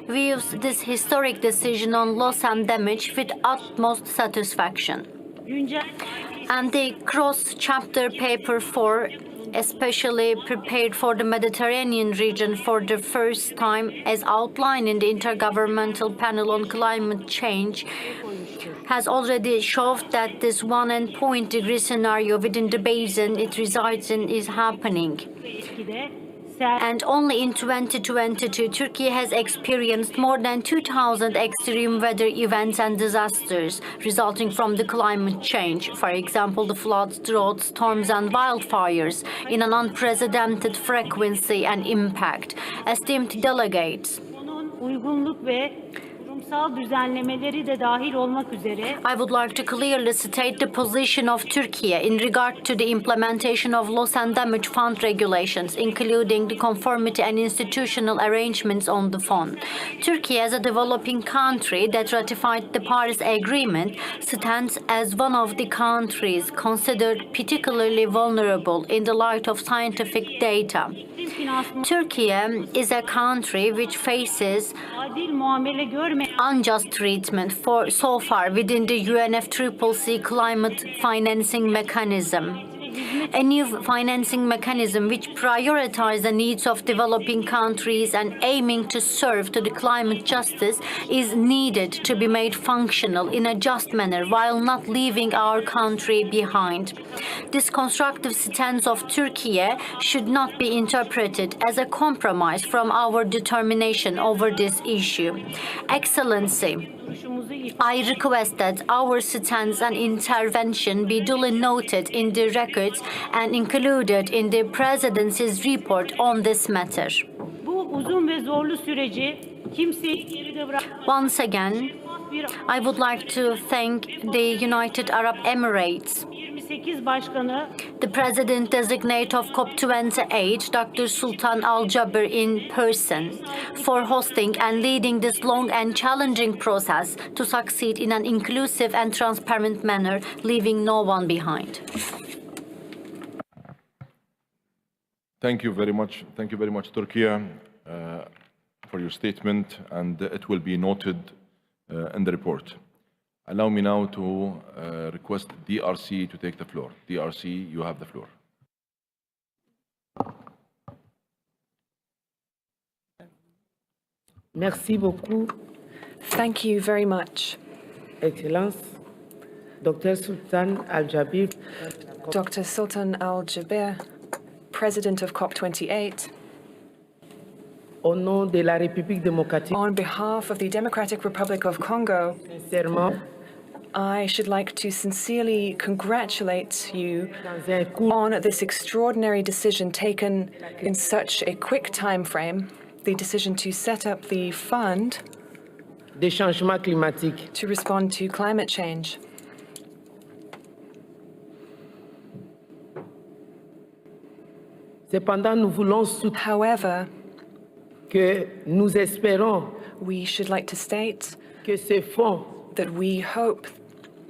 views this historic decision on loss and damage with utmost satisfaction. And the cross-chapter paper 4 especially prepared for the Mediterranean region for the first time, as outlined in the Intergovernmental Panel on Climate Change, has already shown that this 1.5 degree scenario within the basin it resides in is happening. And only in 2022, Turkey has experienced more than 2,000 extreme weather events and disasters resulting from the climate change. For example, the floods, droughts, storms, and wildfires in an unprecedented frequency and impact. Esteemed delegates, I would like to clearly state the position of Turkey in regard to the implementation of loss and damage fund regulations, including the conformity and institutional arrangements on the fund. Turkey, as a developing country that ratified the Paris Agreement, stands as one of the countries considered particularly vulnerable in the light of scientific data. Turkey is a country which faces unjust treatment so far within the UNFCCC climate financing mechanism. A new financing mechanism which prioritizes the needs of developing countries and aiming to serve to the climate justice is needed to be made functional in a just manner while not leaving our country behind. This constructive stance of Turkey should not be interpreted as a compromise from our determination over this issue. Excellency, I request that our stance and intervention be duly noted in the records and included in the Presidency's report on this matter. Once again, I would like to thank the United Arab Emirates, the President-designate of COP28, Dr. Sultan Al-Jaber in person, for hosting and leading this long and challenging process to succeed in an inclusive and transparent manner, leaving no one behind. Thank you very much. Thank you very much, Turkey, for your statement, and it will be noted in the report. Allow me now to request DRC to take the floor. DRC, you have the floor. Merci beaucoup. Thank you very much. Excellence, Dr. Sultan Al-Jaber. Dr. Sultan Al-Jaber, President of COP28. Au nom de la République démocratique. On behalf of the Democratic Republic of Congo, Sincèrement, I should like to sincerely congratulate you on this extraordinary decision taken in such a quick time frame, the decision to set up the fund des changements climatiques. to respond to climate change. Cependant, nous voulons soutenir However, que nous espérons we should like to state que ce fonds that we hope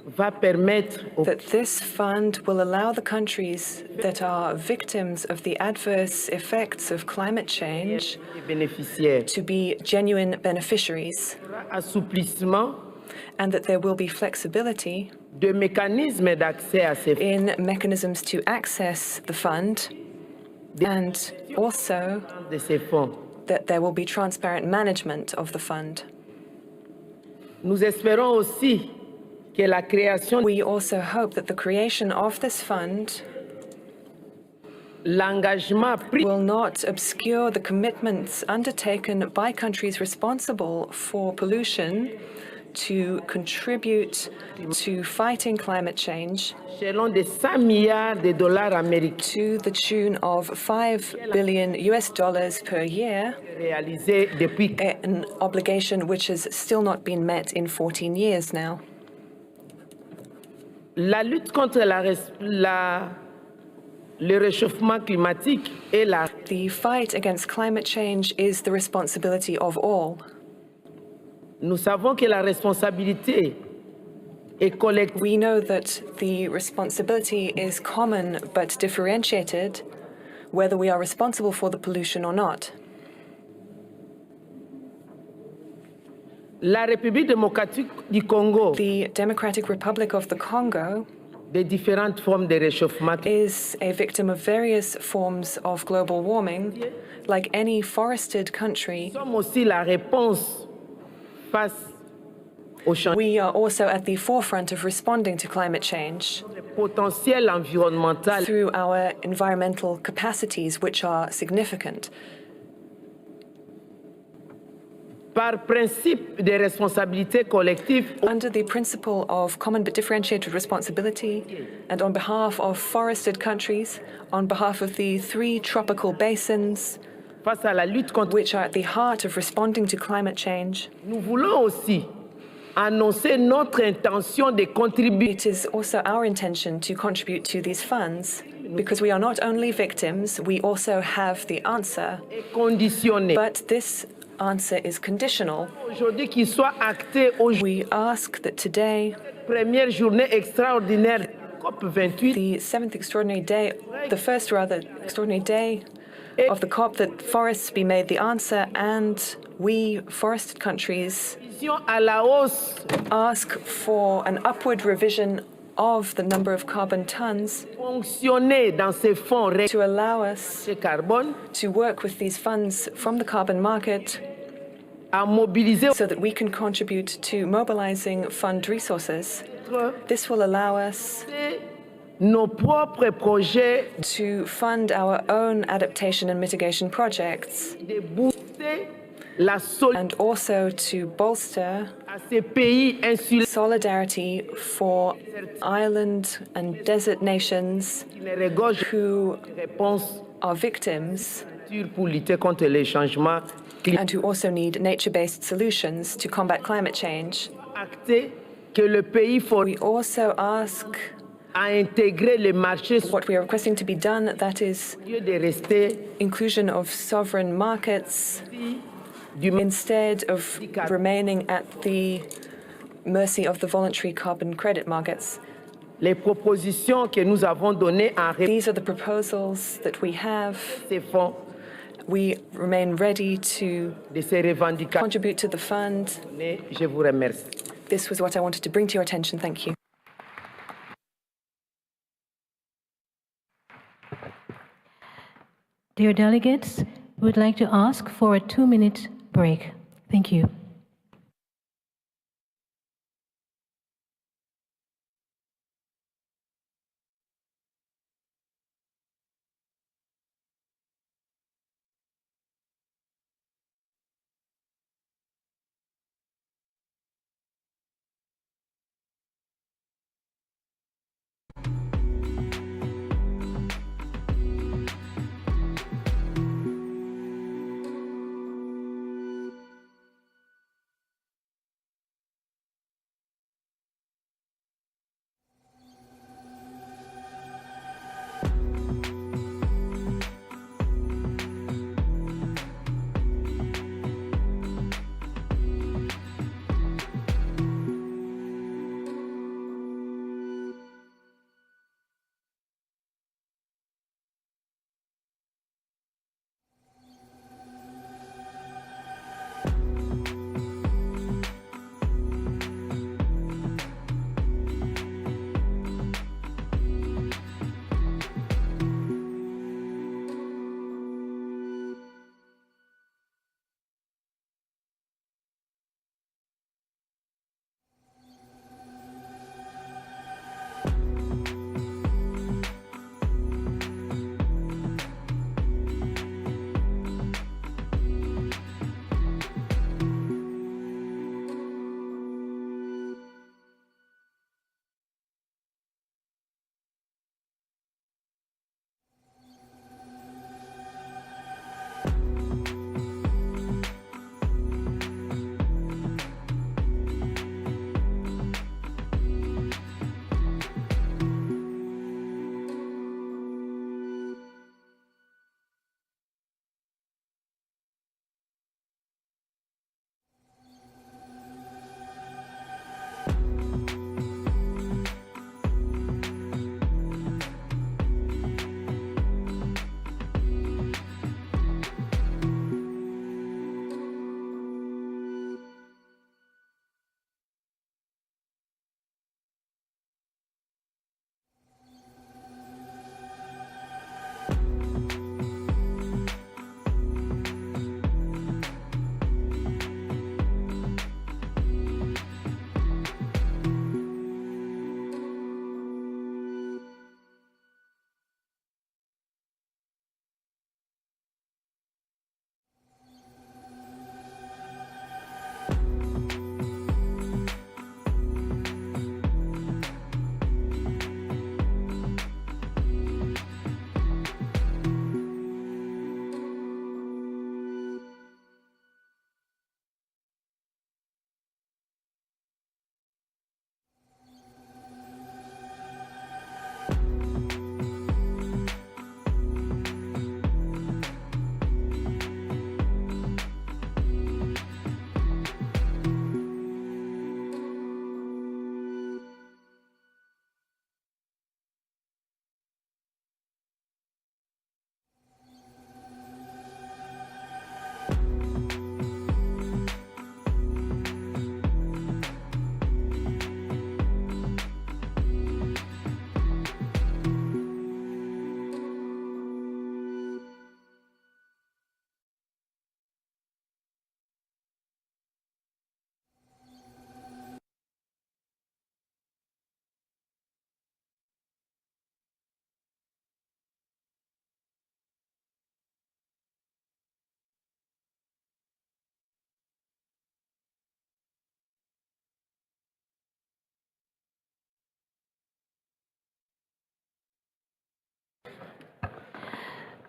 va permettre aux that this fund will allow the countries that are victims of the adverse effects of climate change bénéficiaires to be genuine beneficiaries, assouplissement and that there will be flexibility de mécanismes d'accès à ces fonds. in mechanisms to access the fund, and also De ces fonds. that there will be transparent management of the fund. Nous espérons aussi que la création, We also hope that the creation of this fund l'engagement pris will not obscure the commitments undertaken by countries responsible for pollution to contribute to fighting climate change selon des 100 milliards de dollars américains to the tune of $5 billion per year, réalisés depuis. an obligation which has still not been met in 14 years now. La lutte contre le réchauffement climatique est la. The fight against climate change is the responsibility of all. Nous savons que la responsabilité est collective. We know that the responsibility is common but differentiated, whether we are responsible for the pollution or not. La République démocratique du Congo, The Democratic Republic of the Congo, des différentes formes de réchauffement, is a victim of various forms of global warming. Like any forested country, sommes aussi la réponse face au changement. we are also at the forefront of responding to climate change Potentiel environnemental through our environmental capacities, which are significant. par principe de responsabilité collective. Under the principle of common but differentiated responsibility, and on behalf of forested countries, on behalf of the 3 tropical basins, Face à la lutte contre, which are at the heart of responding to climate change, nous voulons aussi annoncer notre intention de contribuer. it is also our intention to contribute to these funds, because we are not only victims, we also have the answer. Conditionné. But this answer is conditional. Aujourd'hui, qu'il soit acté We ask that today, première journée extraordinaire COP28, the 7th extraordinary day, the first rather extraordinary day of the COP, that forests be made the answer, and we, forested countries, à la hausse ask for an upward revision of the number of carbon tons fonctionner dans ces fonds to allow us carbone to work with these funds from the carbon market à mobiliser so that we can contribute to mobilizing fund resources. This will allow us nos propres projets to fund our own adaptation and mitigation projects, de booster la and also to bolster à ces pays insulaires solidarity for island and desert nations qui ne regorgent who réponse are victims pour lutter contre les changements and who also need nature-based solutions to combat climate change. acté que le pays We also ask à intégrer les marchés what we are requesting to be done, that is inclusion of sovereign markets instead of remaining at the mercy of the voluntary carbon credit markets. Les propositions que nous avons données en These are the proposals that we have. We remain ready to contribute to the fund. Je vous remercie. This was what I wanted to bring to your attention. Thank you. Dear delegates, we would like to ask for a 2-minute break. Thank you.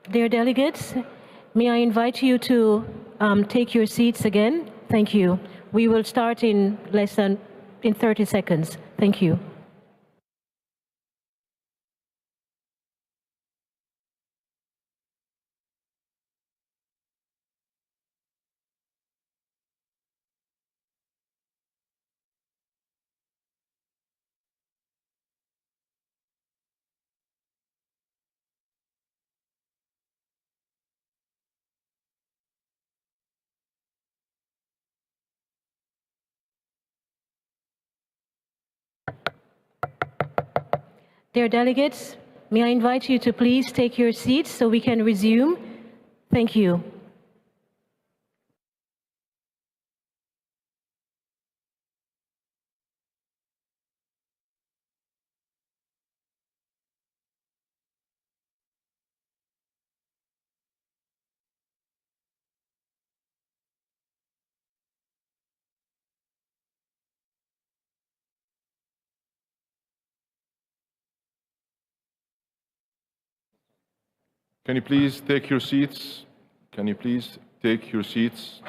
Dear delegates, may I invite you to take your seats again? Thank you. We will start in less than in 30 seconds. Thank you. Dear delegates, may I invite you to please take your seats so we can resume? Thank you. Can you please take your seats? Can you please take your seats?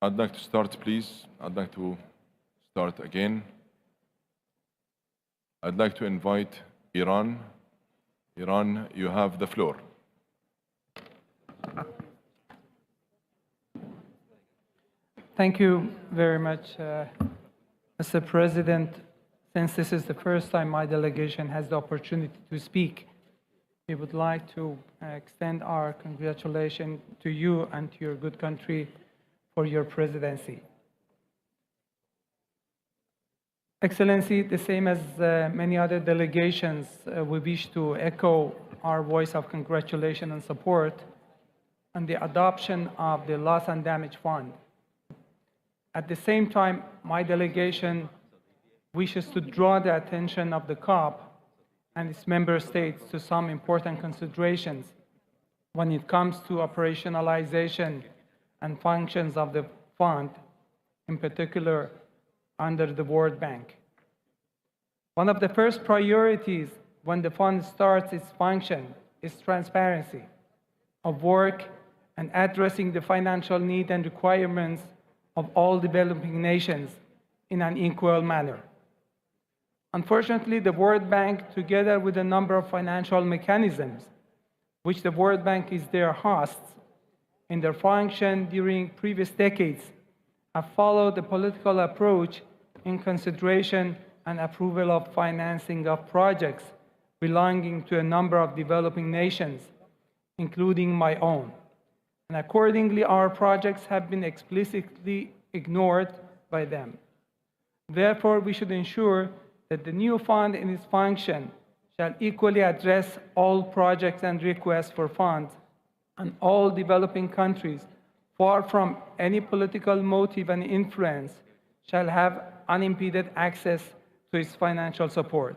I'd like to start, please. I'd like to start again. I'd like to invite Iran. Iran, you have the floor. Thank you very much, Mr. President. Since this is the first time my delegation has the opportunity to speak, we would like to extend our congratulations to you and to your good country for your presidency. Excellency, the same as many other delegations, we wish to echo our voice of congratulation and support on the adoption of the Loss and Damage Fund. At the same time, my delegation wishes to draw the attention of the COP and its member states to some important considerations when it comes to operationalization and functions of the fund, in particular under the World Bank. One of the first priorities when the fund starts its function is transparency of work and addressing the financial need and requirements of all developing nations in an equal manner. Unfortunately, the World Bank, together with a number of financial mechanisms, which the World Bank is their host, in their function during previous decades, have followed a political approach in consideration and approval of financing of projects belonging to a number of developing nations, including my own. And accordingly, our projects have been explicitly ignored by them. Therefore, we should ensure that the new fund in its function shall equally address all projects and requests for funds, and all developing countries, far from any political motive and influence, shall have unimpeded access to its financial support.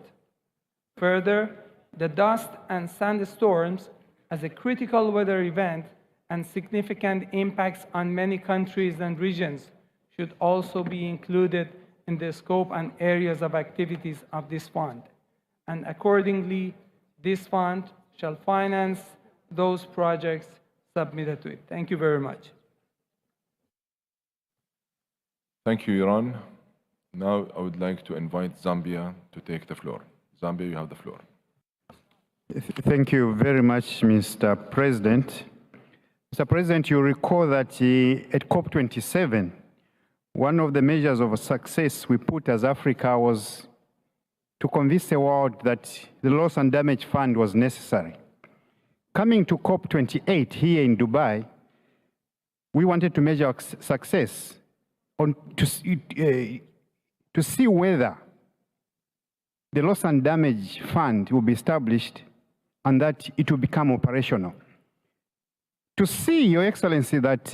Further, the dust and sandstorms as a critical weather event and significant impacts on many countries and regions should also be included in the scope and areas of activities of this fund. And accordingly, this fund shall finance those projects submitted to it. Thank you very much. Thank you, Iran. Now I would like to invite Zambia to take the floor. Zambia, you have the floor. Thank you very much, Mr. President. Mr. President, you recall that at COP27, one of the measures of success we put as Africa was to convince the world that the Loss and Damage Fund was necessary. Coming to COP28 here in Dubai, we wanted to measure success to see whether the Loss and Damage Fund will be established and that it will become operational. To see, Your Excellency, that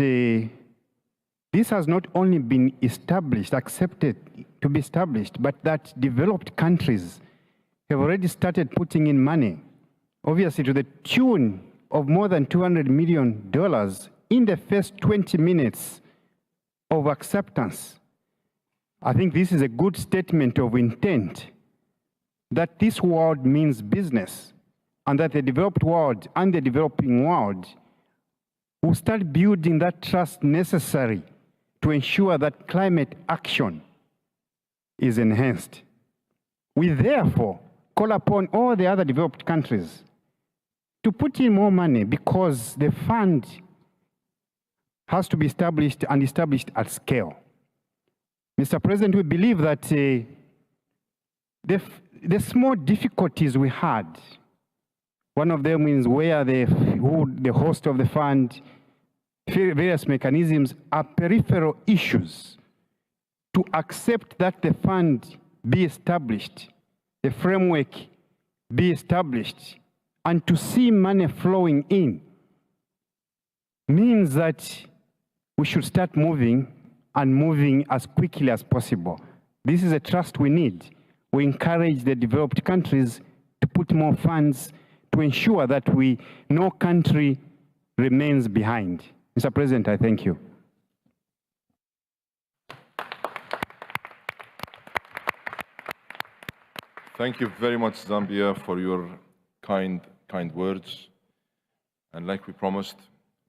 this has not only been established, accepted to be established, but that developed countries have already started putting in money, obviously to the tune of more than $200 million in the first 20 minutes of acceptance. I think this is a good statement of intent that this world means business, and that the developed world and the developing world will start building that trust necessary to ensure that climate action is enhanced. We therefore call upon all the other developed countries to put in more money, because the fund has to be established and established at scale. Mr. President, we believe that the small difficulties we had, one of them is where the host of the fund, various mechanisms, are peripheral issues. To accept that the fund be established, the framework be established, and to see money flowing in means that we should start moving, and moving as quickly as possible. This is a trust we need. We encourage the developed countries to put more funds to ensure that no country remains behind. Mr. President, I thank you. Thank you very much, Zambia, for your kind words. And like we promised,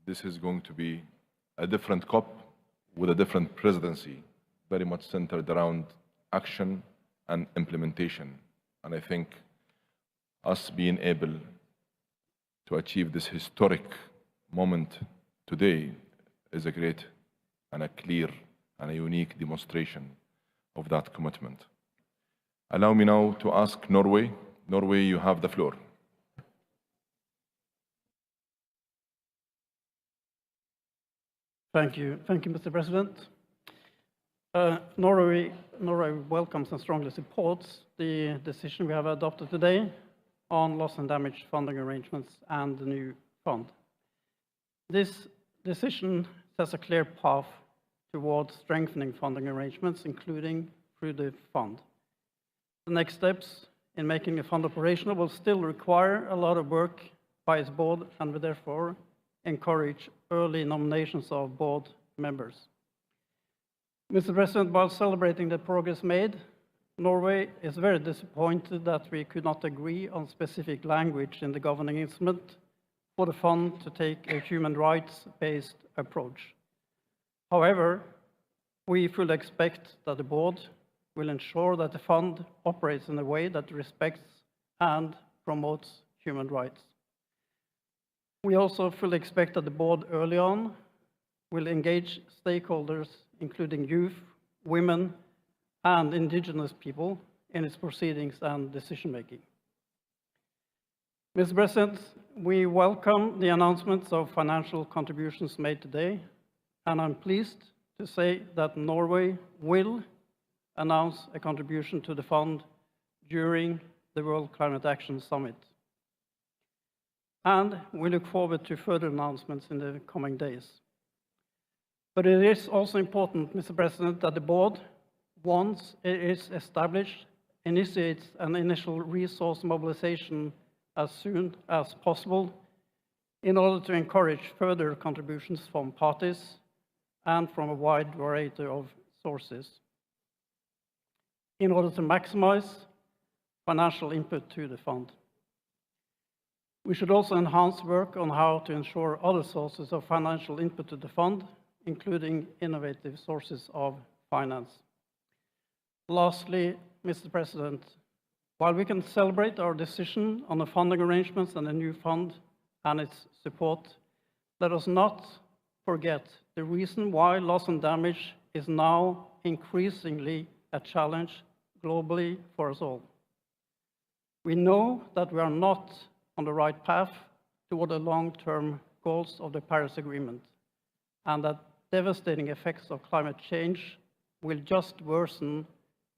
this is going to be a different COP with a different presidency, very much centered around action and implementation. And I think us being able to achieve this historic moment today is a great and a clear and a unique demonstration of that commitment. Allow me now to ask Norway. Norway, you have the floor. Thank you, Mr. President. Norway welcomes and strongly supports the decision we have adopted today on loss and damage funding arrangements and the new fund. This decision sets a clear path towards strengthening funding arrangements, including through the fund. The next steps in making the fund operational will still require a lot of work by its board, and will therefore encourage early nominations of board members. Mr. President, while celebrating the progress made, Norway is very disappointed that we could not agree on specific language in the governing instrument for the fund to take a human rights-based approach. However, we fully expect that the board will ensure that the fund operates in a way that respects and promotes human rights. We also fully expect that the board early on will engage stakeholders, including youth, women, and indigenous people in its proceedings and decision-making. Mr. President, we welcome the announcements of financial contributions made today, and I'm pleased to say that Norway will announce a contribution to the fund during the World Climate Action Summit. And we look forward to further announcements in the coming days. But it is also important, Mr. President, that the board, once it is established, initiates an initial resource mobilization as soon as possible in order to encourage further contributions from parties and from a wide variety of sources, in order to maximize financial input to the fund. We should also enhance work on how to ensure other sources of financial input to the fund, including innovative sources of finance. Lastly, Mr. President, while we can celebrate our decision on the funding arrangements and the new fund and its support, let us not forget the reason why loss and damage is now increasingly a challenge globally for us all. We know that we are not on the right path toward the long-term goals of the Paris Agreement, and that devastating effects of climate change will just worsen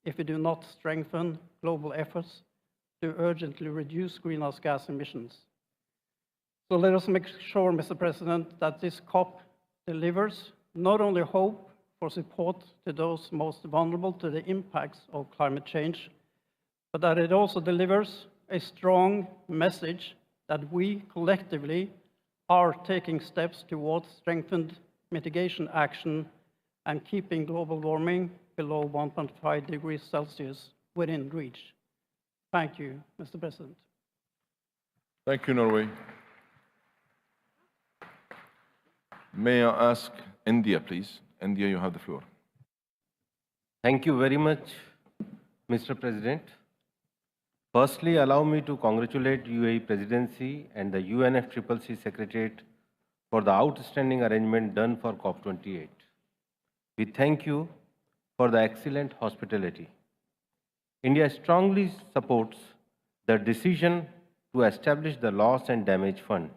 if we do not strengthen global efforts to urgently reduce greenhouse gas emissions. So let us make sure, Mr. President, that this COP delivers not only hope for support to those most vulnerable to the impacts of climate change, but that it also delivers a strong message that we collectively are taking steps towards strengthened mitigation action and keeping global warming below 1.5 degrees Celsius within reach. Thank you, Mr. President. Thank you, Norway. May I ask India, please? India, you have the floor. Thank you very much, Mr. President. Firstly, allow me to congratulate UAE Presidency and the UNFCCC Secretariat for the outstanding arrangement done for COP28. We thank you for the excellent hospitality. India strongly supports the decision to establish the Loss and Damage Fund.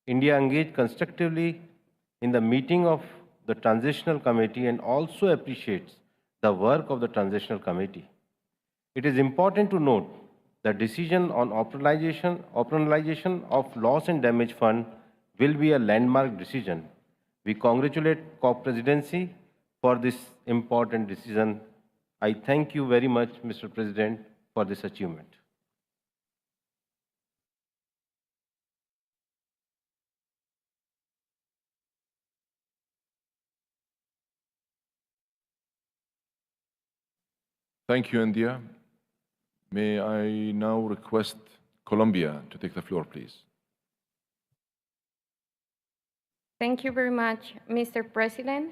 India engaged constructively in the meeting of the Transitional Committee and also appreciates the work of the Transitional Committee. It is important to note the decision on operationalization of Loss and Damage Fund will be a landmark decision. We congratulate COP Presidency for this important decision. I thank you very much, Mr. President, for this achievement. Thank you, India. May I now request Colombia to take the floor, please? Thank you very much, Mr. President.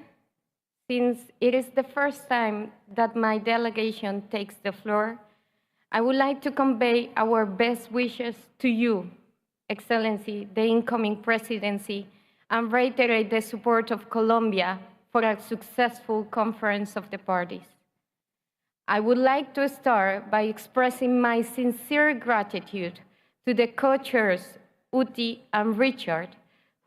since it is the first time that my delegation takes the floor, I would like to convey our best wishes to you, Excellency, the incoming presidency, and reiterate the support of Colombia for a successful conference of the parties. I would like to start by expressing my sincere gratitude to the co-chairs, Uti and Richard,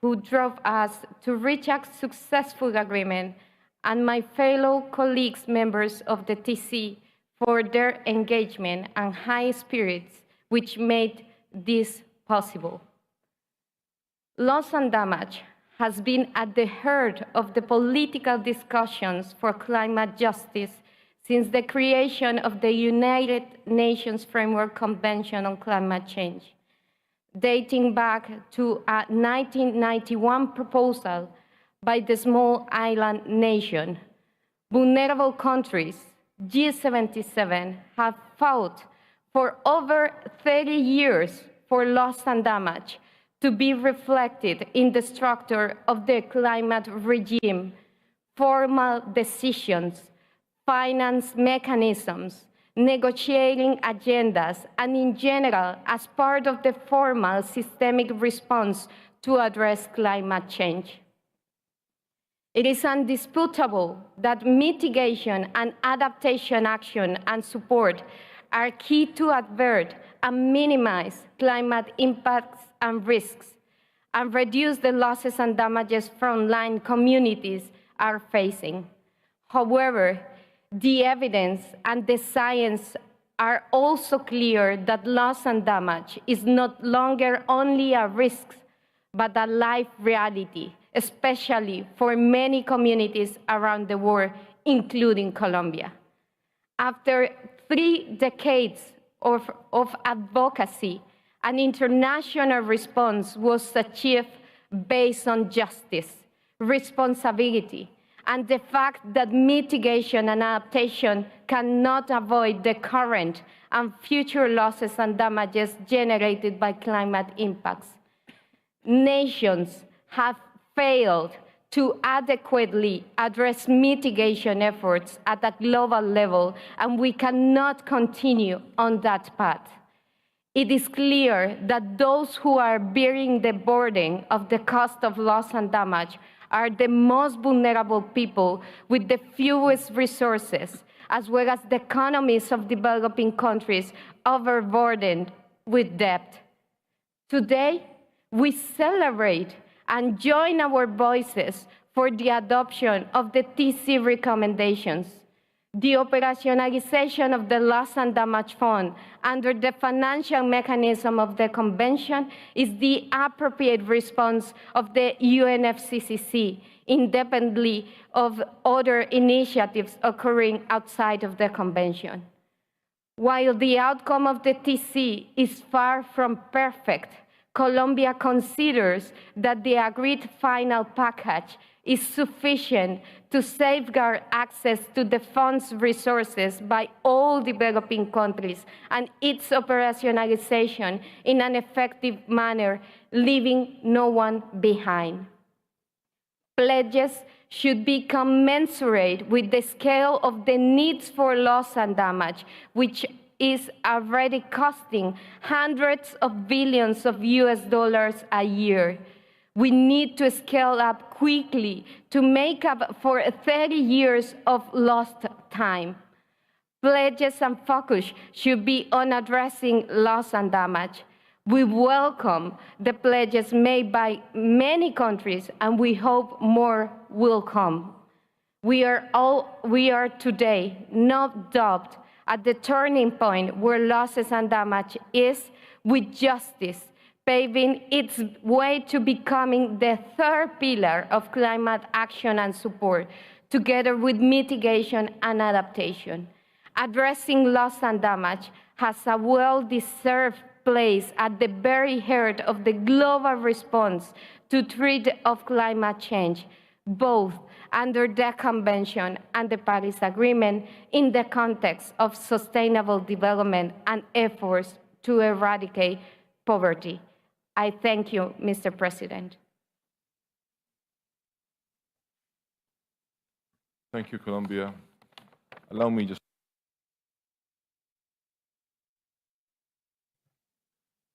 who drove us to reach a successful agreement, and my fellow colleagues, members of the TC, for their engagement and high spirits, which made this possible. Loss and damage has been at the heart of the political discussions for climate justice since the creation of the United Nations Framework Convention on Climate Change, dating back to a 1991 proposal by the small island nation. Vulnerable countries, G77, have fought for over 30 years for loss and damage to be reflected in the structure of the climate regime, formal decisions, finance mechanisms, negotiating agendas, and in general, as part of the formal systemic response to address climate change. It is undisputable that mitigation and adaptation action and support are key to avert and minimize climate impacts and risks, and reduce the losses and damages frontline communities are facing. However, the evidence and the science are also clear that loss and damage is no longer only a risk, but a life reality, especially for many communities around the world, including Colombia. After 3 decades of advocacy, an international response was achieved based on justice, responsibility, and the fact that mitigation and adaptation cannot avoid the current and future losses and damages generated by climate impacts. Nations have failed to adequately address mitigation efforts at a global level, and we cannot continue on that path. It is clear that those who are bearing the burden of the cost of loss and damage are the most vulnerable people with the fewest resources, as well as the economies of developing countries overburdened with debt. Today, we celebrate and join our voices for the adoption of the TC recommendations. The operationalization of the Loss and Damage Fund under the financial mechanism of the Convention is the appropriate response of the UNFCCC, independently of other initiatives occurring outside of the Convention. While the outcome of the TC is far from perfect, Colombia considers that the agreed final package is sufficient to safeguard access to the fund's resources by all developing countries and its operationalization in an effective manner, leaving no one behind. Pledges should be commensurate with the scale of the needs for loss and damage, which is already costing hundreds of billions of US dollars a year. We need to scale up quickly to make up for 30 years of lost time. Pledges and focus should be on addressing loss and damage. We welcome the pledges made by many countries, and we hope more will come. We are today, no doubt, at the turning point where losses and damage is, with justice paving its way to becoming the third pillar of climate action and support, together with mitigation and adaptation. Addressing loss and damage has a well-deserved place at the very heart of the global response to threat of climate change, both under the Convention and the Paris Agreement in the context of sustainable development and efforts to eradicate poverty. I thank you, Mr. President. Thank you, Colombia. Allow me just...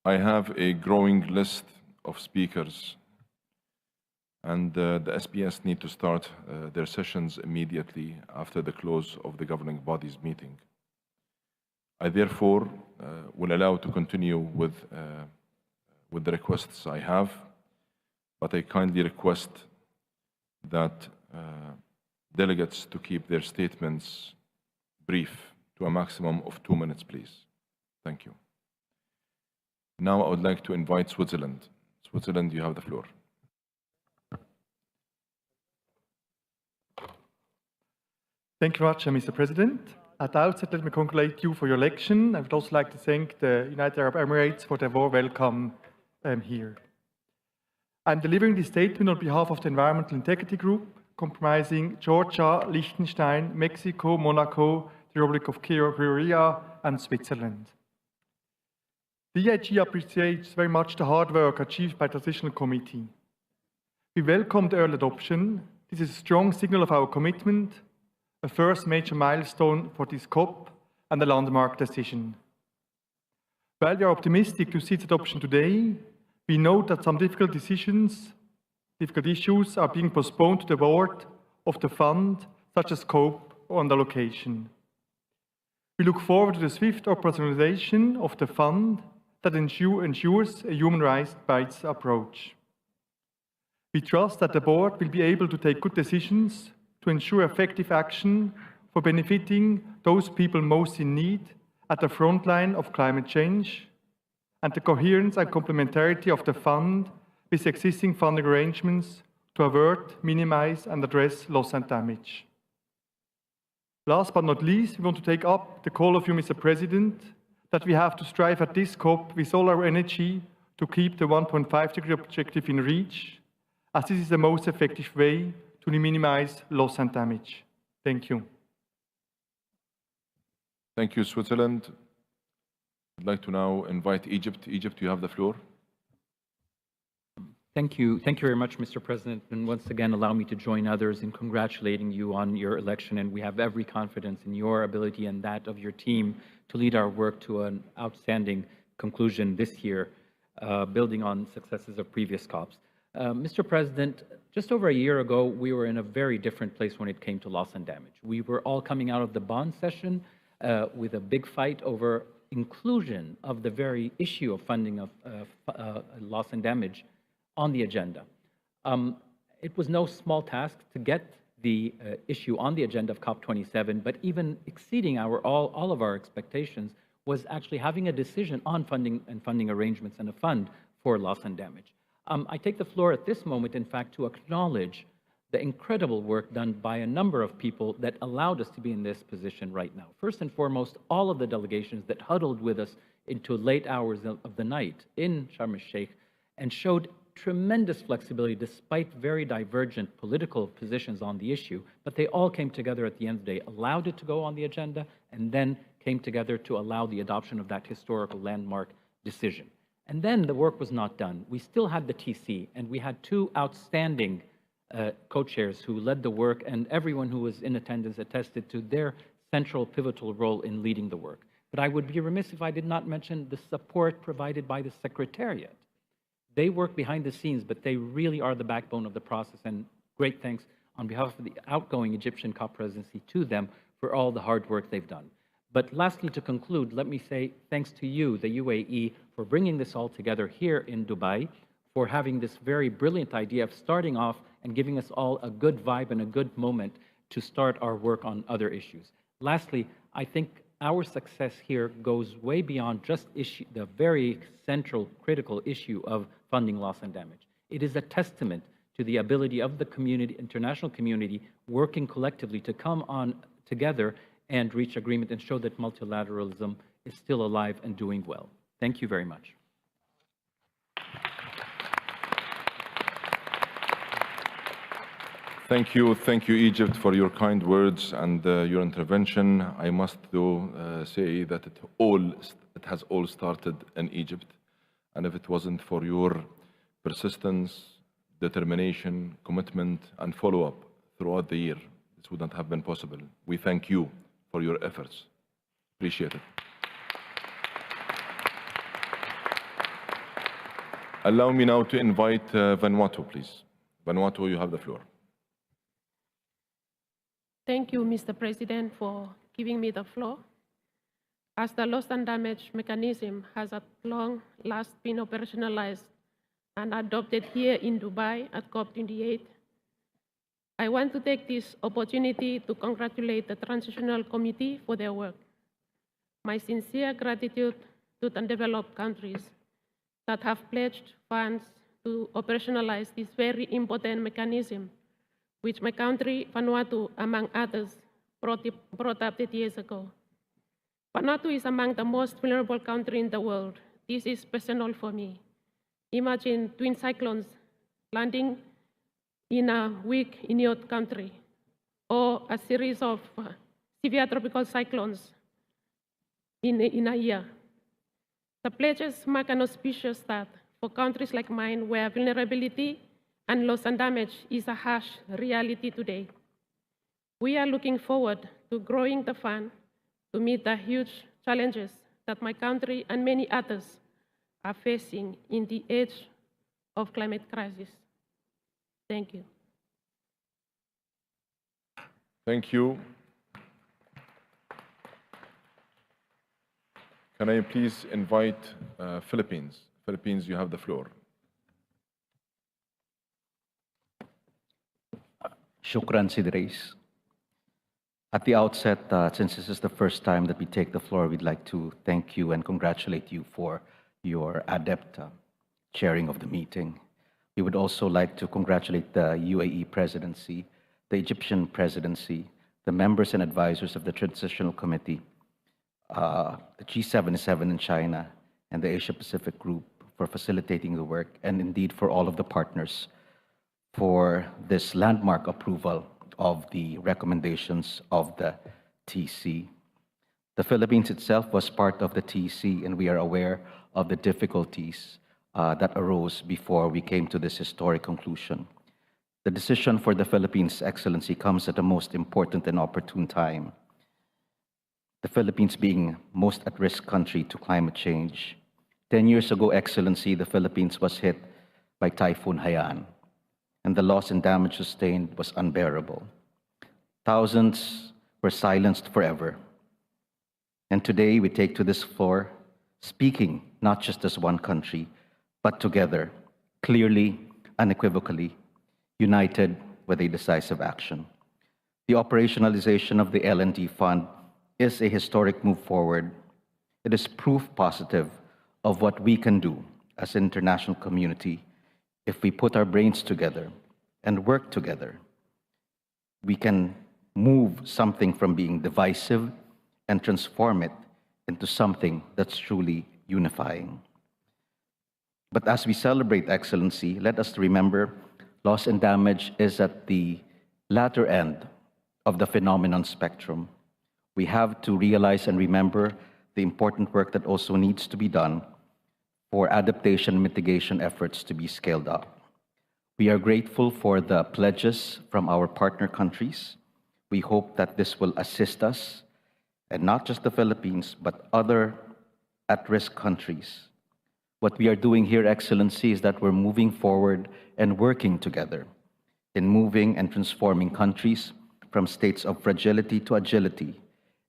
I have a growing list of speakers, and the SPS need to start their sessions immediately after the close of the governing body's meeting. I therefore will allow to continue with the requests I have, but I kindly request that delegates to keep their statements brief to a maximum of 2 minutes, please. Thank you. Now I would like to invite Switzerland. Switzerland, you have the floor. Thank you very much, Mr. President. At the outset, let me congratulate you for your election. I would also like to thank the United Arab Emirates for their warm welcome here. I'm delivering this statement on behalf of the Environmental Integrity Group, comprising Georgia, Liechtenstein, Mexico, Monaco, the Republic of Korea, and Switzerland. The EIG appreciates very much the hard work achieved by the Transitional Committee. We welcome the early adoption. This is a strong signal of our commitment, a first major milestone for this COP, and a landmark decision. While we are optimistic to see its adoption today, we note that some difficult issues are being postponed to the board of the fund, such as scope or allocation. We look forward to the swift operationalization of the fund that ensures a human rights approach. We trust that the board will be able to take good decisions to ensure effective action for benefiting those people most in need at the front line of climate change, and the coherence and complementarity of the fund with existing funding arrangements to avert, minimize, and address loss and damage. Last but not least, we want to take up the call of you, Mr. President, that we have to strive at this COP with all our energy to keep the 1.5-degree objective in reach, as this is the most effective way to minimize loss and damage. Thank you. Thank you, Switzerland. I'd like to now invite Egypt. Egypt, you have the floor. Thank you. Thank you very much, Mr. President. And once again, allow me to join others in congratulating you on your election. And we have every confidence in your ability and that of your team to lead our work to an outstanding conclusion this year, building on successes of previous COPs. Mr. President, just over a year ago, we were in a very different place when it came to loss and damage. We were all coming out of the Bonn session with a big fight over inclusion of the very issue of funding of loss and damage on the agenda. It was no small task to get the issue on the agenda of COP27, but even exceeding all of our expectations was actually having a decision on funding and funding arrangements and a fund for loss and damage. I take the floor at this moment, in fact, to acknowledge the incredible work done by a number of people that allowed us to be in this position right now. First and foremost, all of the delegations that huddled with us into late hours of the night in Sharm el-Sheikh and showed tremendous flexibility despite very divergent political positions on the issue, but they all came together at the end of the day, allowed it to go on the agenda, and then came together to allow the adoption of that historical landmark decision. And then the work was not done. We still had the TC, and we had two outstanding co-chairs who led the work, and everyone who was in attendance attested to their central pivotal role in leading the work. But I would be remiss if I did not mention the support provided by the Secretariat. They work behind the scenes, but they really are the backbone of the process, and great thanks on behalf of the outgoing Egyptian COP presidency to them for all the hard work they've done. But lastly, to conclude, let me say thanks to you, the UAE, for bringing this all together here in Dubai, for having this very brilliant idea of starting off and giving us all a good vibe and a good moment to start our work on other issues. Lastly, I think our success here goes way beyond just the very central, critical issue of funding loss and damage. It is a testament to the ability of the community, international community, working collectively to come on together and reach agreement and show that multilateralism is still alive and doing well. Thank you very much. Thank you, Egypt, for your kind words and your intervention. I must say that it has all started in Egypt, and if it wasn't for your persistence, determination, commitment, and follow-up throughout the year, this wouldn't have been possible. We thank you for your efforts. Appreciate it. Allow me now to invite Vanuatu, please. Vanuatu, you have the floor. Thank you, Mr. President, for giving me the floor. As the loss and damage mechanism has at long last been operationalized and adopted here in Dubai at COP28, I want to take this opportunity to congratulate the Transitional Committee for their work. My sincere gratitude to the developed countries that have pledged funds to operationalize this very important mechanism, which my country, Vanuatu, among others, brought up 30 years ago. Vanuatu is among the most vulnerable countries in the world. This is personal for me. Imagine twin cyclones landing in a week in your country, or a series of severe tropical cyclones in a year. The pledges mark an auspicious start for countries like mine, where vulnerability and loss and damage is a harsh reality today. We are looking forward to growing the fund to meet the huge challenges that my country and many others are facing in the age of climate crisis. Thank you. Thank you. Can I please invite Philippines? Philippines, you have the floor. Shukran, Sid Reis. At the outset, since this is the first time that we take the floor, we'd like to thank you and congratulate you for your adept chairing of the meeting. We would also like to congratulate the UAE presidency, the Egyptian presidency, the members and advisors of the Transitional Committee, the G77 in China, and the Asia Pacific Group for facilitating the work, and indeed for all of the partners for this landmark approval of the recommendations of the TC. The Philippines itself was part of the TC, and we are aware of the difficulties that arose before we came to this historic conclusion. The decision for the Philippines, Excellency, comes at a most important and opportune time. The Philippines being most at-risk country to climate change. 10 years ago, Excellency, the Philippines was hit by Typhoon Haiyan, and the loss and damage sustained was unbearable. Thousands were silenced forever. And today we take to this floor, speaking not just as one country, but together, clearly, unequivocally, united with a decisive action. The operationalization of the L&D Fund is a historic move forward. It is proof positive of what we can do as an international community. If we put our brains together and work together, we can move something from being divisive and transform it into something that's truly unifying. But as we celebrate Excellency, let us remember loss and damage is at the latter end of the phenomenon spectrum. We have to realize and remember the important work that also needs to be done for adaptation and mitigation efforts to be scaled up. We are grateful for the pledges from our partner countries. We hope that this will assist us, and not just the Philippines, but other at-risk countries. What we are doing here, Excellency, is that we're moving forward and working together in moving and transforming countries from states of fragility to agility.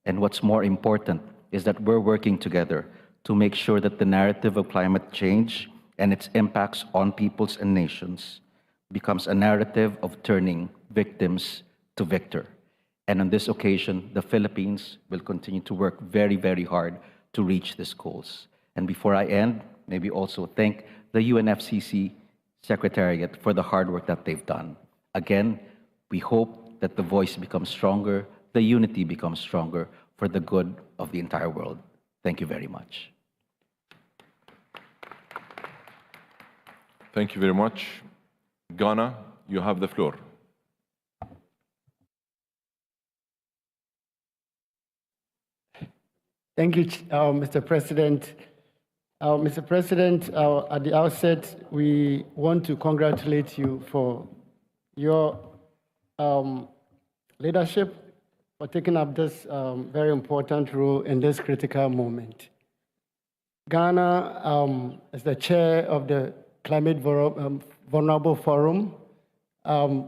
And what's more important is that we're working together to make sure that the narrative of climate change and its impacts on peoples and nations becomes a narrative of turning victims to victor. And on this occasion, the Philippines will continue to work very, very hard to reach these goals. And before I end, maybe also thank the UNFCCC Secretariat for the hard work that they've done. Again, we hope that the voice becomes stronger, the unity becomes stronger for the good of the entire world. Thank you very much. Thank you very much. Ghana, you have the floor. Thank you, Mr. President. Mr. President, at the outset, we want to congratulate you for your leadership, for taking up this very important role in this critical moment. Ghana, as the chair of the Climate Vulnerable Forum,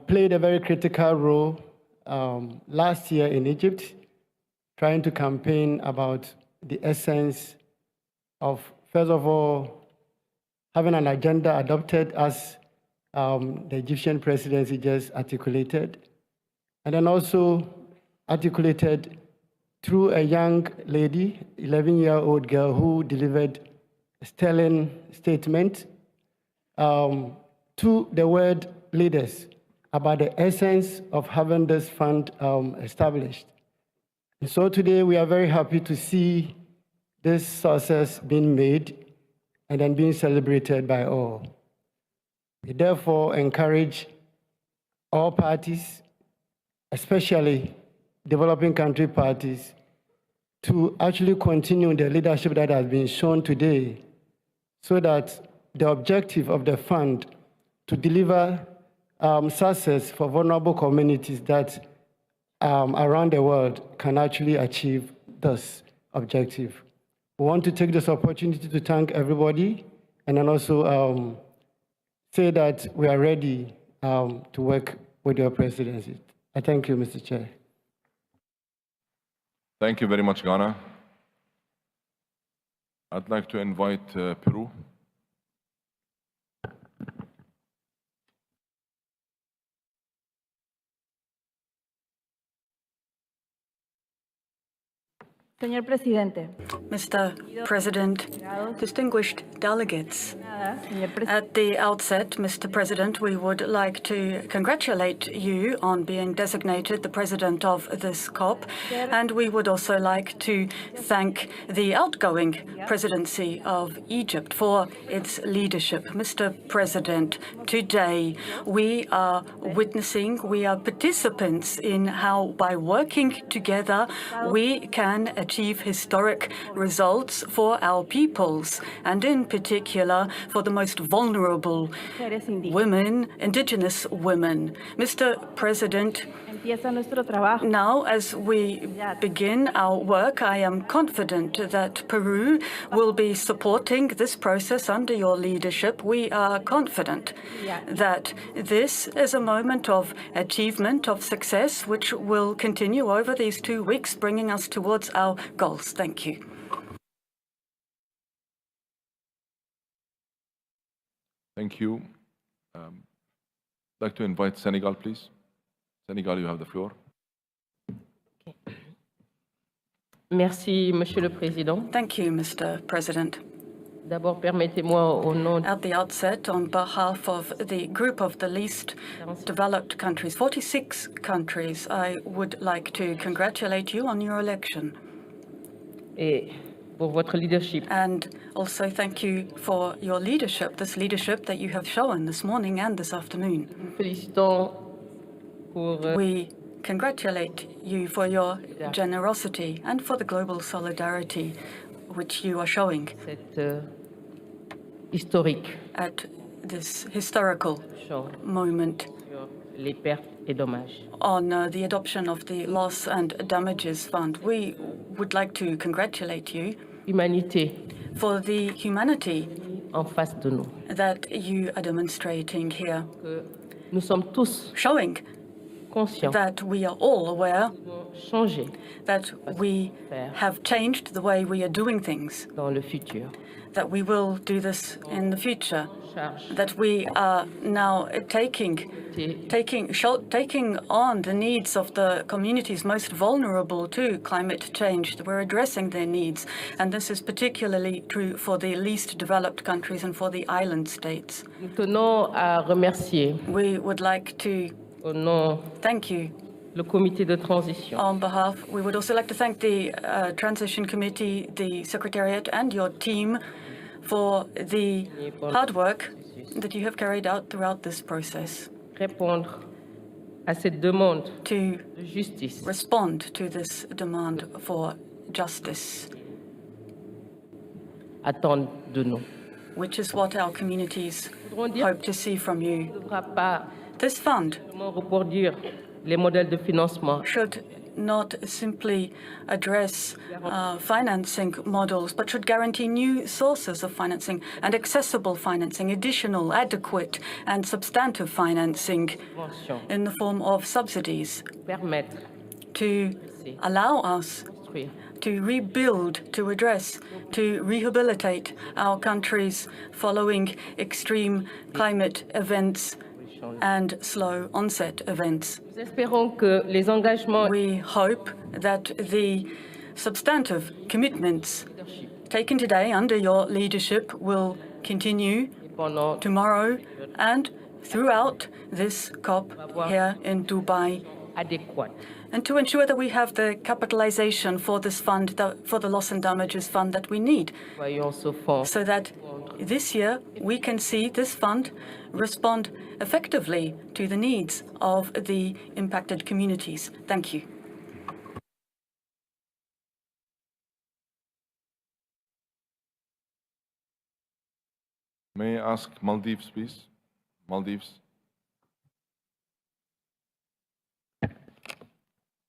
played a very critical role last year in Egypt, trying to campaign about the essence of, first of all, having an agenda adopted as the Egyptian presidency just articulated, and then also articulated through a young lady, 11-year-old girl, who delivered a sterling statement to the world leaders about the essence of having this fund established. And so today we are very happy to see this success being made and then being celebrated by all. We therefore encourage all parties, especially developing country parties, to actually continue the leadership that has been shown today, so that the objective of the fund to deliver success for vulnerable communities that around the world can actually achieve this objective. We want to take this opportunity to thank everybody and then also say that we are ready to work with your presidency. I thank you, Mr. Chair. Thank you very much, Ghana. I'd like to invite Peru. Señor Presidente. Mr. President, distinguished delegates, at the outset, Mr. President, we would like to congratulate you on being designated the president of this COP, and we would also like to thank the outgoing presidency of Egypt for its leadership. Mr. President, today we are participants in how, by working together, we can achieve historic results for our peoples, and in particular for the most vulnerable women, indigenous women. Mr. President, now as we begin our work, I am confident that Peru will be supporting this process under your leadership. We are confident that this is a moment of achievement, of success, which will continue over these 2 weeks, bringing us towards our goals. Thank you. Thank you. I'd like to invite Senegal, please. Senegal, you have the floor. Merci, Monsieur le Président. Thank you, Mr. President. D'abord, permettez-moi au nom At the outset, on behalf of the group of the least developed countries, 46 countries, I would like to congratulate you on your election. et pour votre leadership. And also thank you for your leadership, this leadership that you have shown this morning and this afternoon. Félicitons pour We congratulate you for your generosity and for the global solidarity which you are showing cette historique at this historical moment sur les pertes et dommages. on the adoption of the Loss and Damages Fund. We would like to congratulate you Humanité for the humanity en face de nous. that you are demonstrating here, Que nous sommes tous showing conscients that we are all aware changer that we have changed the way we are doing things, dans le futur. that we will do this in the future, that we are now taking on the needs of the communities most vulnerable to climate change. We're addressing their needs, and this is particularly true for the least developed countries and for the island states. Nous tenons à remercier We would like to au nom thank you. le comité de transition. On behalf, we would also like to thank the Transition Committee, the Secretariat, and your team for the hard work that you have carried out throughout this process. Répondre à cette demande to de justice. Respond to this demand for justice, Attendent de nous. which is what our communities hope to see from you. This fund les modèles de financement. should not simply address financing models, but should guarantee new sources of financing and accessible financing, additional, adequate, and substantive financing in the form of subsidies to allow us to rebuild, to address, to rehabilitate our countries following extreme climate events and slow onset events. We hope that the substantive commitments taken today under your leadership will continue tomorrow and throughout this COP here in Dubai, and to ensure that we have the capitalization for this fund, for the loss and damages fund that we need, so that this year we can see this fund respond effectively to the needs of the impacted communities. Thank you. May I ask Maldives, please? Maldives.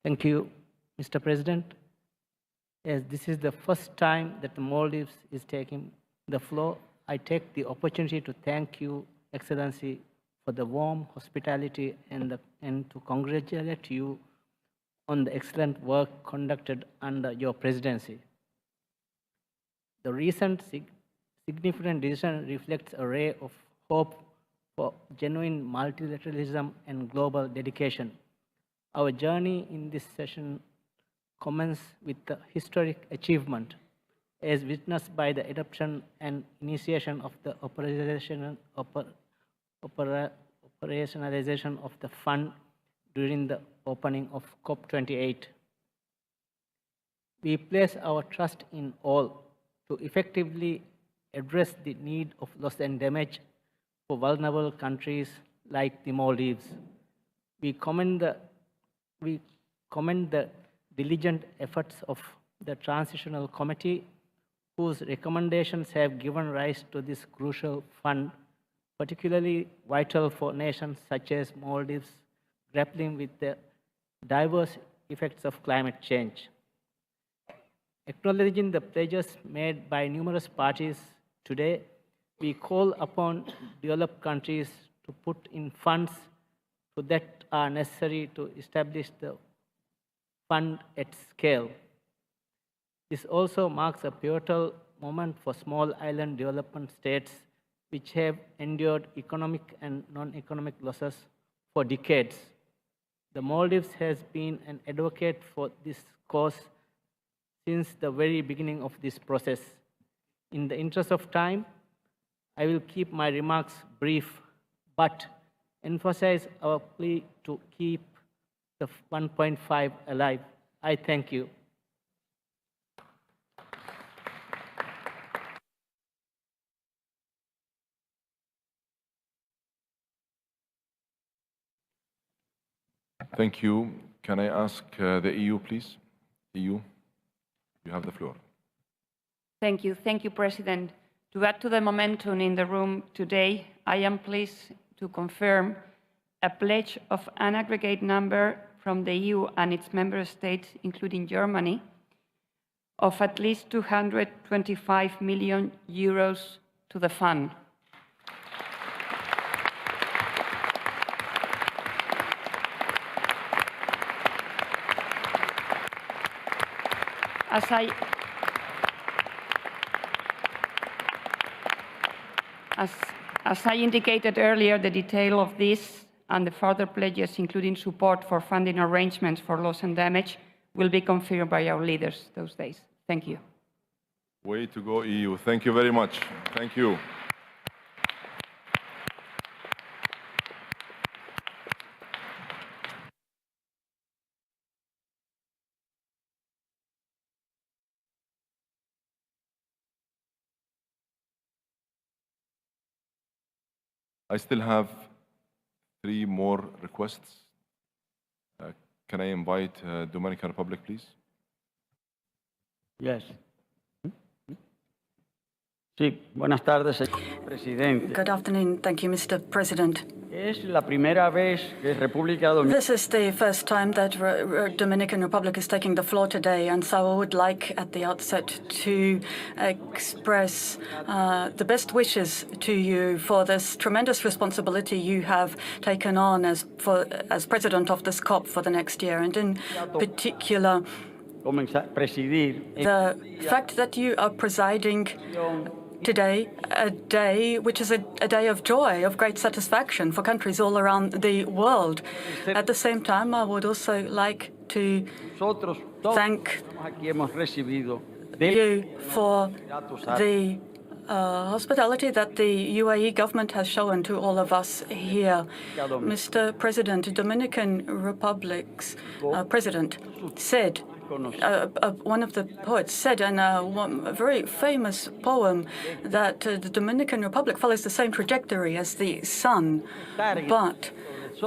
Thank you, Mr. President. As this is the first time that the Maldives is taking the floor, I take the opportunity to thank you, Excellency, for the warm hospitality and to congratulate you on the excellent work conducted under your presidency. The recent significant decision reflects a ray of hope for genuine multilateralism and global dedication. Our journey in this session commences with the historic achievement as witnessed by the adoption and initiation of the operationalization of the fund during the opening of COP28. We place our trust in all to effectively address the need of loss and damage for vulnerable countries like the Maldives. We commend the diligent efforts of the Transitional Committee, whose recommendations have given rise to this crucial fund, particularly vital for nations such as Maldives grappling with the diverse effects of climate change. Acknowledging the pledges made by numerous parties today, we call upon developed countries to put in funds that are necessary to establish the fund at scale. This also marks a pivotal moment for small island development states which have endured economic and non-economic losses for decades. The Maldives has been an advocate for this cause since the very beginning of this process. In the interest of time, I will keep my remarks brief, but emphasize our plea to keep the 1.5 alive. I thank you. Thank you. Can I ask the EU, please? EU, you have the floor. Thank you. Thank you, President. To add to the momentum in the room today, I am pleased to confirm a pledge of an aggregate number from the EU and its member states, including Germany, of at least 225 million euros to the fund. As I indicated earlier, the detail of this and the further pledges, including support for funding arrangements for loss and damage, will be confirmed by our leaders those days. Thank you. Way to go, EU. Thank you very much. Thank you. I still have 3 more requests. Can I invite Dominican Republic, please? Yes. Sí, buenas tardes. Good afternoon. Thank you, Mr. President. Es la primera vez que República Dominicana. This is the first time that Dominican Republic is taking the floor today, and so I would like at the outset to express the best wishes to you for this tremendous responsibility you have taken on as president of this COP for the next year, and in particular, the fact that you are presiding today, a day which is a day of joy, of great satisfaction for countries all around the world. At the same time, I would also like to thank you for the hospitality that the UAE government has shown to all of us here. Mr. President, Dominican Republic's president said, one of the poets said in a very famous poem that the Dominican Republic follows the same trajectory as the sun. But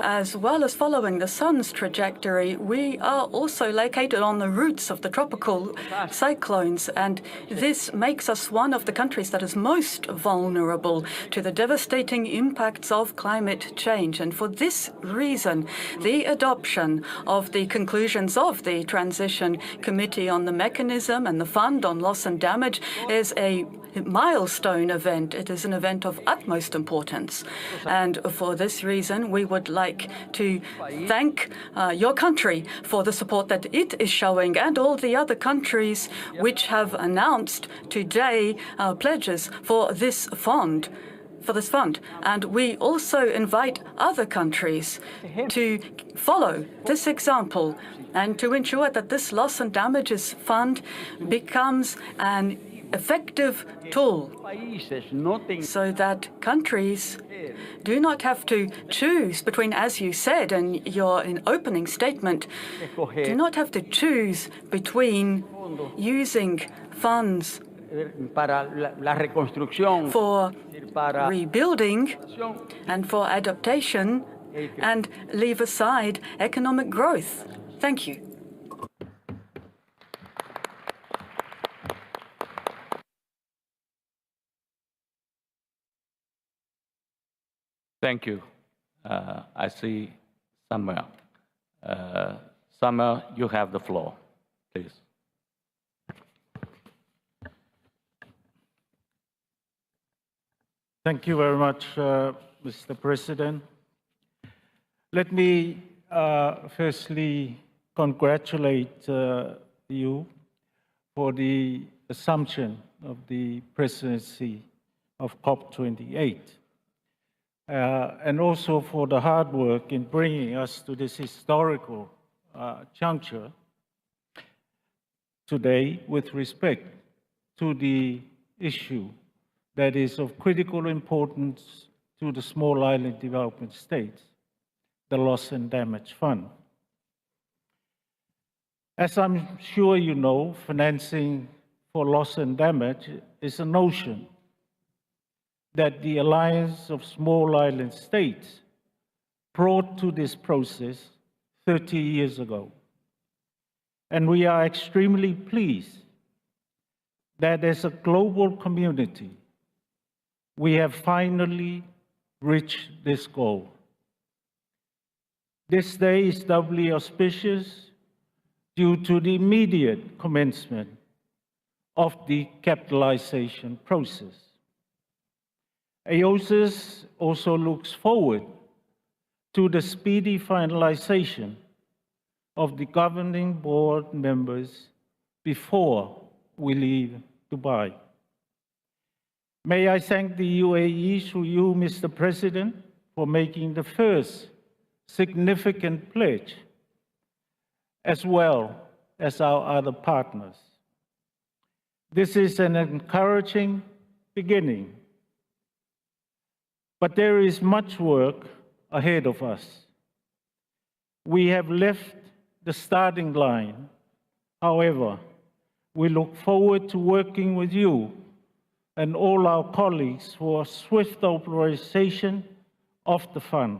as well as following the sun's trajectory, we are also located on the roots of the tropical cyclones, and this makes us one of the countries that is most vulnerable to the devastating impacts of climate change. And for this reason, the adoption of the conclusions of the Transition Committee on the Mechanism and the Fund on Loss and Damage is a milestone event. It is an event of utmost importance. And for this reason, we would like to thank your country for the support that it is showing, and all the other countries which have announced today pledges for this fund. And we also invite other countries to follow this example and to ensure that this loss and damages fund becomes an effective tool so that countries do not have to choose between, as you said in your opening statement, do not have to choose between using funds for rebuilding and for adaptation and leave aside economic growth. Thank you. Thank you. I see Samuel. Samuel, you have the floor, please. Thank you very much, Mr. President. Let me firstly congratulate you for the assumption of the presidency of COP28. And also for the hard work in bringing us to this historical juncture today with respect to the issue that is of critical importance to the small island development states, the Loss and Damage Fund. As I'm sure you know, financing for loss and damage is a notion that the Alliance of Small Island States brought to this process 30 years ago. And we are extremely pleased that as a global community, we have finally reached this goal. This day is doubly auspicious due to the immediate commencement of the capitalization process. AOSIS also looks forward to the speedy finalization of the governing board members before we leave Dubai. May I thank the UAE through you, Mr. President, for making the first significant pledge, as well as our other partners. This is an encouraging beginning, but there is much work ahead of us. We have left the starting line. However, we look forward to working with you and all our colleagues for swift authorization of the fund.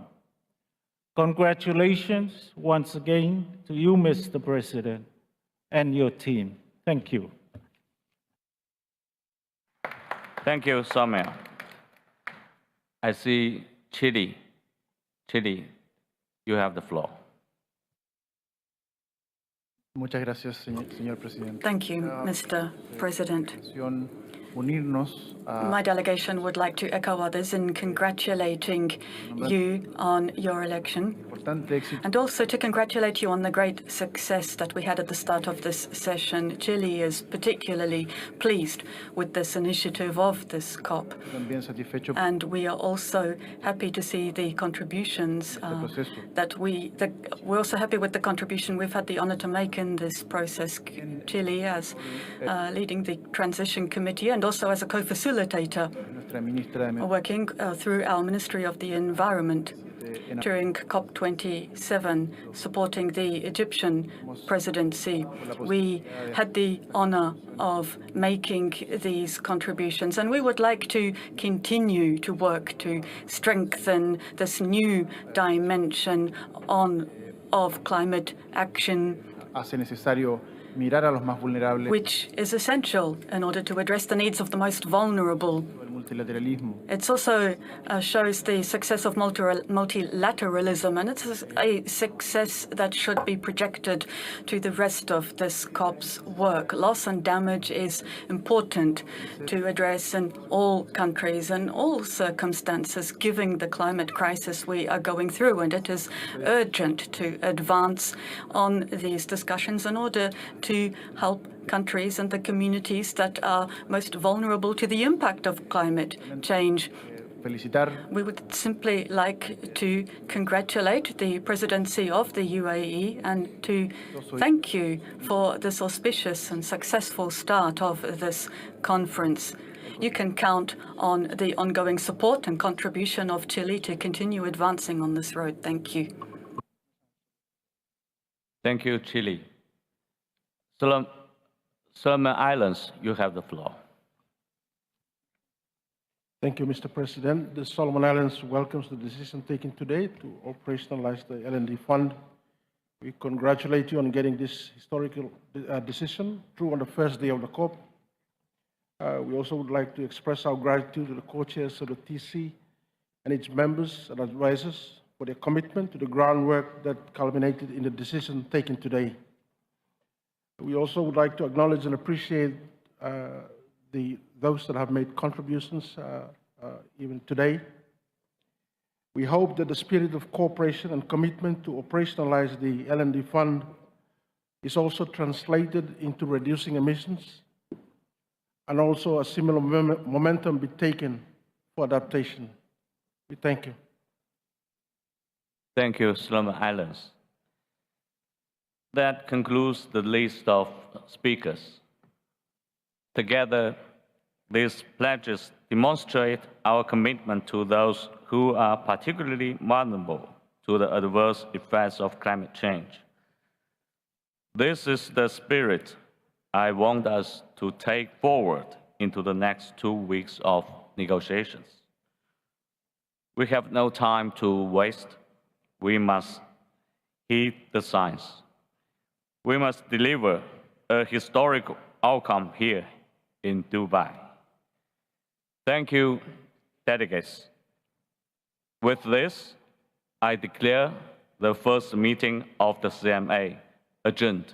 Congratulations once again to you, Mr. President, and your team. Thank you. Thank you, Samuel. I see Chile. Chile, you have the floor. Muchas gracias, señor presidente. Thank you, Mr. President. Unirnos My delegation would like to echo others in congratulating you on your election, and also to congratulate you on the great success that we had at the start of this session. Chile is particularly pleased with this initiative of this COP, and we are also happy to see the contributions we're also happy with the contribution we've had the honor to make in this process. Chile as leading the transition committee and also as a co-facilitator, working through our Ministry of the Environment during COP27, supporting the Egyptian presidency. We had the honor of making these contributions, and we would like to continue to work to strengthen this new dimension of climate action, which is essential in order to address the needs of the most vulnerable. It also shows the success of multilateralism, and it's a success that should be projected to the rest of this COP's work. Loss and damage is important to address in all countries and all circumstances, given the climate crisis we are going through, and it is urgent to advance on these discussions in order to help countries and the communities that are most vulnerable to the impact of climate change. We would simply like to congratulate the presidency of the UAE and to thank you for this auspicious and successful start of this conference. You can count on the ongoing support and contribution of Chile to continue advancing on this road. Thank you. Thank you, Chile. Solomon Islands, you have the floor. Thank you, Mr. President. The Solomon Islands welcomes the decision taken today to operationalize the L&D Fund. We congratulate you on getting this historical decision through on the first day of the COP. We also would like to express our gratitude to the co-chairs of the TC and its members and advisors for their commitment to the groundwork that culminated in the decision taken today. We also would like to acknowledge and appreciate those that have made contributions even today. We hope that the spirit of cooperation and commitment to operationalize the L&D Fund is also translated into reducing emissions, and also a similar momentum be taken for adaptation. We thank you. Thank you, Solomon Islands. That concludes the list of speakers. Together, these pledges demonstrate our commitment to those who are particularly vulnerable to the adverse effects of climate change. This is the spirit I want us to take forward into the next 2 weeks of negotiations. We have no time to waste. We must heed the signs. We must deliver a historic outcome here in Dubai. Thank you, delegates. With this, I declare the first meeting of the CMA adjourned.